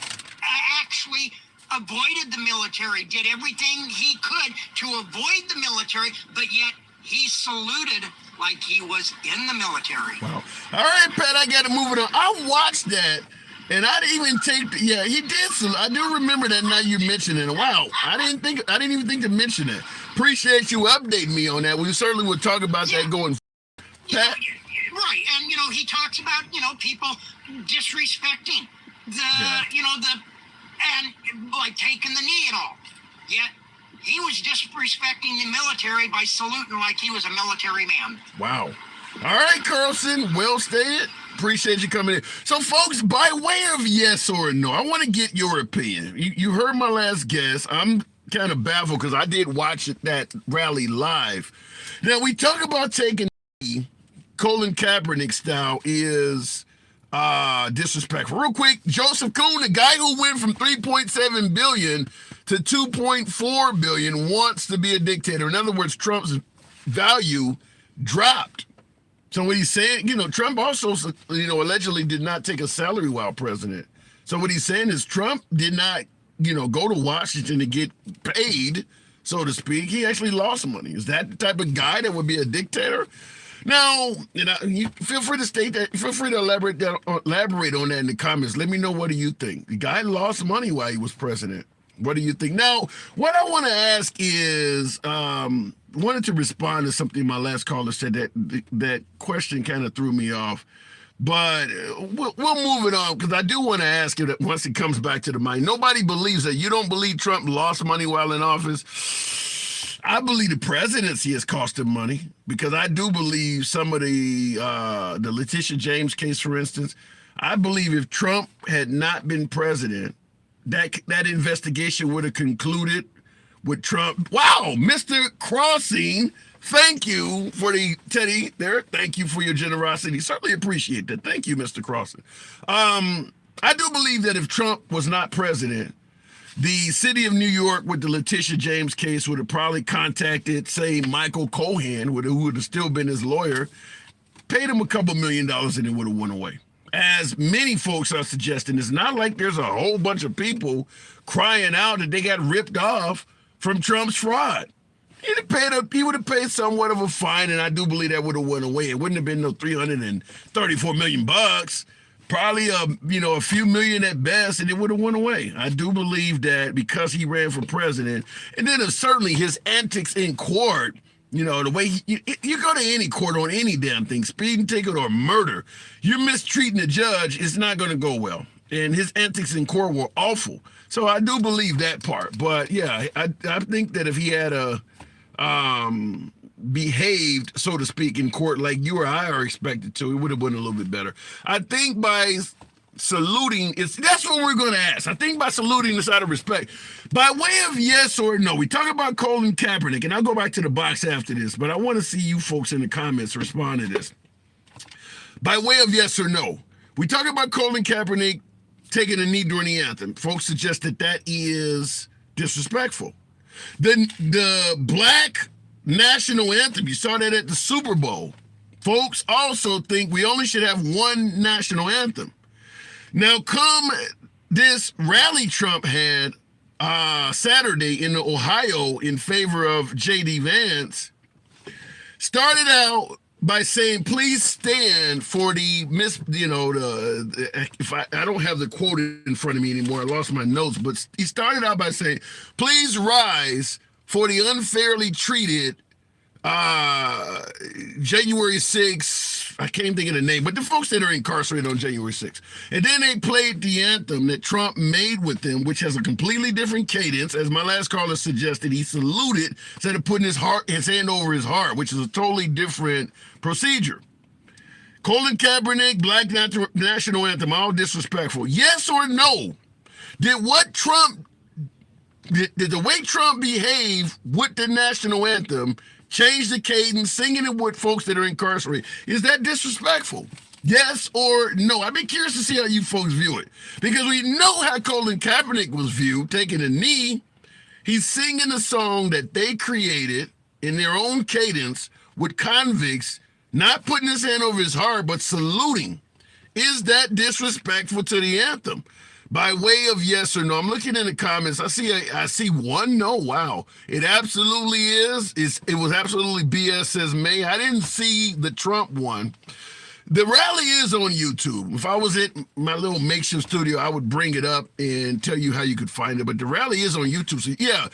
actually avoided the military, did everything he could to avoid the military, but yet he saluted like he was in the military. Wow. All right, Pat, I got to move it on. I watched that, and I didn't even take, he did salute. I do remember that now you mentioned it. Wow, I didn't even think to mention it. Appreciate you updating me on that. We certainly would talk about that going Pat. Right, and he talks about, people disrespecting and like taking the knee and all. Yet he was disrespecting the military by saluting like he was a military man. Wow. All right, Carlson, well stated. Appreciate you coming in. So, folks, by way of yes or no, I want to get your opinion. You heard my last guess. I'm kind of baffled because I did watch that rally live. Now, we talk about taking Colin Kaepernick style is disrespectful. Real quick, Joseph Kuhn, the guy who went from 3.7 billion to 2.4 billion, wants to be a dictator. In other words, Trump's value dropped. So what he's saying, Trump also, allegedly did not take a salary while president. So what he's saying is Trump did not, go to Washington to get paid, so to speak. He actually lost money. Is that the type of guy that would be a dictator? Now, you feel free to state that. Feel free to elaborate on that in the comments. Let me know, what do you think? The guy lost money while he was president. What do you think? Now, what I want to ask is, wanted to respond to something my last caller said. That question kind of threw me off, but we'll move it on, because I do want to ask it once it comes back to the mind. Nobody believes that. You don't believe Trump lost money while in office? I believe the presidency has cost him money, because I do believe some of the Letitia James case, for instance. I believe if Trump had not been president, that investigation would have concluded with Trump. Wow, Mr. Crossing, thank you for the Teddy there. Thank you for your generosity. Certainly appreciate that. Thank you, Mr. Crossing. I do believe that if Trump was not president, The city of New York with the Letitia James case would have probably contacted, say, Michael Cohen, who would have still been his lawyer, paid him a couple $1 million, and it would have went away. As many folks are suggesting, it's not like there's a whole bunch of people crying out that they got ripped off from Trump's fraud. He would have paid somewhat of a fine, and I do believe that would have went away. It wouldn't have been no $334 million bucks. Probably a few million at best, and it would have went away. I do believe that because he ran for president, and then certainly his antics in court, the way you go to any court on any damn thing, speeding ticket or murder, you're mistreating the judge, it's not going to go well. And his antics in court were awful. So I do believe that part. But yeah, I think that if he had behaved, so to speak, in court like you or I are expected to, it would have been a little bit better. I think by saluting, that's what we're going to ask. I think by saluting is out of respect. By way of yes or no, we talk about Colin Kaepernick, and I'll go back to the box after this, but I want to see you folks in the comments respond to this. By way of yes or no, we talk about Colin Kaepernick taking a knee during the anthem. Folks suggest that is disrespectful. The black national anthem, you saw that at the Super Bowl. Folks also think we only should have one national anthem. Now, come this rally Trump had Saturday in Ohio in favor of J.D. Vance, started out by saying, please stand for the I don't have the quote in front of me anymore. I lost my notes, but he started out by saying, please rise for the unfairly treated January 6th, I can't think of the name, but the folks that are incarcerated on January 6th. And then they played the anthem that Trump made with them, which has a completely different cadence. As my last caller suggested, he saluted instead of putting his hand over his heart, which is a totally different procedure. Colin Kaepernick, Black National Anthem, all disrespectful. Yes or no? Did the way Trump behaved with the national anthem change the cadence, singing it with folks that are incarcerated? Is that disrespectful? Yes or no? I'd be curious to see how you folks view it. Because we know how Colin Kaepernick was viewed, taking a knee. He's singing a song that they created in their own cadence with convicts, not putting his hand over his heart, but saluting. Is that disrespectful to the anthem? By way of yes or no, I'm looking in the comments. I see one no. Wow, it absolutely is. It was absolutely BS, says May. I didn't see the Trump one. The rally is on YouTube. If I was at my little makeshift studio, I would bring it up and tell you how you could find it. But the rally is on YouTube. So yeah,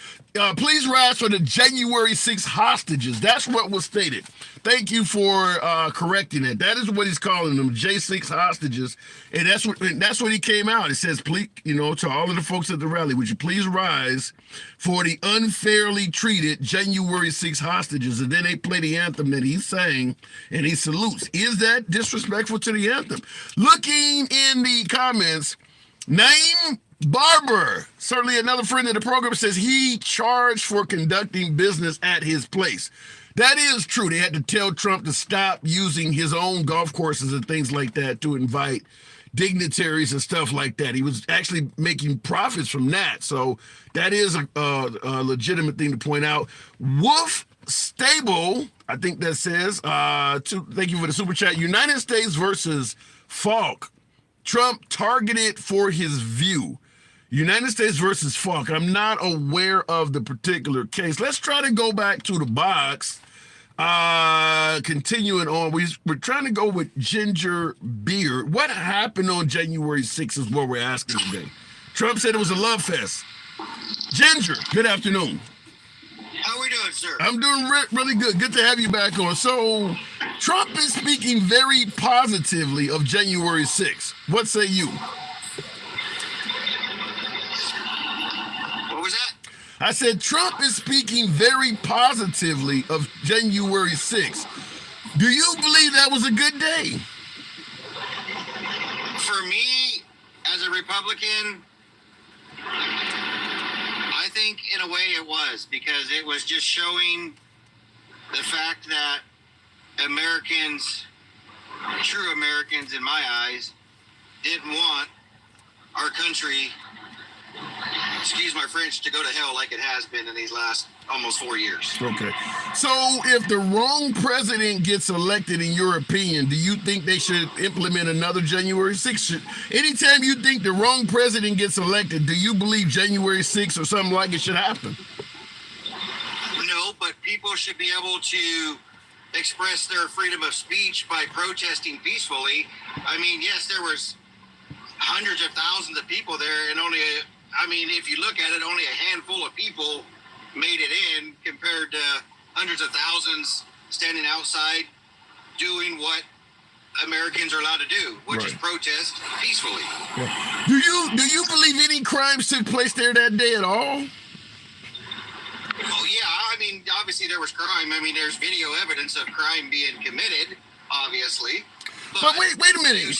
please rise for the January 6th hostages. That's what was stated. Thank you for correcting it. That is what he's calling them, J6 hostages. And that's what he came out. It says, please, to all of the folks at the rally, would you please rise for the unfairly treated January 6 hostages? And then they play the anthem that he sang, and he salutes. Is that disrespectful to the anthem? Looking in the comments, Naeem Barber, certainly another friend of the program, says he charged for conducting business at his place. That is true. They had to tell Trump to stop using his own golf courses and things like that to invite dignitaries and stuff like that. He was actually making profits from that. So that is a legitimate thing to point out. Wolf Stable, I think that says, thank you for the super chat. United States versus Falk. Trump targeted for his view. United States versus Falk. I'm not aware of the particular case. Let's try to go back to the box. Continuing on, we're trying to go with Ginger Beer. What happened on January 6th is what we're asking today. Trump said it was a love fest. Ginger, good afternoon. How we doing, sir? I'm doing really good. Good to have you back on. So, Trump is speaking very positively of January 6th. What say you? What was that? I said Trump is speaking very positively of January 6th. Do you believe that was a good day? For me, as a Republican, I think in a way it was, because it was just showing the fact that Americans, true Americans in my eyes, didn't want our country excuse my French, to go to hell like it has been in these last almost 4 years. Okay. So if the wrong president gets elected, in your opinion, do you think they should implement another January 6th? Anytime you think the wrong president gets elected, do you believe January 6th or something like it should happen? No, but people should be able to express their freedom of speech by protesting peacefully. I mean, yes, there was hundreds of thousands of people there, and if you look at it, only a handful of people made it in compared to hundreds of thousands standing outside doing what Americans are allowed to do, which is protest peacefully. Yeah. Do you believe any crimes took place there that day at all? Oh yeah, I mean, obviously there was crime. I mean, there's video evidence of crime being committed, obviously. But wait a minute.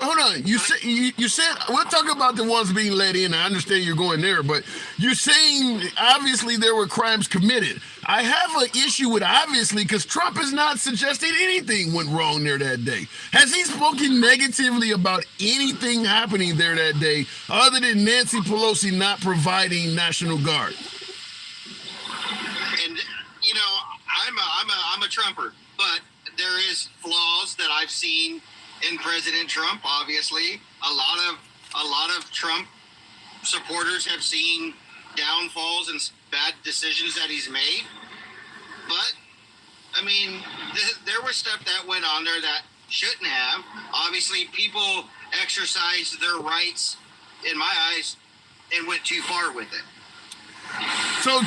Hold on. You said we'll talk about the ones being let in. I understand you're going there, but you're saying obviously there were crimes committed. I have an issue with obviously because Trump has not suggested anything went wrong there that day. Has he spoken negatively about anything happening there that day other than Nancy Pelosi not providing National Guard? And I'm a Trumper, but there is flaws that I've seen in President Trump. Obviously, a lot of Trump supporters have seen downfalls and bad decisions that he's made. But I mean, there was stuff that went on there that shouldn't have. Obviously, people exercised their rights, in my eyes, and went too far with it. So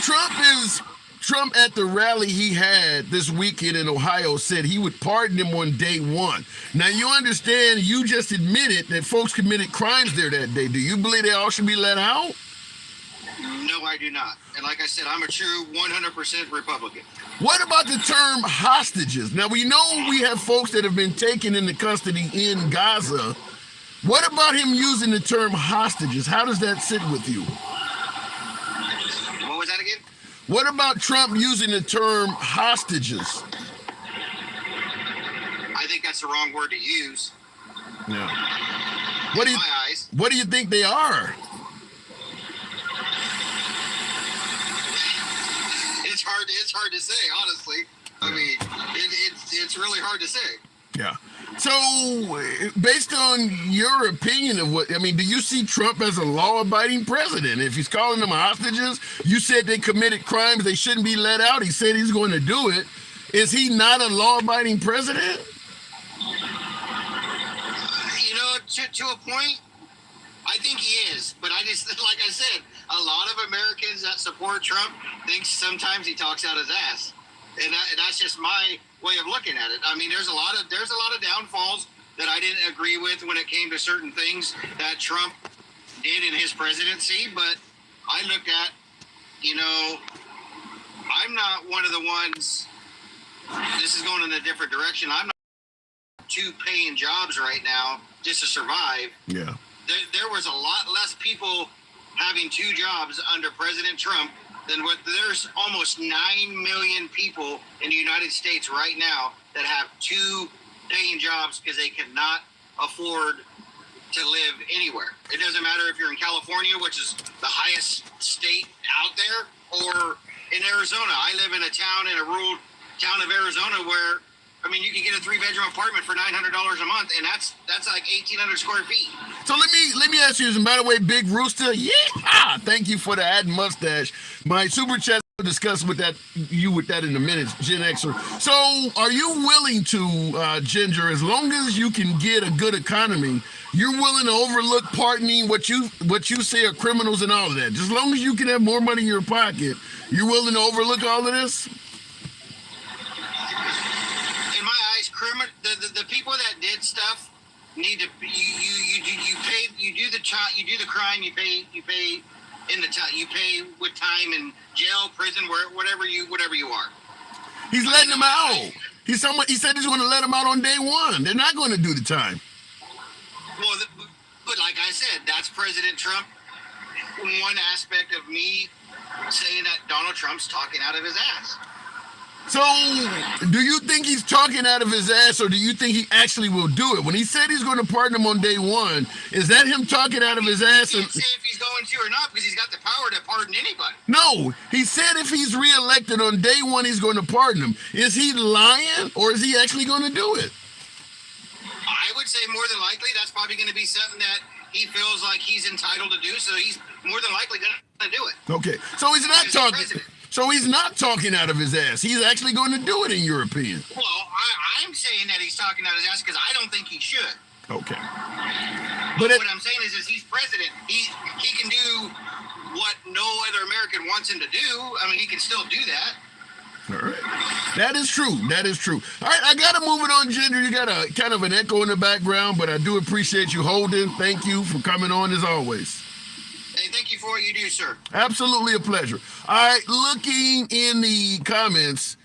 Trump at the rally he had this weekend in Ohio said he would pardon them on day one. Now you understand, you just admitted that folks committed crimes there that day. Do you believe they all should be let out? No, I do not. And like I said, I'm a true 100% Republican. What about the term hostages? Now we know we have folks that have been taken into custody in Gaza. What about him using the term hostages? How does that sit with you? What was that again? What about Trump using the term hostages? I think that's the wrong word to use. Yeah. In my eyes. What do you think they are? It's hard to say, honestly. I mean, it's really hard to say. Yeah. So, based on your opinion of what, I mean, do you see Trump as a law-abiding president? If he's calling them hostages, you said they committed crimes, they shouldn't be let out. He said he's going to do it. Is he not a law-abiding president? To a point, I think he is. But I just, like I said, a lot of Americans that support Trump think sometimes he talks out his ass. And that's just my way of looking at it. I mean, there's a lot of downfalls that I didn't agree with when it came to certain things that Trump did in his presidency. But I look at, I'm not one of the ones. This is going in a different direction. I'm not two paying jobs right now just to survive. Yeah. There was a lot less people having two jobs under President Trump than what there's almost 9 million people in the United States right now that have two paying jobs because they cannot afford to live anywhere. It doesn't matter if you're in California, which is the highest state out there, or in Arizona. I live in a rural town of Arizona where, I mean, you can get a 3-bedroom apartment for $900 a month, and that's like 1,800 square feet. So let me ask you this. And by the way, Big Rooster, yeah, thank you for the add mustache. My super chat will discuss with that in a minute, Gen Xer. So, are you willing to, Ginger, as long as you can get a good economy, you're willing to overlook pardoning what you say are criminals and all of that? Just as long as you can have more money in your pocket, you're willing to overlook all of this? In my eyes, the people that did stuff need to you do the crime, you pay in the time, you pay with time in jail, prison, whatever you are. He's letting them out. He said he's going to let them out on day one. They're not going to do the time. Well, but like I said, that's President Trump. One aspect of me saying that Donald Trump's talking out of his ass. So, do you think he's talking out of his ass, or do you think he actually will do it? When he said he's going to pardon him on day one, is that him talking out of his ass? He can't say if he's going to or not because he's got the power to pardon anybody. No, he said if he's reelected on day one, he's going to pardon him. Is he lying, or is he actually going to do it? I would say more than likely that's probably going to be something that he feels like he's entitled to do, so he's more than likely going to do it. Okay, so he's not He's the talking. president. So he's not talking out of his ass. He's actually going to do it, in your opinion. Well, I'm saying that he's talking out his ass because I don't think he should. Okay. But what I'm saying is he's president. He can do what no other American wants him to do. I mean, he can still do that. All right. That is true. That is true. All right, I got to move it on, Ginger. You got a kind of an echo in the background, but I do appreciate you holding. Thank you for coming on as always. Hey, thank you for what you do, sir. Absolutely a pleasure. All right, looking in the comments,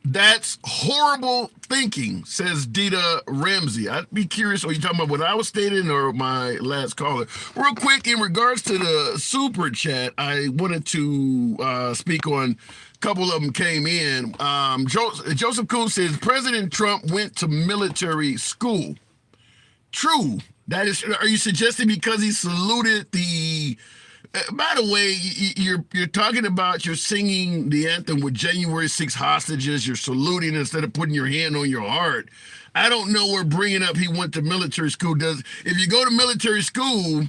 that's horrible thinking, says Dita Ramsey. I'd be curious, are you talking about what I was stating or my last caller? Real quick, in regards to the super chat, I wanted to speak on a couple of them came in. Joseph Kuhn says, President Trump went to military school. True. That is, are you suggesting because he saluted the, by the way, you're talking about you're singing the anthem with January 6 hostages, you're saluting instead of putting your hand on your heart. I don't know where bringing up he went to military school does. If you go to military school,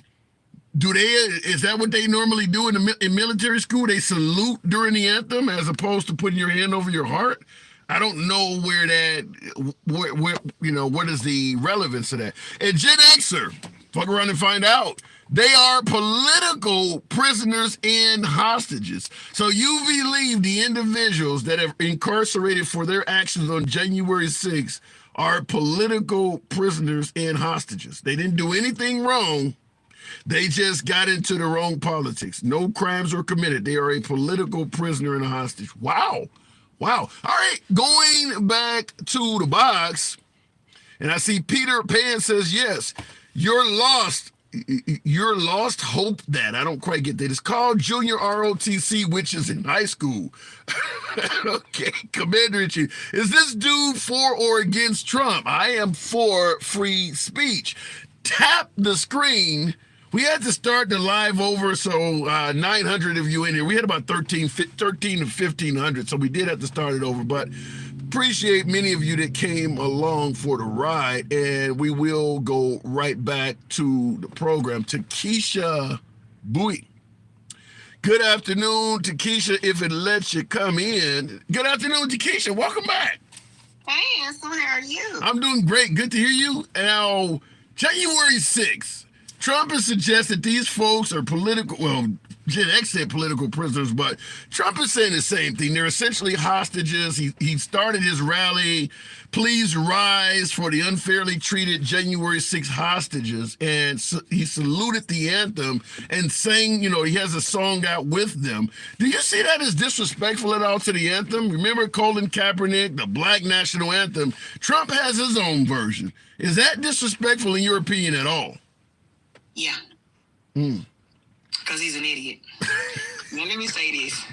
is that what they normally do in military school? They salute during the anthem as opposed to putting your hand over your heart? I don't know where what is the relevance of that. And Gen Xer, fuck around and find out. They are political prisoners and hostages. So you believe the individuals that are incarcerated for their actions on January 6th are political prisoners and hostages. They didn't do anything wrong. They just got into the wrong politics. No crimes were committed. They are a political prisoner and a hostage. Wow. Wow. All right, going back to the box, and I see Peter Pan says, yes, you're lost. You're lost hope that. I don't quite get that. It's called Junior ROTC, which is in high school. Okay, Commander-in-Chief. Is this dude for or against Trump? I am for free speech. Tap the screen. We had to start the live over, so 900 of you in here. We had about 13 to 1,500, so we did have to start it over. But appreciate many of you that came along for the ride, and we will go right back to the program. Takesha Bowie. Good afternoon, Takesha, if it lets you come in. Good afternoon, Takesha. Welcome back. Hey, Ansel, how are you? I'm doing great. Good to hear you. Now, January 6th. Trump has suggested these folks are political, well, Gen X said political prisoners, but Trump is saying the same thing. They're essentially hostages. He started his rally, please rise for the unfairly treated January 6 hostages. And he saluted the anthem and sang, he has a song out with them. Do you see that as disrespectful at all to the anthem? Remember Colin Kaepernick, the Black National Anthem? Trump has his own version. Is that disrespectful in your opinion at all? Yeah. Because he's an idiot. Now, let me say this.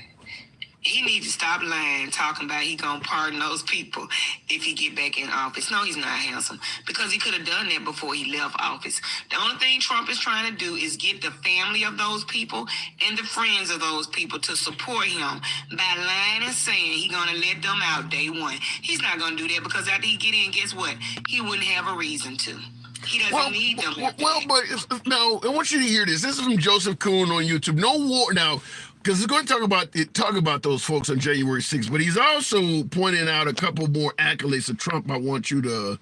He needs to stop lying, talking about he gonna pardon those people if he get back in office. No, he's not handsome, because he could have done that before he left office. The only thing Trump is trying to do is get the family of those people and the friends of those people to support him by lying and saying he gonna let them out day one. He's not gonna do that, because after he get in, guess what? He wouldn't have a reason to. He doesn't need them. Well, but no, I want you to hear this. This is from Joseph Kuhn on YouTube. No war now, because he's going to talk about those folks on January 6th, but he's also pointing out a couple more accolades of Trump I want you to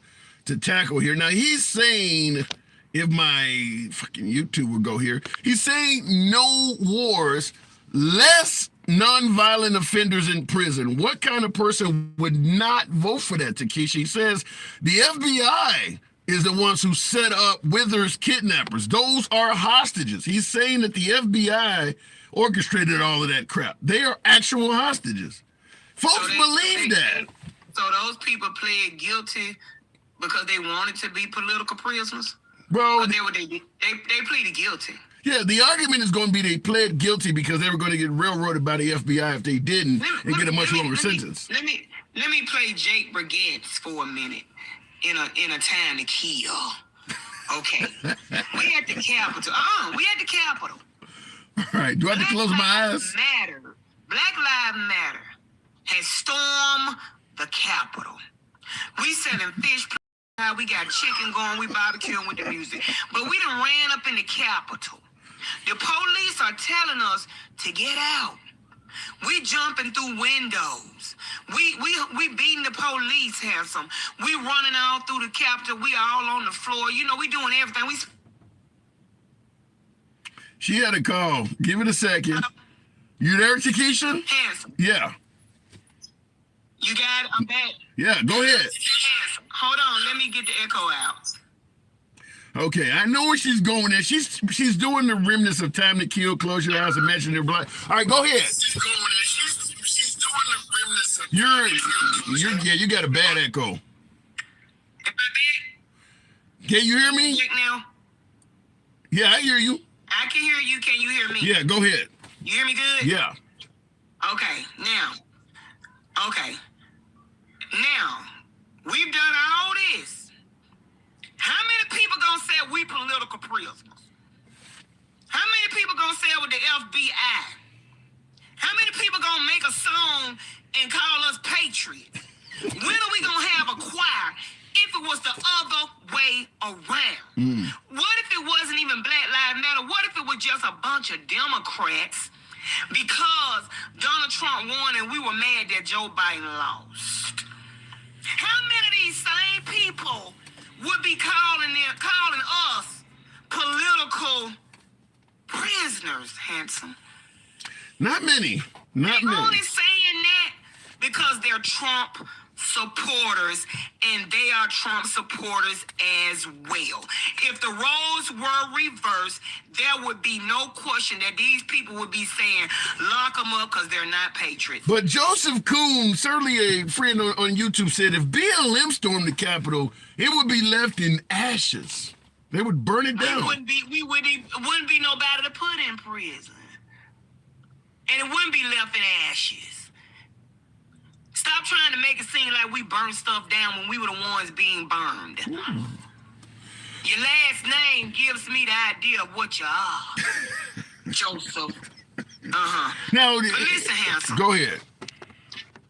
tackle here. Now, he's saying, if my fucking YouTube will go here, he's saying no wars, less nonviolent offenders in prison. What kind of person would not vote for that, Takesha? He says the FBI is the ones who set up Withers kidnappers. Those are hostages. He's saying that the FBI orchestrated all of that crap. They are actual hostages. Folks believe that. So those people pled guilty because they wanted to be political prisoners? Bro, they pleaded guilty. Yeah, the argument is going to be they pled guilty because they were going to get railroaded by the FBI if they didn't and get a much longer sentence. Let Let me play Jake Brigance for a minute in a Time to Kill. Okay. We at the Capitol. We at the Capitol. All right. Do I have to close my eyes? Black Lives Matter has stormed the Capitol. We selling fish. We got chicken going. We barbecuing with the music. But we done ran up in the Capitol. The police are telling us to get out. We jumping through windows. We beating the police, handsome. We running all through the Capitol. We all on the floor. You know, we doing everything. She had a call. Give it a second. You there, Chiquisha? Handsome. Yeah. You got it? I'm back. Yeah, go ahead. Handsome. Hold on. Let me get the echo out. Okay, I know where she's going there. She's doing the remnants of Time to Kill, Close Your Eyes, and Mention Their Blood. All right, go ahead. She's doing the remnants of You got a bad echo. Am I back? Can you hear me? Back now? Yeah, I hear you. I can hear you. Can you hear me? Yeah, go ahead. You hear me good? Yeah. Okay, now, we've done all this. How many people gonna say we political prisoners? How many people gonna say with the FBI? How many people gonna make a song and call us patriots? When are we gonna have a choir if it was the other way around? What if it wasn't even Black Lives Matter? What if it was just a bunch of Democrats because Donald Trump won and we were mad that Joe Biden lost? How many of these same people would be calling us political prisoners, handsome? Not many. Not They're many. only saying that because they're Trump supporters, and they are Trump supporters as well. If the roles were reversed, there would be no question that these people would be saying, lock them up because they're not patriots. But Joseph Kuhn, certainly a friend on YouTube, said if BLM stormed the Capitol, it would be left in ashes. They would burn it down. It wouldn't be nobody to put in prison. And it wouldn't be left in ashes. Stop trying to make it seem like we burned stuff down when we were the ones being burned. Your last name gives me the idea of what you are. Joseph. Now, But listen, handsome. go ahead.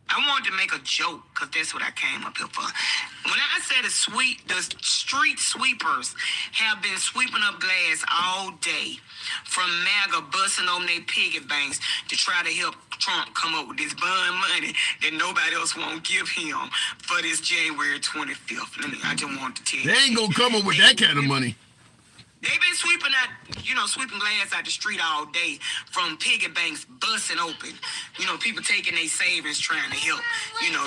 I wanted to make a joke because that's what I came up here for. When I said the street sweepers have been sweeping up glass all day from MAGA busting on their piggy banks to try to help Trump come up with this bond money that nobody else won't give him for this January 25th. I just want to tell you. They ain't gonna come up with that kind of money. They've been sweeping glass out the street all day from piggy banks busting open. People taking their savings trying to help.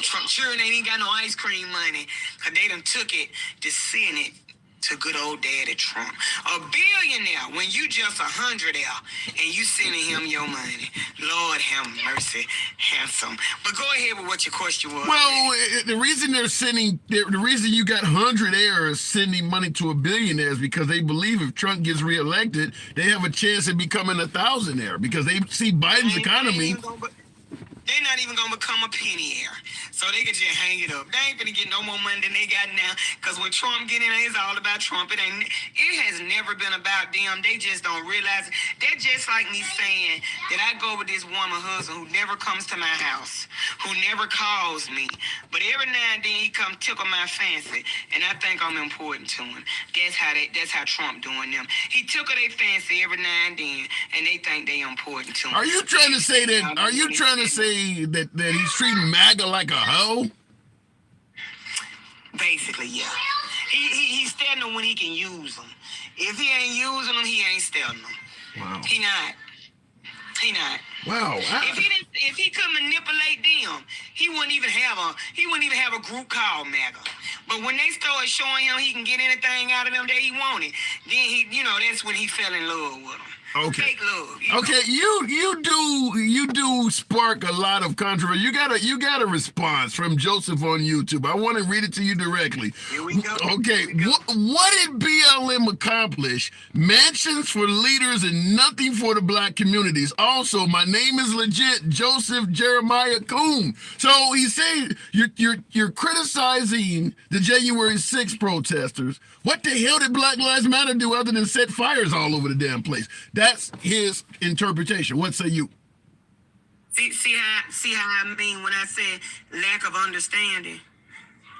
Trump sure they ain't got no ice cream money because they done took it to send it to good old daddy Trump. A billionaire when you just 100 out and you sending him your money. Lord have mercy, handsome. But go ahead with what your question was. Well, the reason the reason you got 100 heirs sending money to a billionaire is because they believe if Trump gets reelected, they have a chance of becoming 1,000-heir because they see Biden's economy. They're not even gonna become a penny heir, so they can just hang it up. They ain't gonna get no more money than they got now. Cause when Trump get in there, it's all about Trump. It has never been about them. They just don't realize it. They're just like me saying that I go with this woman husband who never comes to my house, who never calls me, but every now and then he come tickle my fancy, and I think I'm important to him. That's how Trump doing them. He tickle their fancy every now and then, and they think they important to him. Are you trying to say that? Are you trying to say that he's treating MAGA like a hoe? Basically, yeah. He's stealing them when he can use them. If he ain't using them, he ain't stealing them. Wow. He not. Wow. If he could manipulate them, he wouldn't even have a group called MAGA. But when they started showing him he can get anything out of them that he wanted, then that's when he fell in love with them. Okay. Fake love. You know? Okay, you do spark a lot of controversy. You got a response from Joseph on YouTube. I want to read it to you directly. Here we go. Okay, what did BLM accomplish? Mansions for leaders and nothing for the black communities. Also, my name is legit Joseph Jeremiah Coon. So he said you're criticizing the January 6th protesters. What the hell did Black Lives Matter do other than set fires all over the damn place? That's his interpretation. What say you? See how I mean when I say lack of understanding?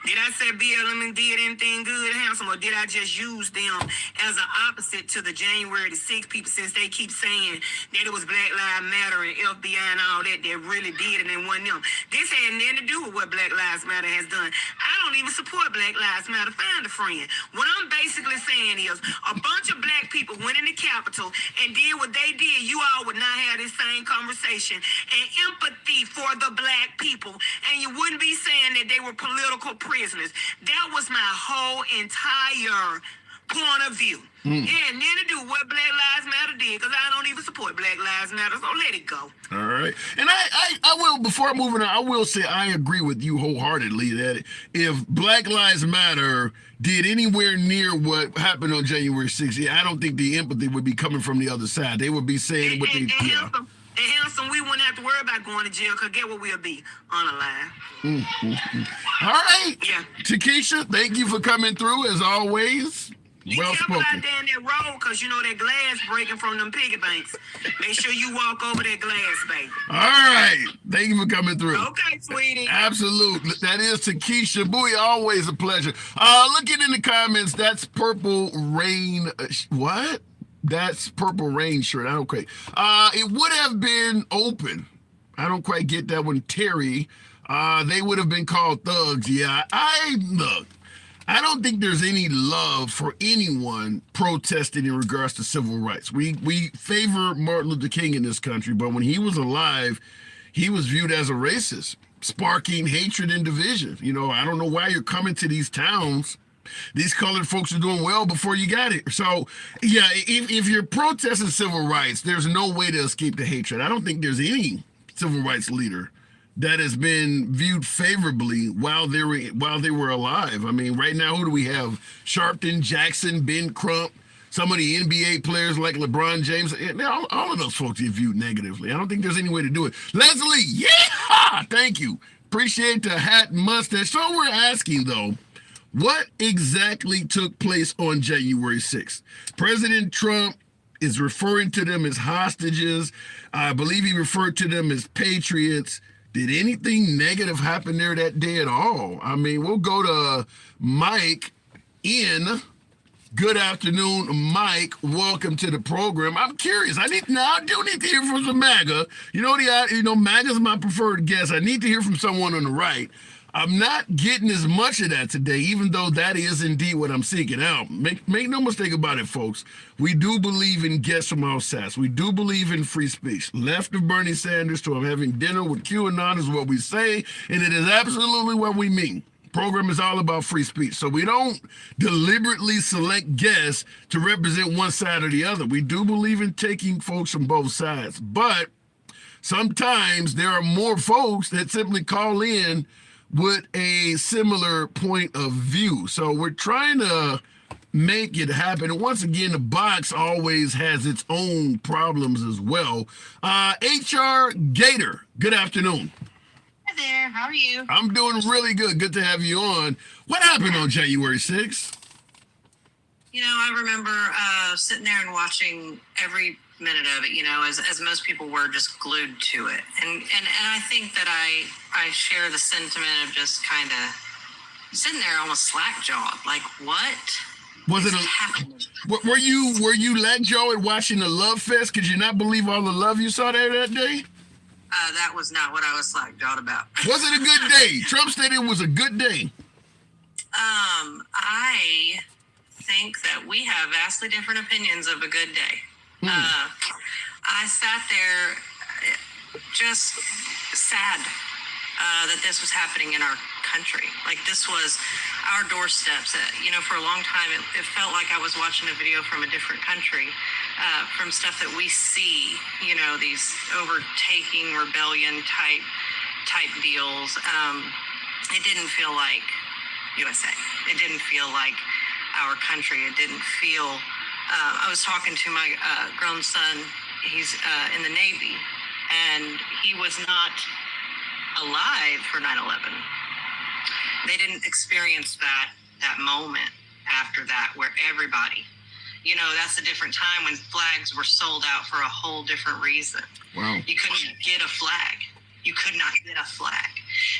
Did I say BLM did anything good, handsome, or did I just use them as an opposite to the January the 6th people, since they keep saying that it was Black Lives Matter and FBI and all that really did, and it wasn't them? This had nothing to do with what Black Lives Matter has done. I don't even support Black Lives Matter. Find a friend. What I'm basically saying is a bunch of black people went in the Capitol and did what they did. You all would not have this same conversation and empathy for the black people, and you wouldn't be saying that they were political prisoners. That was my whole entire point of view. Yeah, nothing to do with what Black Lives Matter did, because I don't even support Black Lives Matter, so let it go. All right. And I will, before I'm moving on, I will say I agree with you wholeheartedly that if Black Lives Matter did anywhere near what happened on January 6th, yeah, I don't think the empathy would be coming from the other side. They would be saying what they... Yeah. And handsome, we wouldn't have to worry about going to jail, because get what we'll be on a line. All right. Yeah. Takesha, thank you for coming through as always. Be Well careful spoken. out there in that road, because you know that glass breaking from them piggy banks. Make sure you walk over that glass, baby. All right. Thank you for coming through. Okay, sweetie. Absolutely. That is Takesha Bowie. Always a pleasure. Looking in the comments, that's Purple Rain. What? That's Purple Rain shirt. I don't quite. It would have been open. I don't quite get that one. Terry. They would have been called thugs. Yeah. Look. I don't think there's any love for anyone protesting in regards to civil rights. We favor Martin Luther King in this country, but when he was alive, he was viewed as a racist, sparking hatred and division. You know, I don't know why you're coming to these towns. These colored folks are doing well before you got here. So, yeah, if you're protesting civil rights, there's no way to escape the hatred. I don't think there's any civil rights leader that has been viewed favorably while they were alive. I mean, right now, who do we have? Sharpton, Jackson, Ben Crump, some of the NBA players like LeBron James. All of those folks get viewed negatively. I don't think there's any way to do it. Leslie, yeah, thank you. Appreciate the hat and mustache. So we're asking, though, what exactly took place on January 6th? President Trump is referring to them as hostages. I believe he referred to them as patriots. Did anything negative happen there that day at all? I mean, we'll go to Mike in. Good afternoon, Mike. Welcome to the program. I'm curious. I do need to hear from some MAGA. MAGA's my preferred guest. I need to hear from someone on the right. I'm not getting as much of that today, even though that is indeed what I'm seeking out. Make no mistake about it, folks. We do believe in guests from outside. We do believe in free speech. Left of Bernie Sanders to I'm having dinner with QAnon is what we say, and it is absolutely what we mean. Program is all about free speech. So we don't deliberately select guests to represent one side or the other. We do believe in taking folks from both sides. But sometimes there are more folks that simply call in with a similar point of view. So we're trying to make it happen. And once again, the box always has its own problems as well. HR Gator, good afternoon. Hi there, how are you? I'm doing really good. Good to have you on. What happened on January 6th? You know, I remember sitting there and watching every minute of it, as most people were just glued to it. And I think that I share the sentiment of just kind of sitting there almost slack-jawed. Like, what Was it happening? Were you like Joe at watching the Love Fest? Could you not believe all the love you saw there that day? That was not what I was slack-jawed about. Was it a good day? Trump said it was a good day. I think that we have vastly different opinions of a good day. I sat there just sad that this was happening in our country. Like, this was, our doorsteps. For a long time, it felt like I was watching a video from a different country, from stuff that we see, these overtaking rebellion type deals. It didn't feel like USA. It didn't feel like our country. It didn't feel. I was talking to my grown son. He's in the Navy, and he was not alive for 9/11. They didn't experience that moment after that, where everybody, that's a different time when flags were sold out for a whole different reason. Wow. You couldn't get a flag. You could not get a flag.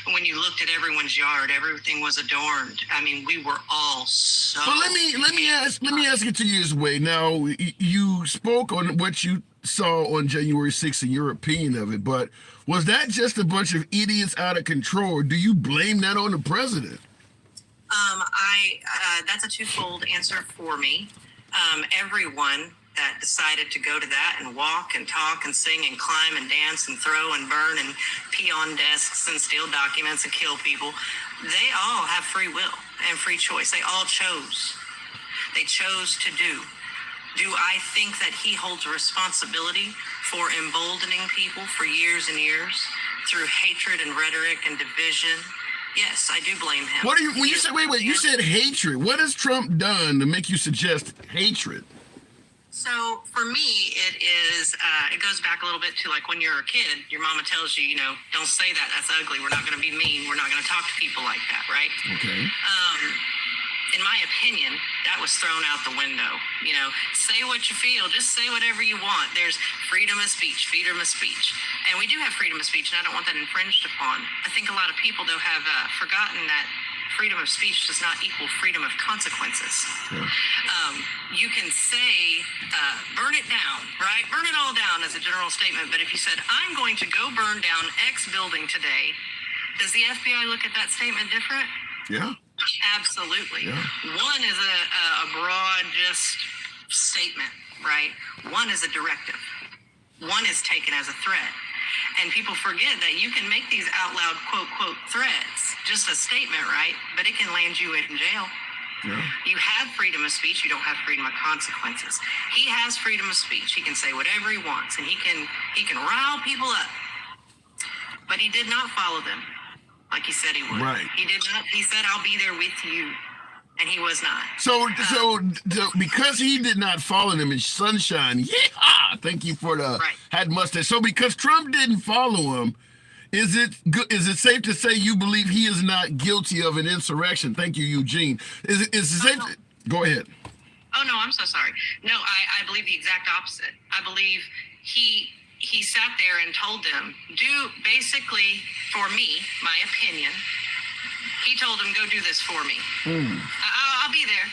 And when you looked at everyone's yard, everything was adorned. I mean, we were all so. But let me ask it to you this way. Now, you spoke on what you saw on January 6th and your opinion of it, but was that just a bunch of idiots out of control, or do you blame that on the president? That's a twofold answer for me. Everyone that decided to go to that and walk and talk and sing and climb and dance and throw and burn and pee on desks and steal documents and kill people, they all have free will and free choice. They all chose. They chose to do. Do I think that he holds a responsibility for emboldening people for years and years through hatred and rhetoric and division? Yes, I do blame him. What do you, when you said, wait, you said hatred. What has Trump done to make you suggest hatred? So for me, it goes back a little bit to like when you're a kid, your mama tells you, don't say that. That's ugly. We're not going to be mean. We're not going to talk to people like that, right? Okay. In my opinion, that was thrown out the window. Say what you feel. Just say whatever you want. There's freedom of speech, And we do have freedom of speech, and I don't want that infringed upon. I think a lot of people, though, have forgotten that freedom of speech does not equal freedom of consequences. Yeah. You can say, burn it down, right? Burn it all down as a general statement. But if you said, I'm going to go burn down X building today, does the FBI look at that statement different? Yeah. Absolutely. Yeah. One is a broad just statement, right? One is a directive. One is taken as a threat. And people forget that you can make these out loud quote threats, just a statement, right? But it can land you in jail. Yeah. You have freedom of speech, you don't have freedom of consequences. He has freedom of speech. He can say whatever he wants, and he can rile people up. But he did not follow them like he said he would. Right. He did not. He said, I'll be there with you. And he was not. So because he did not follow them in sunshine, yeah, thank you for the had mustache. So because Trump didn't follow him, is it safe to say you believe he is not guilty of an insurrection? Thank you, Eugene. Is it safe? Go ahead. Oh no, I'm so sorry. No, I believe the exact opposite. I believe he sat there and told them, do basically, for me, my opinion, he told them, go do this for me. I'll be there.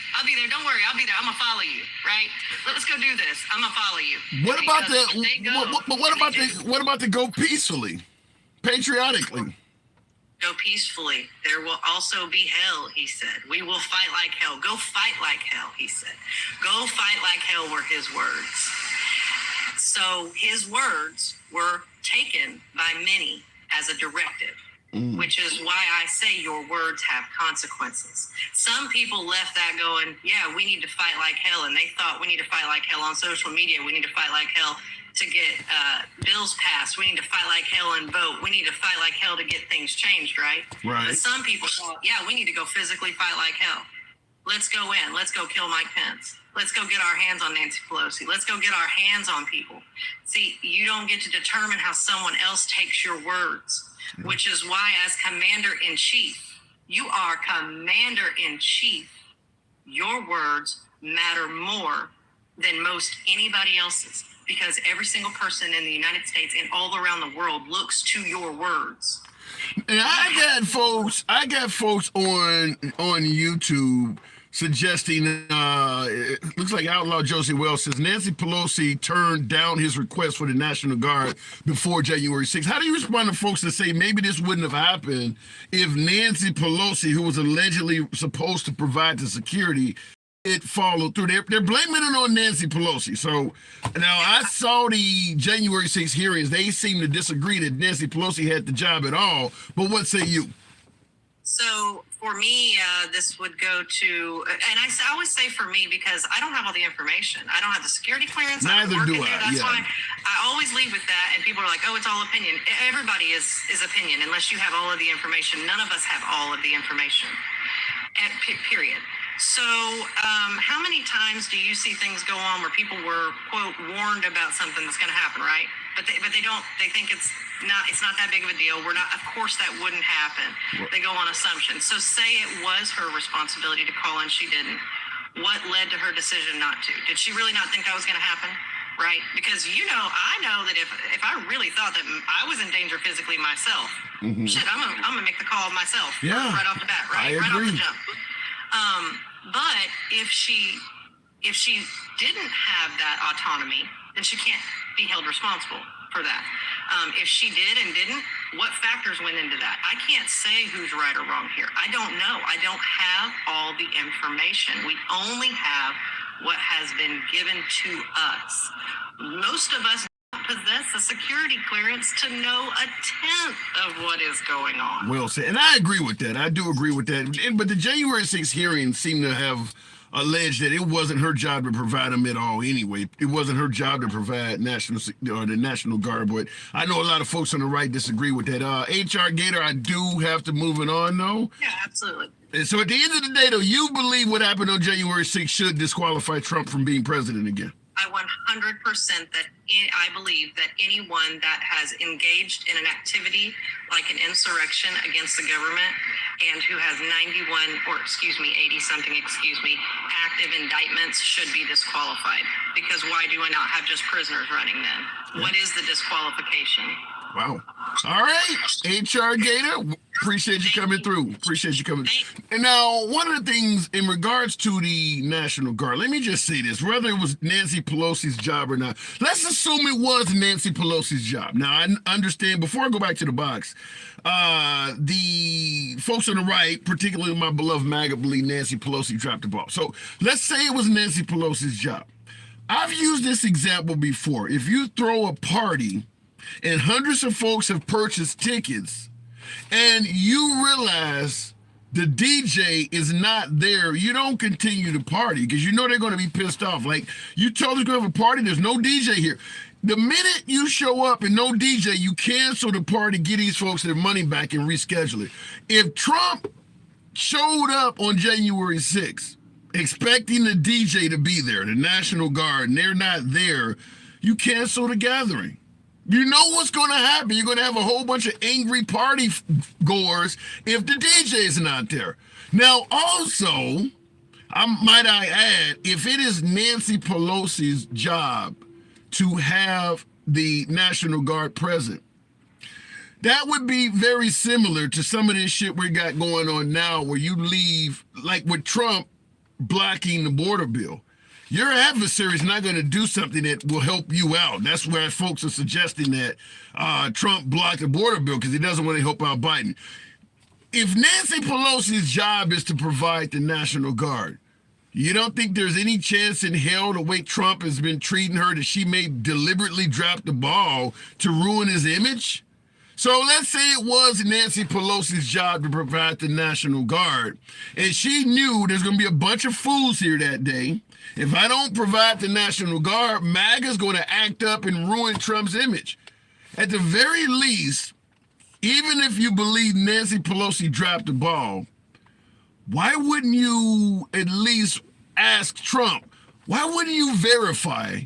Don't worry. I'll be there. I'm going to follow you, right? Let's go do this. I'm going to follow you. What about the go peacefully, patriotically? Go peacefully. There will also be hell, he said. We will fight like hell. Go fight like hell, he said. Go fight like hell were his words. So his words were taken by many as a directive, which is why I say your words have consequences. Some people left that going, yeah, we need to fight like hell. And they thought we need to fight like hell on social media. We need to fight like hell to get bills passed. We need to fight like hell and vote. We need to fight like hell to get things changed, right? Right. But some people thought, yeah, we need to go physically fight like hell. Let's go in. Let's go kill Mike Pence. Let's go get our hands on Nancy Pelosi. Let's go get our hands on people. See, you don't get to determine how someone else takes your words, which is why as commander-in-chief, you are commander-in-chief. Your words matter more than most anybody else's, because every single person in the United States and all around the world looks to your words. And I got folks on YouTube suggesting, it looks like Outlaw Josie Wells says Nancy Pelosi turned down his request for the National Guard before January 6th. How do you respond to folks that say maybe this wouldn't have happened if Nancy Pelosi, who was allegedly supposed to provide the security, it followed through? They're blaming it on Nancy Pelosi. So now I saw the January 6th hearings. They seem to disagree that Nancy Pelosi had the job at all. But what say you? So for me, this would go to, and I always say for me because I don't have all the information. I don't have the security clearance. Neither do I. That's Yeah. why I always leave with that. And people are like, "Oh, it's all opinion." Everybody is opinion unless you have all of the information. None of us have all of the information. Period. So, how many times do you see things go on where people were quote warned about something that's going to happen, right? But they don't. They think it's not that big of a deal. We're not. Of course, that wouldn't happen. They go on assumptions. So, say it was her responsibility to call and she didn't. What led to her decision not to? Did she really not think that was going to happen? Right? Because I know that if I really thought that I was in danger physically myself, shit, I'm gonna make the call myself. Yeah. Right off the bat. Right. I Right off agree. the jump. But if she didn't have that autonomy, then she can't be held responsible for that. If she did and didn't, what factors went into that? I can't say who's right or wrong here. I don't know. I don't have all the information. We only have what has been given to us. Most of us don't possess a security clearance to know a tenth of what is going on. Well said. And I agree with that. I do agree with that. But the January 6th hearings seem to have alleged that it wasn't her job to provide them at all anyway. It wasn't her job to provide the National Guard. But I know a lot of folks on the right disagree with that. HR Gator, I do have to move it on, though. Yeah, absolutely. And so at the end of the day, though, you believe what happened on January 6th should disqualify Trump from being president again? I 100% I believe that anyone that has engaged in an activity like an insurrection against the government and who has 80 something, active indictments should be disqualified. Because why do I not have just prisoners running then? What is the disqualification? Wow. All right, HR Gator, appreciate you coming through. Appreciate you coming. And now, one of the things in regards to the National Guard, let me just say this, whether it was Nancy Pelosi's job or not, let's assume it was Nancy Pelosi's job. Now, I understand, before I go back to the box, the folks on the right, particularly my beloved MAGA, believe Nancy Pelosi dropped the ball. So let's say it was Nancy Pelosi's job. I've used this example before. If you throw a party and hundreds of folks have purchased tickets and you realize the DJ is not there, you don't continue to party because you know they're going to be pissed off. Like, you told us to have a party, there's no DJ here. The minute you show up and no DJ, you cancel the party, get these folks their money back and reschedule it. If Trump showed up on January 6th expecting the DJ to be there, the National Guard, and they're not there, you cancel the gathering. You know what's going to happen. You're going to have a whole bunch of angry party goers if the DJ is not there. Now, also, might I add, if it is Nancy Pelosi's job to have the National Guard present, that would be very similar to some of this shit we got going on now where you leave, like with Trump blocking the border bill. Your adversary is not going to do something that will help you out. That's where folks are suggesting that Trump blocked the border bill because he doesn't want to help out Biden. If Nancy Pelosi's job is to provide the National Guard, you don't think there's any chance in hell the way Trump has been treating her that she may deliberately drop the ball to ruin his image? So let's say it was Nancy Pelosi's job to provide the National Guard, and she knew there's going to be a bunch of fools here that day. If I don't provide the National Guard, MAGA's going to act up and ruin Trump's image. At the very least, even if you believe Nancy Pelosi dropped the ball, why wouldn't you at least ask Trump, why wouldn't you verify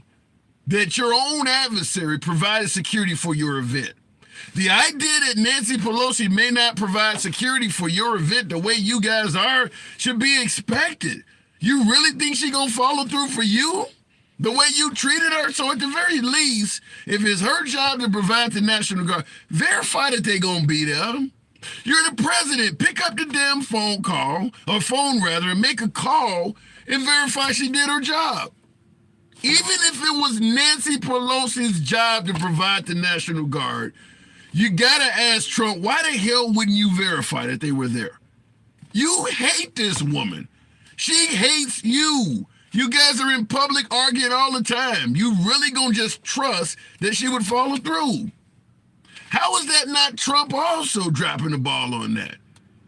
that your own adversary provided security for your event? The idea that Nancy Pelosi may not provide security for your event the way you guys are should be expected. You really think she's going to follow through for you? The way you treated her? So at the very least, if it's her job to provide the National Guard, verify that they're going to be there. You're the president. Pick up the damn phone call, or phone rather, and make a call and verify she did her job. Even if it was Nancy Pelosi's job to provide the National Guard, you gotta ask Trump, why the hell wouldn't you verify that they were there? You hate this woman. She hates you. You guys are in public arguing all the time. You really gonna just trust that she would follow through? How is that not Trump also dropping the ball on that?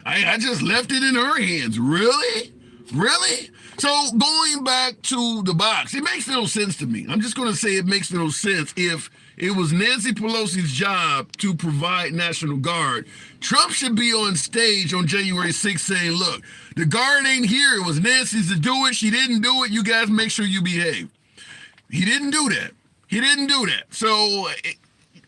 I just left it in her hands. Really? Really? So going back to the box, it makes no sense to me. I'm just going to say it makes no sense. If it was Nancy Pelosi's job to provide National Guard, Trump should be on stage on January 6th saying, look, the guard ain't here. It was Nancy's to do it. She didn't do it. You guys make sure you behave. He didn't do that. He didn't do that. So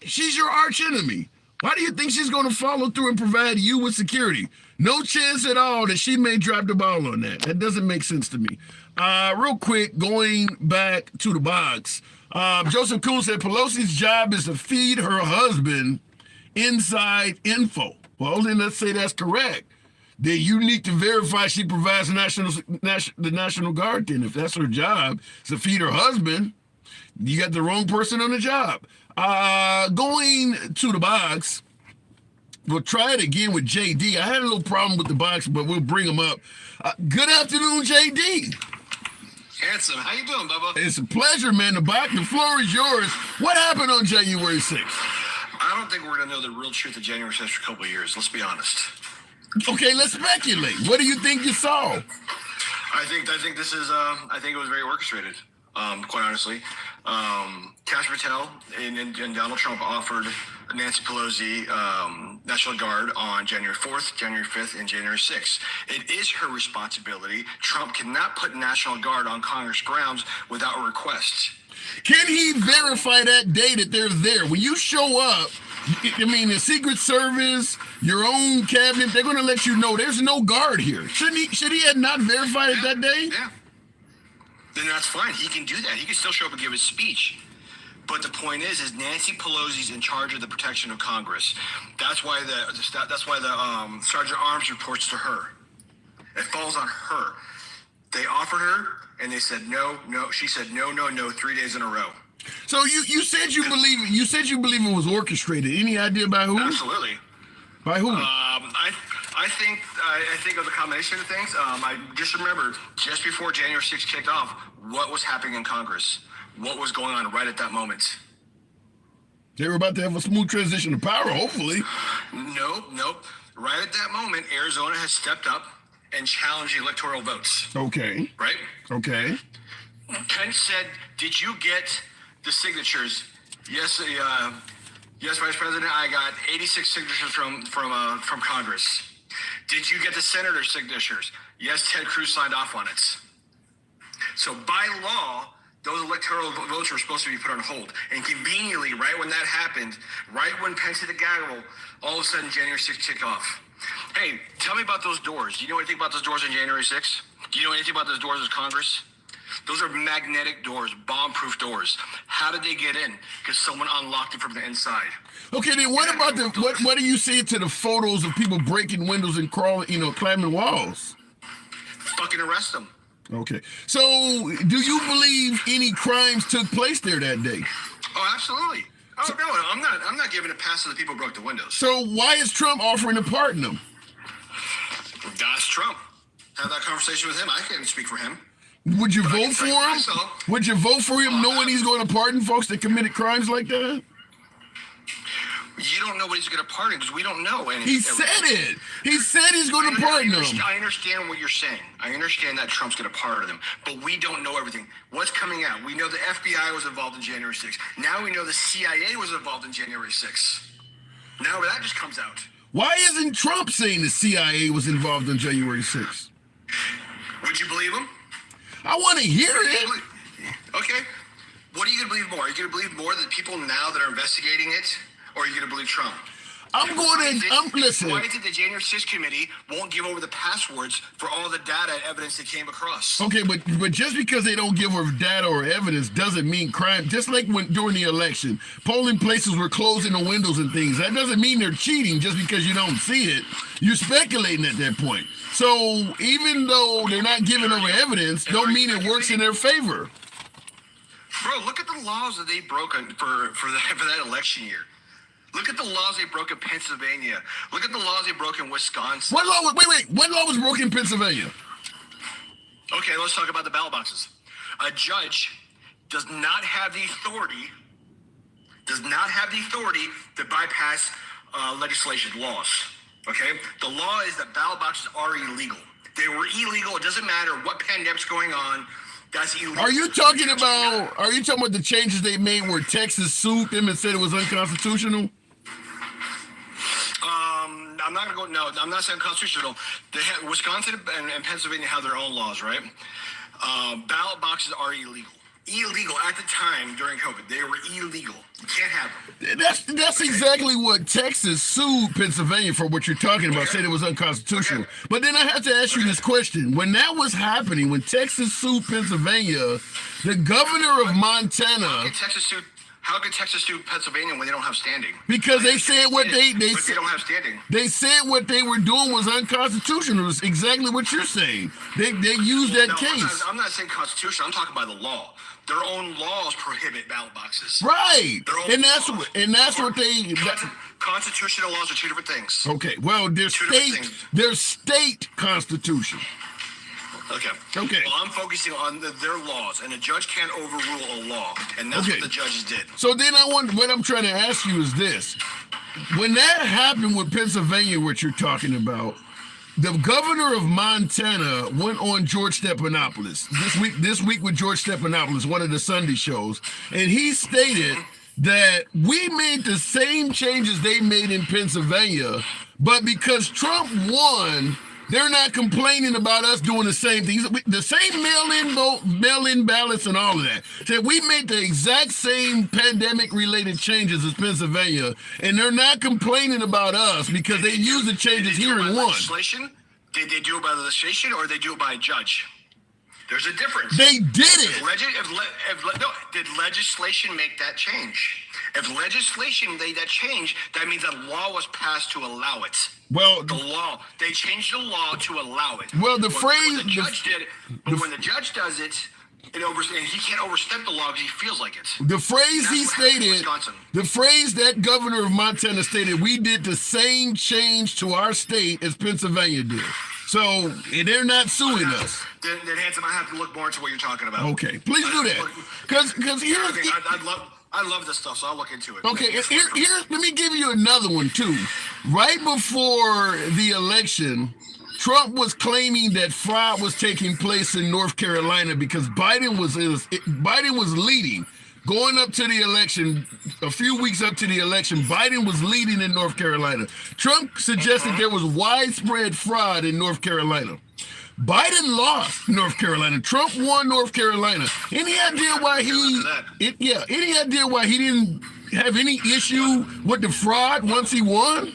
she's your arch enemy. Why do you think she's going to follow through and provide you with security? No chance at all that she may drop the ball on that. That doesn't make sense to me. Real quick, going back to the box, Joseph Kuhn said Pelosi's job is to feed her husband inside info. Well, then let's say that's correct. Then you need to verify she provides the National Guard then. If that's her job, is to feed her husband, you got the wrong person on the job. Going to the box, we'll try it again with JD. I had a little problem with the box, but we'll bring him up. Good afternoon, JD. Handsome. How you doing, Bubba? It's a pleasure, man. The floor is yours. What happened on January 6th? I don't think we're going to know the real truth of January 6th for a couple of years. Let's be honest. Okay, let's speculate. What do you think you saw? I think this is. I think it was very orchestrated. Quite honestly, Kash Patel and Donald Trump offered Nancy Pelosi National Guard on January 4th, January 5th, and January 6th. It is her responsibility. Trump cannot put National Guard on Congress grounds without a request. Can he verify that day that they're there? When you show up, I mean, the Secret Service, your own cabinet, they're going to let you know there's no guard here. Should he have not verified it that day? Yeah. Then that's fine. He can do that. He can still show up and give his speech. But the point is Nancy Pelosi's in charge of the protection of Congress. That's why the Sergeant Arms reports to her. It falls on her. They offered her, and they said no. She said no, 3 days in a row. So you said you believe it was orchestrated. Any idea by who? Absolutely. By who? I think of the combination of things. I just remember just before January 6th kicked off, what was happening in Congress, what was going on right at that moment. They were about to have a smooth transition of power, hopefully. Nope. Right at that moment, Arizona has stepped up and challenged the electoral votes. Okay. Right? Okay. Pence said, "Did you get the signatures?" Yes, Vice President. I got 86 signatures from Congress. Did you get the senator's signatures? Yes, Ted Cruz signed off on it. So by law, those electoral votes were supposed to be put on hold. And conveniently, right when that happened, right when Pence hit the gavel, all of a sudden January 6th kicked off. Hey, tell me about those doors. Do you know anything about those doors on January 6th? Do you know anything about those doors as Congress? Those are magnetic doors, bomb-proof doors. How did they get in? Because someone unlocked it from the inside. Okay, then what about what do you say to the photos of people breaking windows and crawling, climbing walls? Fucking arrest them. Okay. So do you believe any crimes took place there that day? Oh, absolutely. Oh, no, I'm not giving a pass to the people who broke the windows. So why is Trump offering to pardon them? That's Trump. Have that conversation with him. I can't speak for him. Would you vote for him? Would you vote for him knowing he's going to pardon folks that committed crimes like that? You don't know what he's going to pardon because we don't know anything. He said it. He said he's going to pardon them. I understand what you're saying. I understand that Trump's going to pardon them, but we don't know everything. What's coming out? We know the FBI was involved in January 6th. Now we know the CIA was involved in January 6th. Now that just comes out. Why isn't Trump saying the CIA was involved in January 6th? Would you believe him? I want to hear it. Okay. What are you going to believe more? Are you going to believe more the people now that are investigating it? Or are you going to believe Trump? Listen. Why is it the January 6th committee won't give over the passwords for all the data and evidence they came across? Okay, but just because they don't give over data or evidence doesn't mean crime. Just like during the election, polling places were closing the windows and things. That doesn't mean they're cheating just because you don't see it. You're speculating at that point. So even though they're not giving over evidence, don't mean it works in their favor. Bro, look at the laws that they broke for that election year. Look at the laws they broke in Pennsylvania. Look at the laws they broke in Wisconsin. What law was broken in Pennsylvania? Okay, let's talk about the ballot boxes. A judge does not have the authority to bypass legislation laws. Okay? The law is that ballot boxes are illegal. They were illegal. It doesn't matter what pandemic's going on. That's illegal. Are you talking about the changes they made where Texas sued them and said it was unconstitutional? I'm not gonna go. No, I'm not saying constitutional. They have, Wisconsin and Pennsylvania have their own laws, right? Ballot boxes are illegal. Illegal at the time during COVID. They were illegal. You can't have them. That's exactly what Texas sued Pennsylvania for. What you're talking about, said it was unconstitutional. Okay. But then I have to ask you this question: when that was happening, when Texas sued Pennsylvania, the governor of Montana, How could Texas sue Pennsylvania when they don't have standing? because they said what they But they don't have standing. They said what they were doing was unconstitutional. It was exactly what you're saying. They used that No, case. I'm not saying constitution. I'm talking by the law. Their own laws prohibit ballot boxes. Right. Their own And that's laws. what they Constitutional laws are two different things. okay. Well, their state constitution. Okay. Okay. Well, I'm focusing on their laws, and a judge can't overrule a law, and that's Okay. what the judges did. So then what I'm trying to ask you is this. When that happened with Pennsylvania, what you're talking about, the governor of Montana went on George Stephanopoulos this week with George Stephanopoulos, one of the Sunday shows, and he stated that we made the same changes they made in Pennsylvania, but because Trump won, they're not complaining about us doing the same things. The same mail-in ballots and all of that. Said we made the exact same pandemic-related changes as Pennsylvania, and they're not complaining about us because they use the changes here and won. Legislation? Did they do it by legislation or did they do it by a judge? There's a difference. They did it. Did legislation make that change? If legislation made that change, that means that law was passed to allow it. Well, They changed the law to allow it. Well, when the judge did it, but when the judge does it, and he can't overstep the law because he feels like it. the phrase he stated, the phrase that governor of Montana stated, we did the same change to our state as Pennsylvania did. So they're not suing us. Then Handsome, I have to look more into what you're talking about. Okay, please do that. Because I love this stuff, so I'll look into it. Okay, let me give you another one too. Right before the election, Trump was claiming that fraud was taking place in North Carolina because Biden was leading. Going up to the election, a few weeks up to the election, Biden was leading in North Carolina. Trump suggested there was widespread fraud in North Carolina. Biden lost North Carolina. Trump won North Carolina. Any idea why Any idea why he didn't have any issue with the fraud once he won?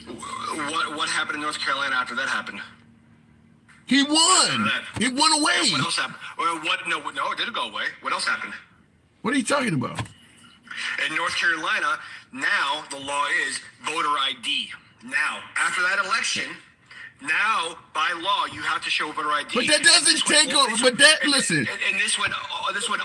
What happened in North Carolina after that happened? He won. It went away. What else happened? No, it didn't go away. What else happened? What are you talking about? In North Carolina, now the law is voter ID. Now, after that election, now by law you have to show voter ID. But that doesn't take over. Listen. And this went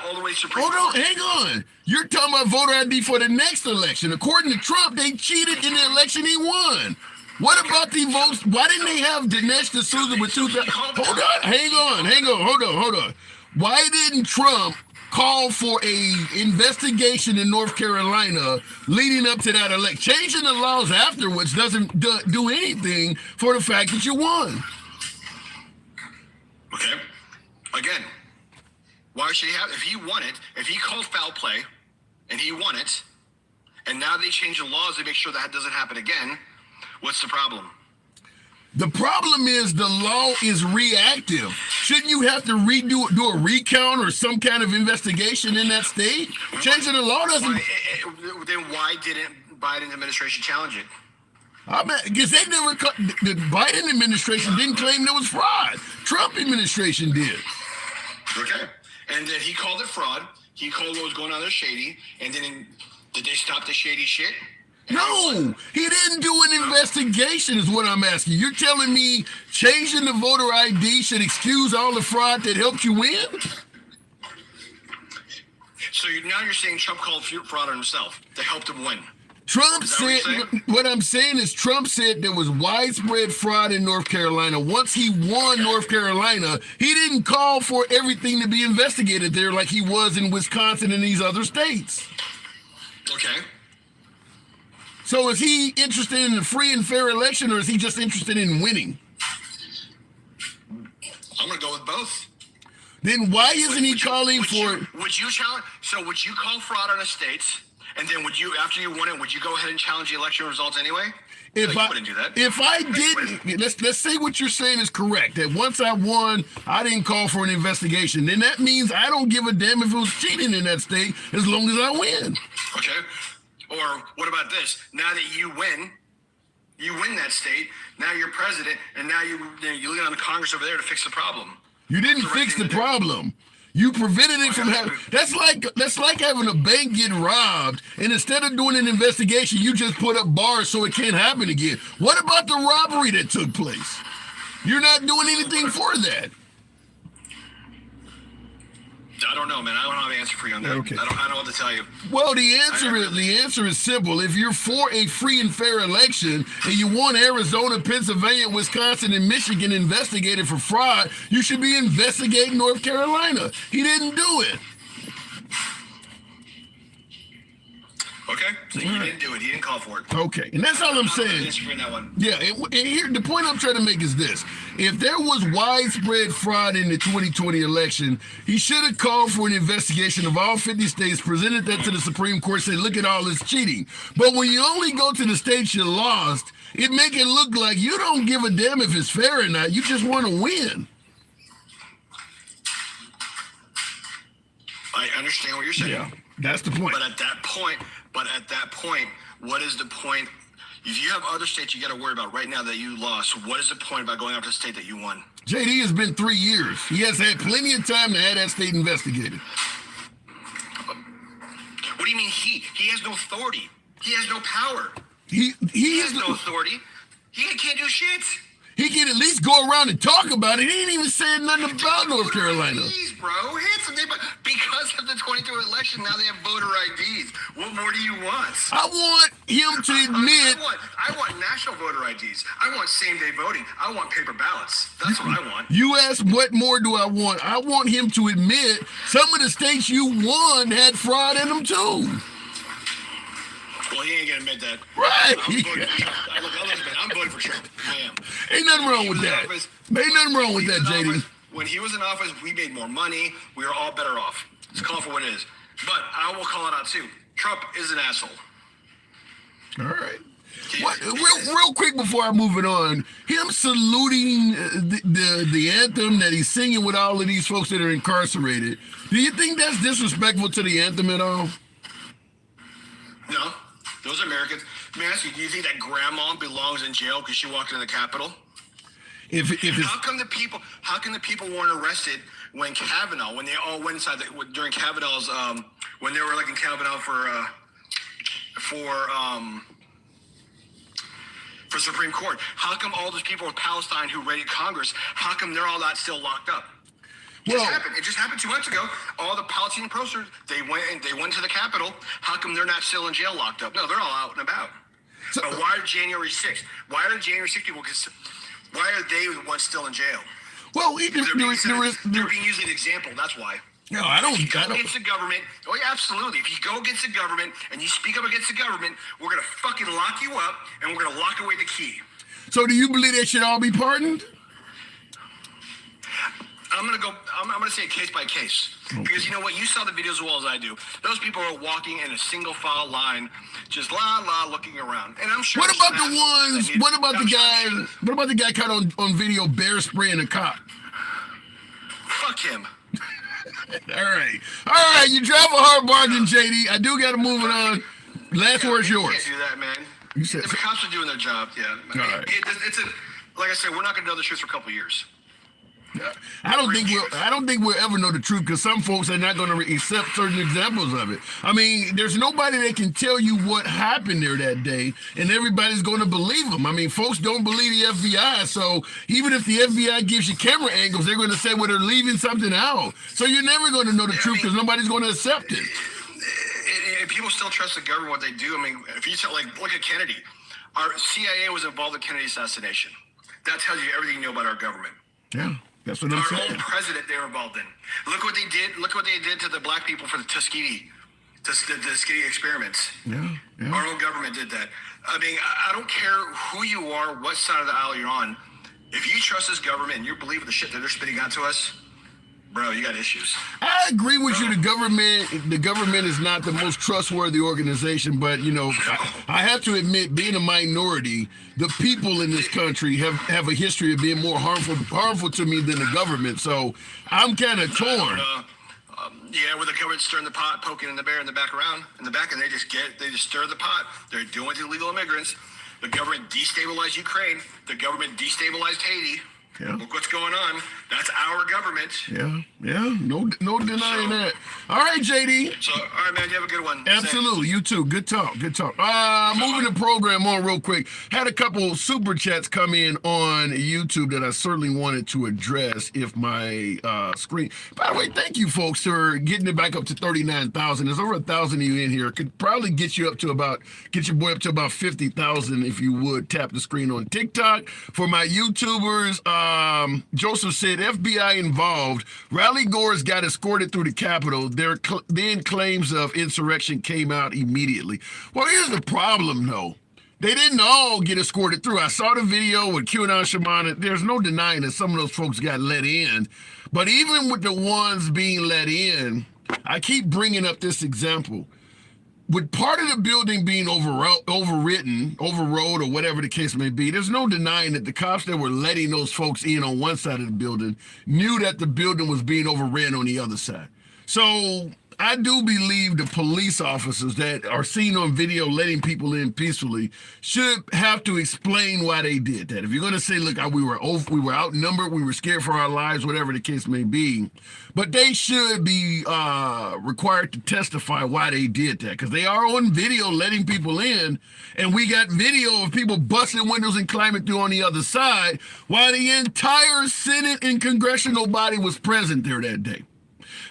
all the way to Supreme Hold Court. on, hang on. You're talking about voter ID for the next election. According to Trump, they cheated in the election he won. What about the votes? Why didn't they have Dinesh D'Souza with 2,000? Hold on. Why didn't Trump call for a investigation in North Carolina leading up to that election? Changing the laws afterwards doesn't do anything for the fact that you won. Okay. Again, why should he have? If he won it, if he called foul play, and he won it, and now they change the laws to make sure that doesn't happen again, what's the problem? The problem is the law is reactive. Shouldn't you have to do a recount or some kind of investigation in that state? Changing the law doesn't. Then why didn't Biden administration challenge it? Because the Biden administration didn't claim there was fraud. Trump administration did. Okay. And then he called it fraud. He called what was going on there shady. And then did they stop the shady shit? No, he didn't do an investigation is what I'm asking. You're telling me changing the voter ID should excuse all the fraud that helped you win? So now you're saying Trump called fraud on himself that helped him win. Trump said, what I'm saying is Trump said there was widespread fraud in North Carolina. Once he won North Carolina, he didn't call for everything to be investigated there like he was in Wisconsin and these other states. Okay. So is he interested in a free and fair election, or is he just interested in winning? I'm going to go with both. Then why isn't he Would you- calling would for? you- Would you challenge? So would you call fraud on the states, and then would you, after you won it, would you go ahead and challenge the election results anyway? If No, I you wouldn't do that. if I didn't, let's say what you're saying is correct. That once I won, I didn't call for an investigation. Then that means I don't give a damn if it was cheating in that state as long as I win. Okay. Or what about this? Now that you win that state. Now you're president, and now you look on the Congress over there to fix the problem. You didn't That's the right fix thing the to do. problem. You prevented it from happening. That's like having a bank get robbed, and instead of doing an investigation, you just put up bars so it can't happen again. What about the robbery that took place? You're not doing anything for that. I don't know, man. I don't have an answer for you on that. Okay. I don't know what to tell you. Well, the answer is simple. If you're for a free and fair election and you want Arizona, Pennsylvania, Wisconsin, and Michigan investigated for fraud, you should be investigating North Carolina. He didn't do it. Okay. So he didn't do it. He didn't call for it. Okay, and that's all I'm I don't have an saying. answer for you on that one. Yeah, and here the point I'm trying to make is this: if there was widespread fraud in the 2020 election, he should have called for an investigation of all 50 states, presented that to the Supreme Court, said, "Look at all this cheating." But when you only go to the states you lost, it make it look like you don't give a damn if it's fair or not. You just want to win. I understand what you're saying. Yeah, that's the point. But at that point, what is the point? If you have other states you got to worry about right now that you lost, what is the point about going after the state that you won? JD has been 3 years. He has had plenty of time to have that state investigated. What do you mean he? He has no authority. He has no power. He He is has no authority. He can't do shit. He can at least go around and talk about it. He ain't even said nothing about North Carolina. IDs, bro. Because of the 22 election, now they have voter IDs. What more do you want? I want him to admit. I want national voter IDs. I want same-day voting. I want paper ballots. That's what I want. You ask, what more do I want? I want him to admit some of the states you won had fraud in them too. Well, he ain't gonna admit that. Right. I'm voting for Trump. I am. Ain't nothing wrong with that. Ain't nothing wrong with that, JD. When he was in office, we made more money. We were all better off. Let's call it for what it is. But I will call it out too. Trump is an asshole. All right. What, real quick before I move it on, him saluting the anthem that he's singing with all of these folks that are incarcerated. Do you think that's disrespectful to the anthem at all? No, those are Americans. Let me ask you, do you think that grandma belongs in jail because she walked in the Capitol? If it's, How come the people weren't arrested when Kavanaugh, when they all went inside during Kavanaugh's when they were electing Kavanaugh for Supreme Court? How come all those people in Palestine who raided Congress? How come they're all not still locked up? It just happened 2 months ago. All the Palestinian protesters, they went to the Capitol. How come they're not still in jail locked up? No, they're all out and about. So, but why are January 6th? Why are January 6th people? Why are they the ones still in jail? well, They're being used as an example. That's why. No, I don't. If you go against the government, oh yeah, absolutely. If you go against the government and you speak up against the government, we're gonna fucking lock you up and we're gonna lock away the key. So, do you believe they should all be pardoned? I'm gonna say case by case because you know what, you saw the videos as well as I do. Those people are walking in a single file line, just looking around. And I'm sure. What about the ones? What about the guy? What about the guy caught on video bear spraying a cop? Fuck him. All right. You drive a hard bargain, JD. I do got to move it on. Last word's You yours. can't do that, man. You said the so. cops are doing their job. Yeah. All right. Like I said, we're not gonna know the truth for a couple of years. I don't think we'll ever know the truth because some folks are not going to accept certain examples of it. I mean, there's nobody that can tell you what happened there that day, and everybody's going to believe them. I mean, folks don't believe the FBI, so even if the FBI gives you camera angles, they're going to say, well, they're leaving something out. So you're never going to know the truth because nobody's going to accept it. If people still trust the government, what they do, I mean, if you tell, look at Kennedy. Our CIA was involved in Kennedy assassination. That tells you everything you know about our government. Yeah. That's what I'm Our saying. own president they were involved in. Look what they did. Look what they did to the black people for the Tuskegee experiments. Yeah. Our own government did that. I mean, I don't care who you are, what side of the aisle you're on. If you trust this government and you believe in the shit that they're spitting out to us, bro, you got issues. I agree with you. The government is not the most trustworthy organization, but you know, I have to admit, being a minority, the people in this country have a history of being more harmful to me than the government. So I'm kind of torn. Yeah, where the government stirring the pot, poking in the bear in the back, and they just stir the pot. They're doing it to illegal immigrants. The government destabilized Ukraine. The government destabilized Haiti. Yeah. Look what's going on. That's our government. Yeah, no denying that. All right, JD. So, all right, man, you have a good one. Absolutely, you too. Good talk. Moving the program on real quick. Had a couple super chats come in on YouTube that I certainly wanted to address if my screen. By the way, thank you folks for getting it back up to 39,000. There's over 1,000 of you in here. Could probably get your boy up to about 50,000 if you would tap the screen on TikTok. For my YouTubers, Joseph said FBI involved. Rally Goers got escorted through the Capitol. Then claims of insurrection came out immediately. Well, here's the problem, though. They didn't all get escorted through. I saw the video with QAnon Shimon. There's no denying that some of those folks got let in. But even with the ones being let in, I keep bringing up this example. With part of the building being overrode, or whatever the case may be, there's no denying that the cops that were letting those folks in on one side of the building knew that the building was being overran on the other side. So I do believe the police officers that are seen on video letting people in peacefully should have to explain why they did that. If you're going to say, look, we were outnumbered, we were scared for our lives, whatever the case may be, but they should be required to testify why they did that, because they are on video letting people in, and we got video of people busting windows and climbing through on the other side while the entire Senate and congressional body was present there that day.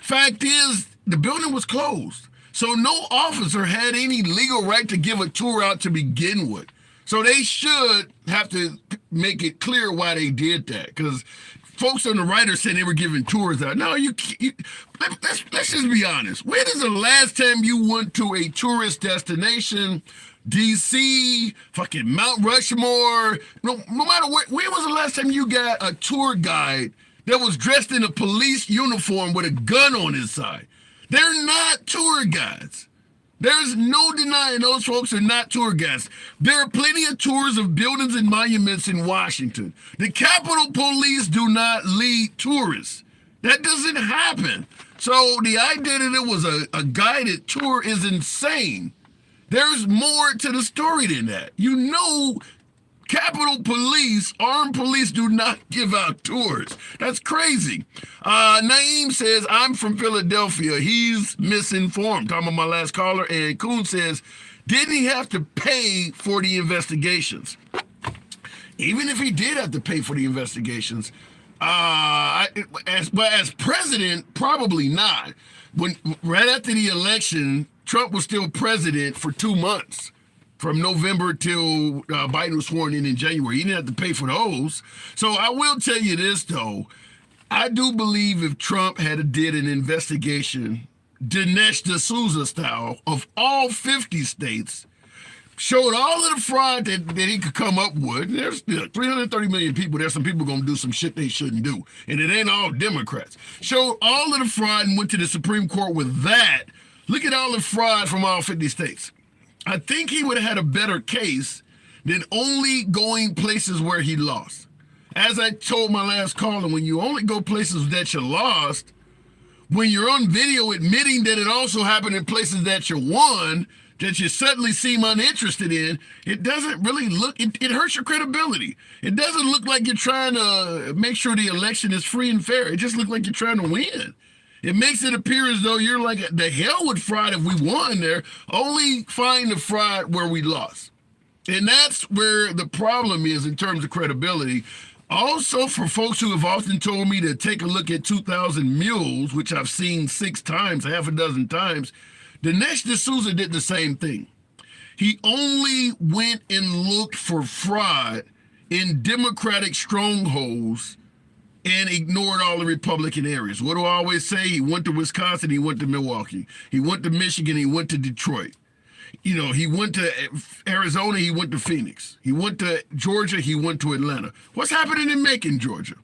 Fact is, the building was closed, so no officer had any legal right to give a tour out to begin with. So they should have to make it clear why they did that, because folks on the right are saying they were giving tours out. No, let's just be honest. When is the last time you went to a tourist destination, DC, fucking Mount Rushmore, no matter where, when was the last time you got a tour guide that was dressed in a police uniform with a gun on his side? They're not tour guides. There's no denying those folks are not tour guides. There are plenty of tours of buildings and monuments in Washington. The Capitol Police do not lead tourists. That doesn't happen. So the idea that it was a guided tour is insane. There's more to the story than that. You know, Capitol Police, armed police, do not give out tours. That's crazy. Naeem says, I'm from Philadelphia. He's misinformed. Talking about my last caller. And Kuhn says, didn't he have to pay for the investigations? Even if he did have to pay for the investigations, as president, probably not. Right after the election, Trump was still president for 2 months. From November till Biden was sworn in January. He didn't have to pay for those. So I will tell you this, though. I do believe if Trump had did an investigation, Dinesh D'Souza style, of all 50 states, showed all of the fraud that he could come up with. There's 330 million people. There's some people going to do some shit they shouldn't do. And it ain't all Democrats. Showed all of the fraud and went to the Supreme Court with that. Look at all the fraud from all 50 states. I think he would have had a better case than only going places where he lost. As I told my last caller, when you only go places that you lost, when you're on video admitting that it also happened in places that you won, that you suddenly seem uninterested in, it doesn't really look, it hurts your credibility. It doesn't look like you're trying to make sure the election is free and fair. It just looks like you're trying to win. It makes it appear as though you're like, the hell with fraud if we won there, only find the fraud where we lost. And that's where the problem is in terms of credibility. Also, for folks who have often told me to take a look at 2000 Mules, which I've seen 6 times, half a dozen times, Dinesh D'Souza did the same thing. He only went and looked for fraud in Democratic strongholds and ignored all the Republican areas. What do I always say? He went to Wisconsin, he went to Milwaukee. He went to Michigan, he went to Detroit. You know, he went to Arizona, he went to Phoenix. He went to Georgia, he went to Atlanta. What's happening in Macon, Georgia?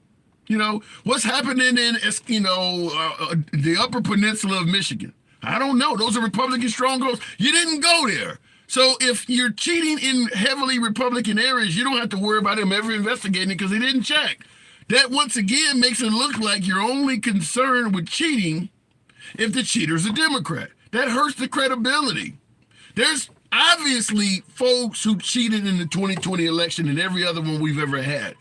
You know, what's happening in, the Upper Peninsula of Michigan? I don't know. Those are Republican strongholds. You didn't go there. So if you're cheating in heavily Republican areas, you don't have to worry about them ever investigating because they didn't check. That once again makes it look like you're only concerned with cheating if the cheater's a Democrat. That hurts the credibility. There's obviously folks who cheated in the 2020 election and every other one we've ever had.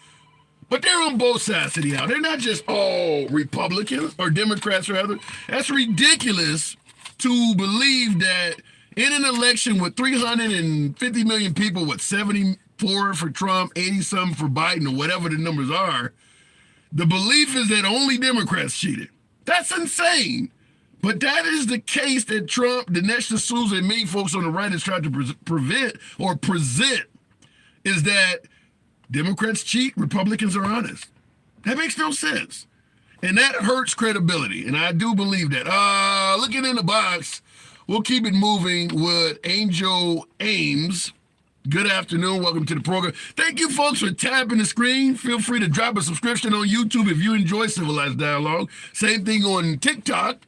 But they're on both sides of the aisle. They're not just all Republicans or Democrats rather. That's ridiculous to believe that in an election with 350 million people, 74 for Trump, 80 something for Biden, or whatever the numbers are, the belief is that only Democrats cheated. That's insane. But that is the case that Trump, Dinesh D'Souza, and many folks on the right has tried to prevent or present, is that Democrats cheat, Republicans are honest. That makes no sense. And that hurts credibility. And I do believe that. Looking in the box, we'll keep it moving with Angel Ames. Good afternoon. Welcome to the program. Thank you, folks, for tapping the screen. Feel free to drop a subscription on YouTube if you enjoy Civilized Dialogue. Same thing on TikTok.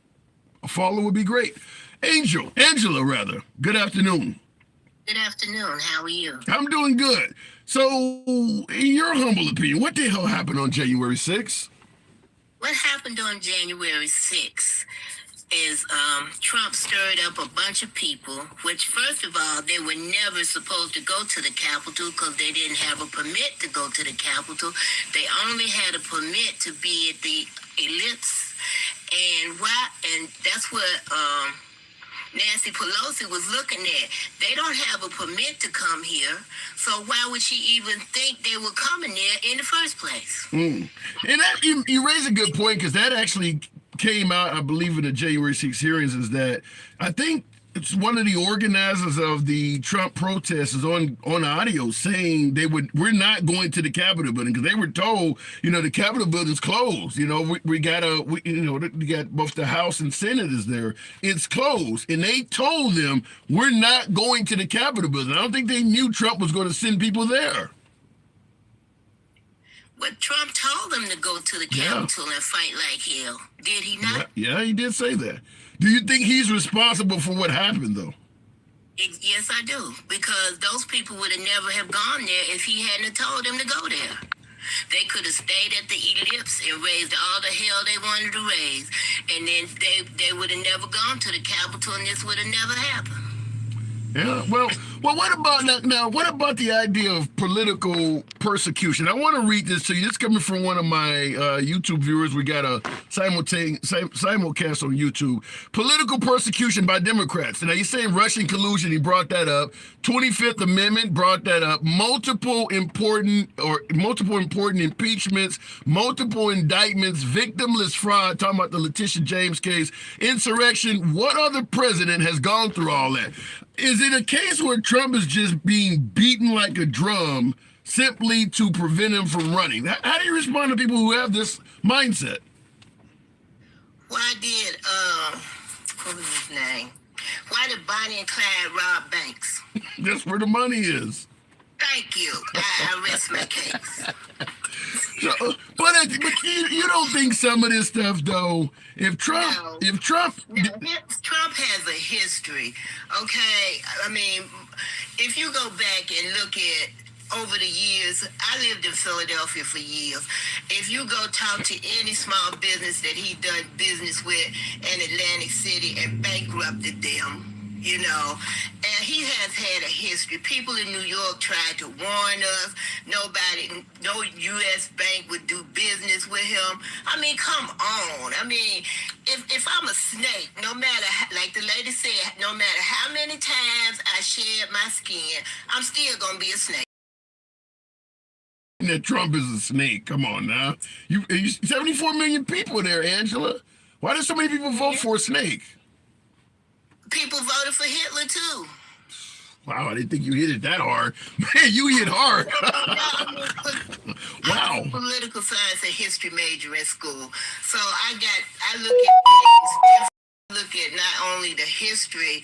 A follow would be great. Angela, rather. Good afternoon. Good afternoon. How are you? I'm doing good. So, in your humble opinion, what the hell happened on January 6th? What happened on January 6th is Trump stirred up a bunch of people, which, first of all, they were never supposed to go to the Capitol because they didn't have a permit to go to the Capitol. They only had a permit to be at the Ellipse. And that's what Nancy Pelosi was looking at. They don't have a permit to come here, so why would she even think they were coming there in the first place? And that, you raise a good point, because that actually came out, I believe, in the January 6th hearings, is that I think it's one of the organizers of the Trump protests is on audio saying we're not going to the Capitol building, because they were told, the Capitol building's closed. We got both the House and Senate is there. It's closed. And they told them, we're not going to the Capitol building. I don't think they knew Trump was going to send people there. But Trump told them to go to the Capitol and fight like hell. Did he not? Yeah, he did say that. Do you think he's responsible for what happened, though? Yes, I do. Because those people would have never have gone there if he hadn't told them to go there. They could have stayed at the Ellipse and raised all the hell they wanted to raise. And then they would have never gone to the Capitol, and this would have never happened. Yeah, well, what about that now? What about the idea of political persecution? I want to read this to you. It's coming from one of my YouTube viewers. We got a simulcast on YouTube. Political persecution by Democrats. Now, he's saying Russian collusion. He brought that up. 25th Amendment brought that up. Multiple important impeachments, multiple indictments, victimless fraud. Talking about the Letitia James case, insurrection. What other president has gone through all that? Is it a case where Trump is just being beaten like a drum simply to prevent him from running? How do you respond to people who have this mindset? Why did, what was his name? Why did Bonnie and Clyde rob banks? That's where the money is. Thank you. I rest my case. But you don't think some of this stuff, though, Trump has a history, okay? I mean, if you go back and look at over the years, I lived in Philadelphia for years. If you go talk to any small business that he done business with in Atlantic City and bankrupted them, and he has had a history. People in New York tried to warn us. No U.S. bank would do business with him. I mean, come on. I mean, if I'm a snake, no matter, like the lady said, no matter how many times I shed my skin, I'm still going to be a snake. That Trump is a snake. Come on now. You 74 million people there, Angela. Why did so many people vote for a snake? People voted for Hitler, too. Wow, I didn't think you hit it that hard. Man, you hit hard. Wow. I'm a political science and history major in school. So I look at things, look at not only the history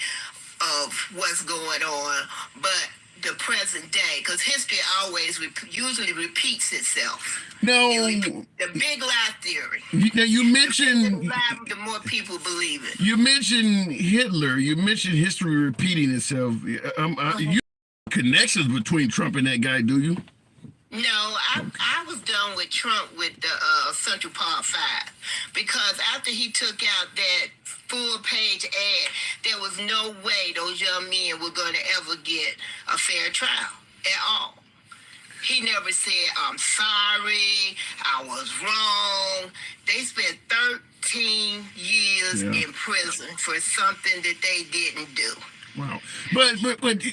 of what's going on, but the present day, because history always usually repeats itself. Now, The big lie theory. now you The mentioned lie, the more people believe it. you mentioned Hitler. You mentioned history repeating itself. You connections between Trump and that guy, do you? No, I was done with Trump with the Central Park 5 because after he took out that full-page ad, there was no way those young men were going to ever get a fair trial at all. He never said, "I'm sorry, I was wrong." They spent 13 years in prison for something that they didn't do. Wow. But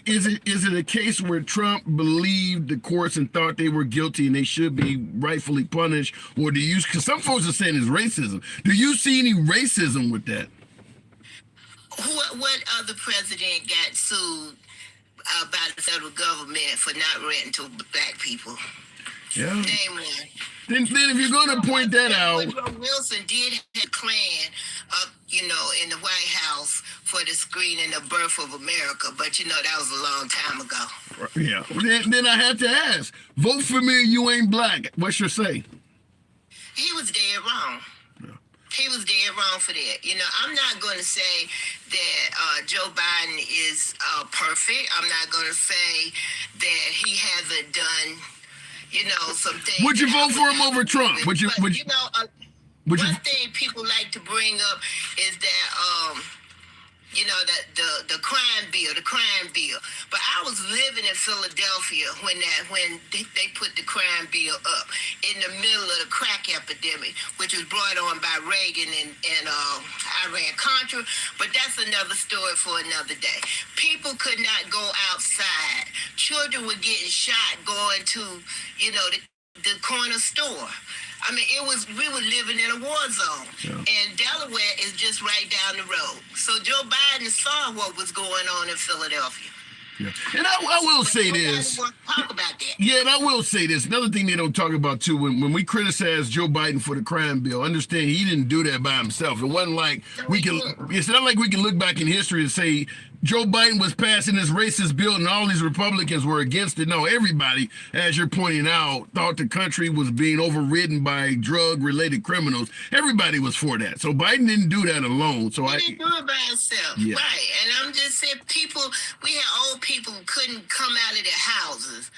is it a case where Trump believed the courts and thought they were guilty and they should be rightfully punished? Or do you, because some folks are saying it's racism. Do you see any racism with that? What other president got sued by the federal government for not renting to black people? Yeah. Name one. Then if you're going to point that out. Woodrow Wilson did have a Klan up, in the White House for the screening of Birth of America, but that was a long time ago. Yeah. Then I have to ask, vote for me or you ain't black. What's your say? He was dead wrong. He was dead wrong for that. I'm not going to say that Joe Biden is perfect. I'm not going to say that he hasn't done, some things. Would you vote for him over Trump? One thing people like to bring up is that that the crime bill. But I was living in Philadelphia when they put the crime bill up in the middle of the crack epidemic, which was brought on by Reagan and Iran-Contra. But that's another story for another day. People could not go outside. Children were getting shot going to, the corner store. I mean, we were living in a war zone, and Delaware is just right down the road. So Joe Biden saw what was going on in Philadelphia. Yeah. And I will say this. Talk about that. Yeah, and I will say this. Another thing they don't talk about too, when we criticize Joe Biden for the crime bill, understand he didn't do that by himself. It wasn't like it's not like we can look back in history and say Joe Biden was passing this racist bill and all these Republicans were against it. No, everybody, as you're pointing out, thought the country was being overridden by drug-related criminals. Everybody was for that. So Biden didn't do that alone. So he didn't do it by himself. Yeah. Right. And I'm just saying we had old people who couldn't come out of their houses,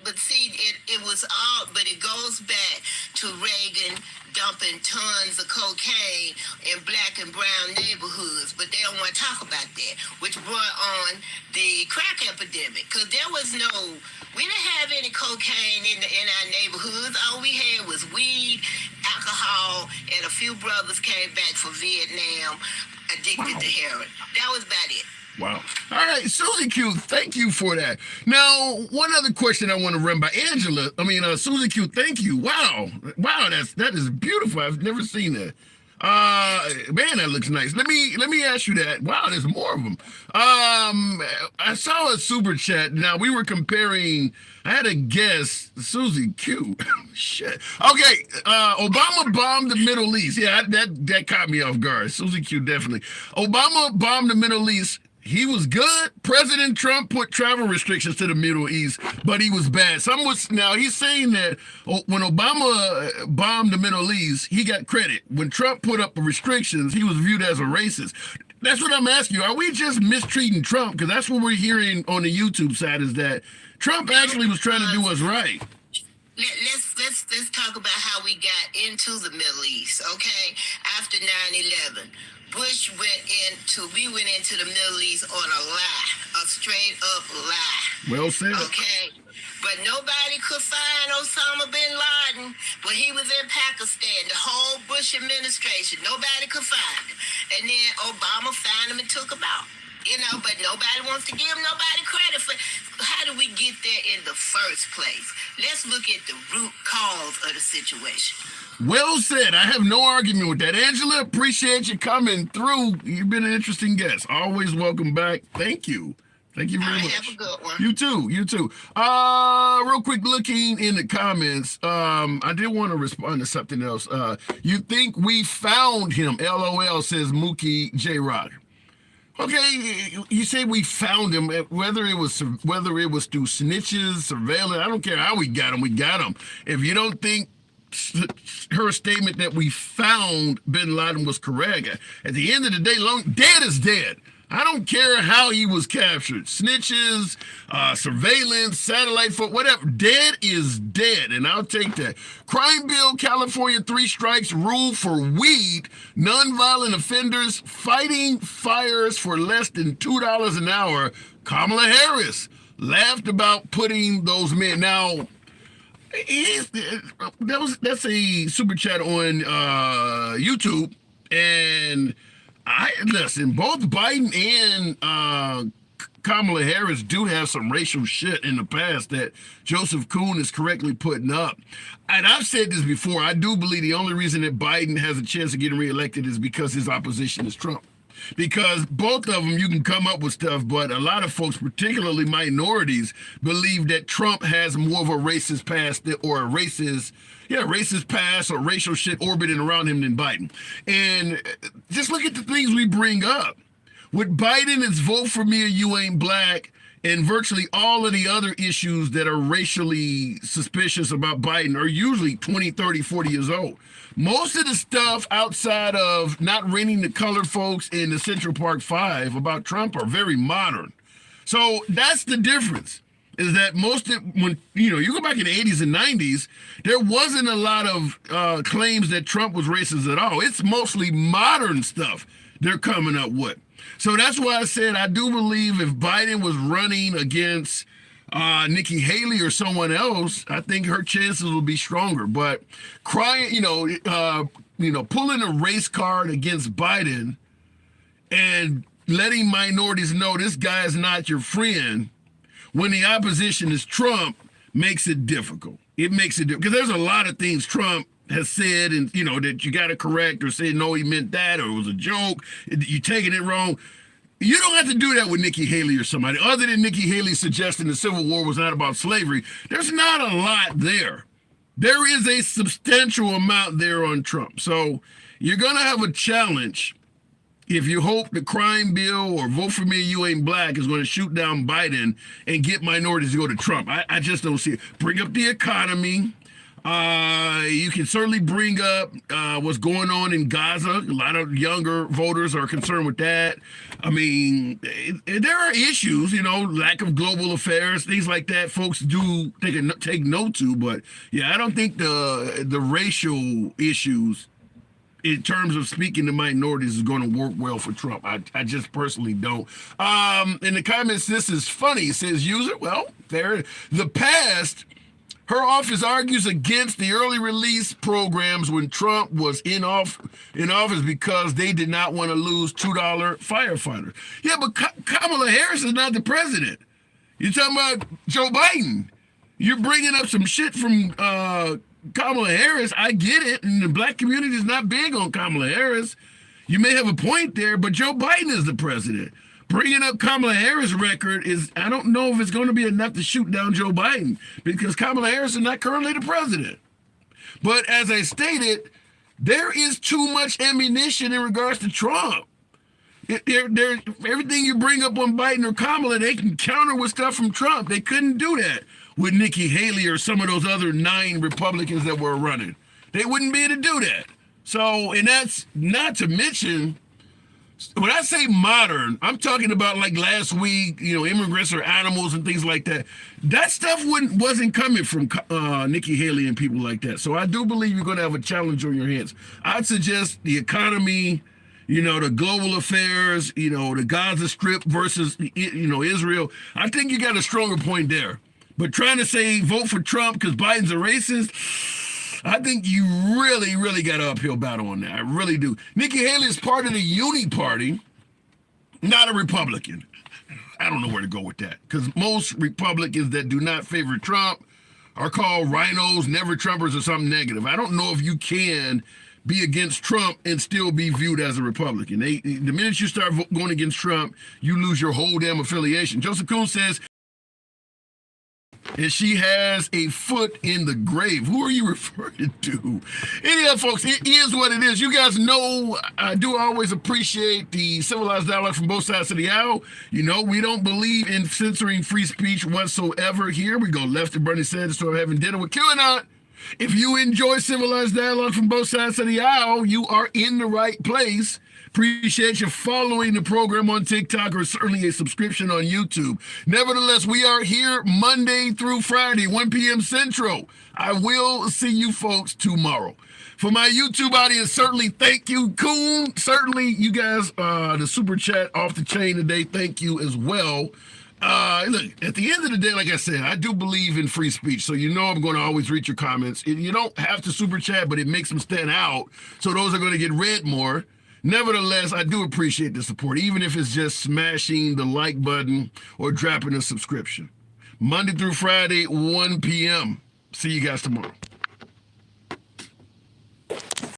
but see, it goes back to Reagan dumping tons of cocaine in black and brown neighborhoods, but they don't want to talk about that, which brought on the crack epidemic, because we didn't have any cocaine in our neighborhoods. All we had was weed, alcohol, and a few brothers came back from Vietnam addicted to heroin. That was about it. Wow. All right, Susie Q, thank you for that. Now, one other question I want to run by Susie Q, thank you. Wow, that is beautiful. I've never seen that. Man, that looks nice. Let me ask you that. Wow, there's more of them. I saw a super chat. Now we were comparing. I had a guess, Susie Q. Shit. Okay, Obama bombed the Middle East. Yeah, that caught me off guard. Susie Q, definitely. Obama bombed the Middle East. He was good. President Trump put travel restrictions to the Middle East, but he was bad. Now he's saying that when Obama bombed the Middle East, he got credit. When Trump put up the restrictions, he was viewed as a racist. That's what I'm asking you. Are we just mistreating Trump? Because that's what we're hearing on the YouTube side, is that Trump actually was trying to do what's right. Let's talk about how we got into the Middle East, okay? After 9/11. We went into the Middle East on a lie, a straight up lie. Well said. Okay. But nobody could find Osama bin Laden when he was in Pakistan. The whole Bush administration, nobody could find him. And then Obama found him and took him out. But nobody wants to give nobody credit for how do we get there in the first place? Let's look at the root cause of the situation. Well said. I have no argument with that. Angela, appreciate you coming through. You've been an interesting guest. Always welcome back. Thank you. Thank you very much. Have a good one. You too. Real quick, looking in the comments, I did want to respond to something else. You think we found him? LOL, says Mookie J Rock. Okay, you say we found him. Whether it was through snitches, surveillance, I don't care how we got him. We got him. If you don't think her statement that we found Bin Laden was correct, at the end of the day, dead is dead. I don't care how he was captured. Snitches, surveillance, satellite foot, whatever. Dead is dead, and I'll take that. Crime bill, California 3 strikes rule for weed. Nonviolent offenders fighting fires for less than $2 an hour. Kamala Harris laughed about putting those men. Now, that's a super chat on YouTube, and listen, both Biden and Kamala Harris do have some racial shit in the past that Joseph Kuhn is correctly putting up. And I've said this before, I do believe the only reason that Biden has a chance of getting reelected is because his opposition is Trump. Because both of them, you can come up with stuff, but a lot of folks, particularly minorities, believe that Trump has more of a racist past or a racist past or racial shit orbiting around him than Biden. And just look at the things we bring up. With Biden, it's vote for me or you ain't black, and virtually all of the other issues that are racially suspicious about Biden are usually 20, 30, 40 years old. Most of the stuff outside of not renting the colored folks in the Central Park 5 about Trump are very modern. So that's the difference, is that when you go back in the 80s and 90s, there wasn't a lot of claims that Trump was racist at all. It's mostly modern stuff they're coming up with. So that's why I said I do believe if Biden was running against Nikki Haley or someone else, I think her chances will be stronger. But pulling a race card against Biden and letting minorities know this guy is not your friend when the opposition is Trump makes it difficult. It makes it difficult because there's a lot of things Trump has said and that you got to correct or say no, he meant that, or it was a joke, you taking it wrong. You don't have to do that with Nikki Haley or somebody. Other than Nikki Haley suggesting the Civil War was not about slavery, there's not a lot there. There is a substantial amount there on Trump. So you're going to have a challenge if you hope the crime bill or vote for me, you ain't black is going to shoot down Biden and get minorities to go to Trump. I just don't see it. Bring up the economy. You can certainly bring up what's going on in Gaza. A lot of younger voters are concerned with that. I mean, there are issues, lack of global affairs, things like that. Folks do take note to, but yeah, I don't think the racial issues in terms of speaking to minorities is going to work well for Trump. I just personally don't. In the comments, this is funny, says user. Well, the past. Her office argues against the early release programs when Trump was in office because they did not want to lose $2 firefighters. Yeah, but Kamala Harris is not the president. You're talking about Joe Biden. You're bringing up some shit from Kamala Harris. I get it, and the black community is not big on Kamala Harris. You may have a point there, but Joe Biden is the president. Bringing up Kamala Harris' record I don't know if it's going to be enough to shoot down Joe Biden because Kamala Harris is not currently the president. But as I stated, there is too much ammunition in regards to Trump. Everything you bring up on Biden or Kamala, they can counter with stuff from Trump. They couldn't do that with Nikki Haley or some of those other 9 Republicans that were running. They wouldn't be able to do that. So, and that's not to mention, when I say modern, I'm talking about like last week, immigrants are animals and things like that. That stuff wasn't coming from Nikki Haley and people like that. So I do believe you're going to have a challenge on your hands. I'd suggest the economy, the global affairs, the Gaza Strip versus, Israel. I think you got a stronger point there. But trying to say vote for Trump because Biden's a racist, I think you really, really got an uphill battle on that. I really do. Nikki Haley is part of the Uni Party, not a Republican. I don't know where to go with that because most Republicans that do not favor Trump are called rhinos, never Trumpers, or something negative. I don't know if you can be against Trump and still be viewed as a Republican. The minute you start going against Trump, you lose your whole damn affiliation. Joseph Kuhn says, and she has a foot in the grave. Who are you referring to? Anyhow, folks, it is what it is. You guys know I do always appreciate the civilized dialogue from both sides of the aisle. You know, we don't believe in censoring free speech whatsoever here. We go left to Bernie Sanders to having dinner with QAnon. If you enjoy civilized dialogue from both sides of the aisle, you are in the right place. Appreciate you following the program on TikTok or certainly a subscription on YouTube. Nevertheless, we are here Monday through Friday, 1 p.m. Central. I will see you folks tomorrow. For my YouTube audience, certainly thank you, Coon. Certainly you guys, the super chat off the chain today, thank you as well. Look, at the end of the day, like I said, I do believe in free speech, so you know I'm going to always read your comments. You don't have to super chat, but it makes them stand out, so those are going to get read more. Nevertheless, I do appreciate the support, even if it's just smashing the like button or dropping a subscription. Monday through Friday, 1 p.m. See you guys tomorrow.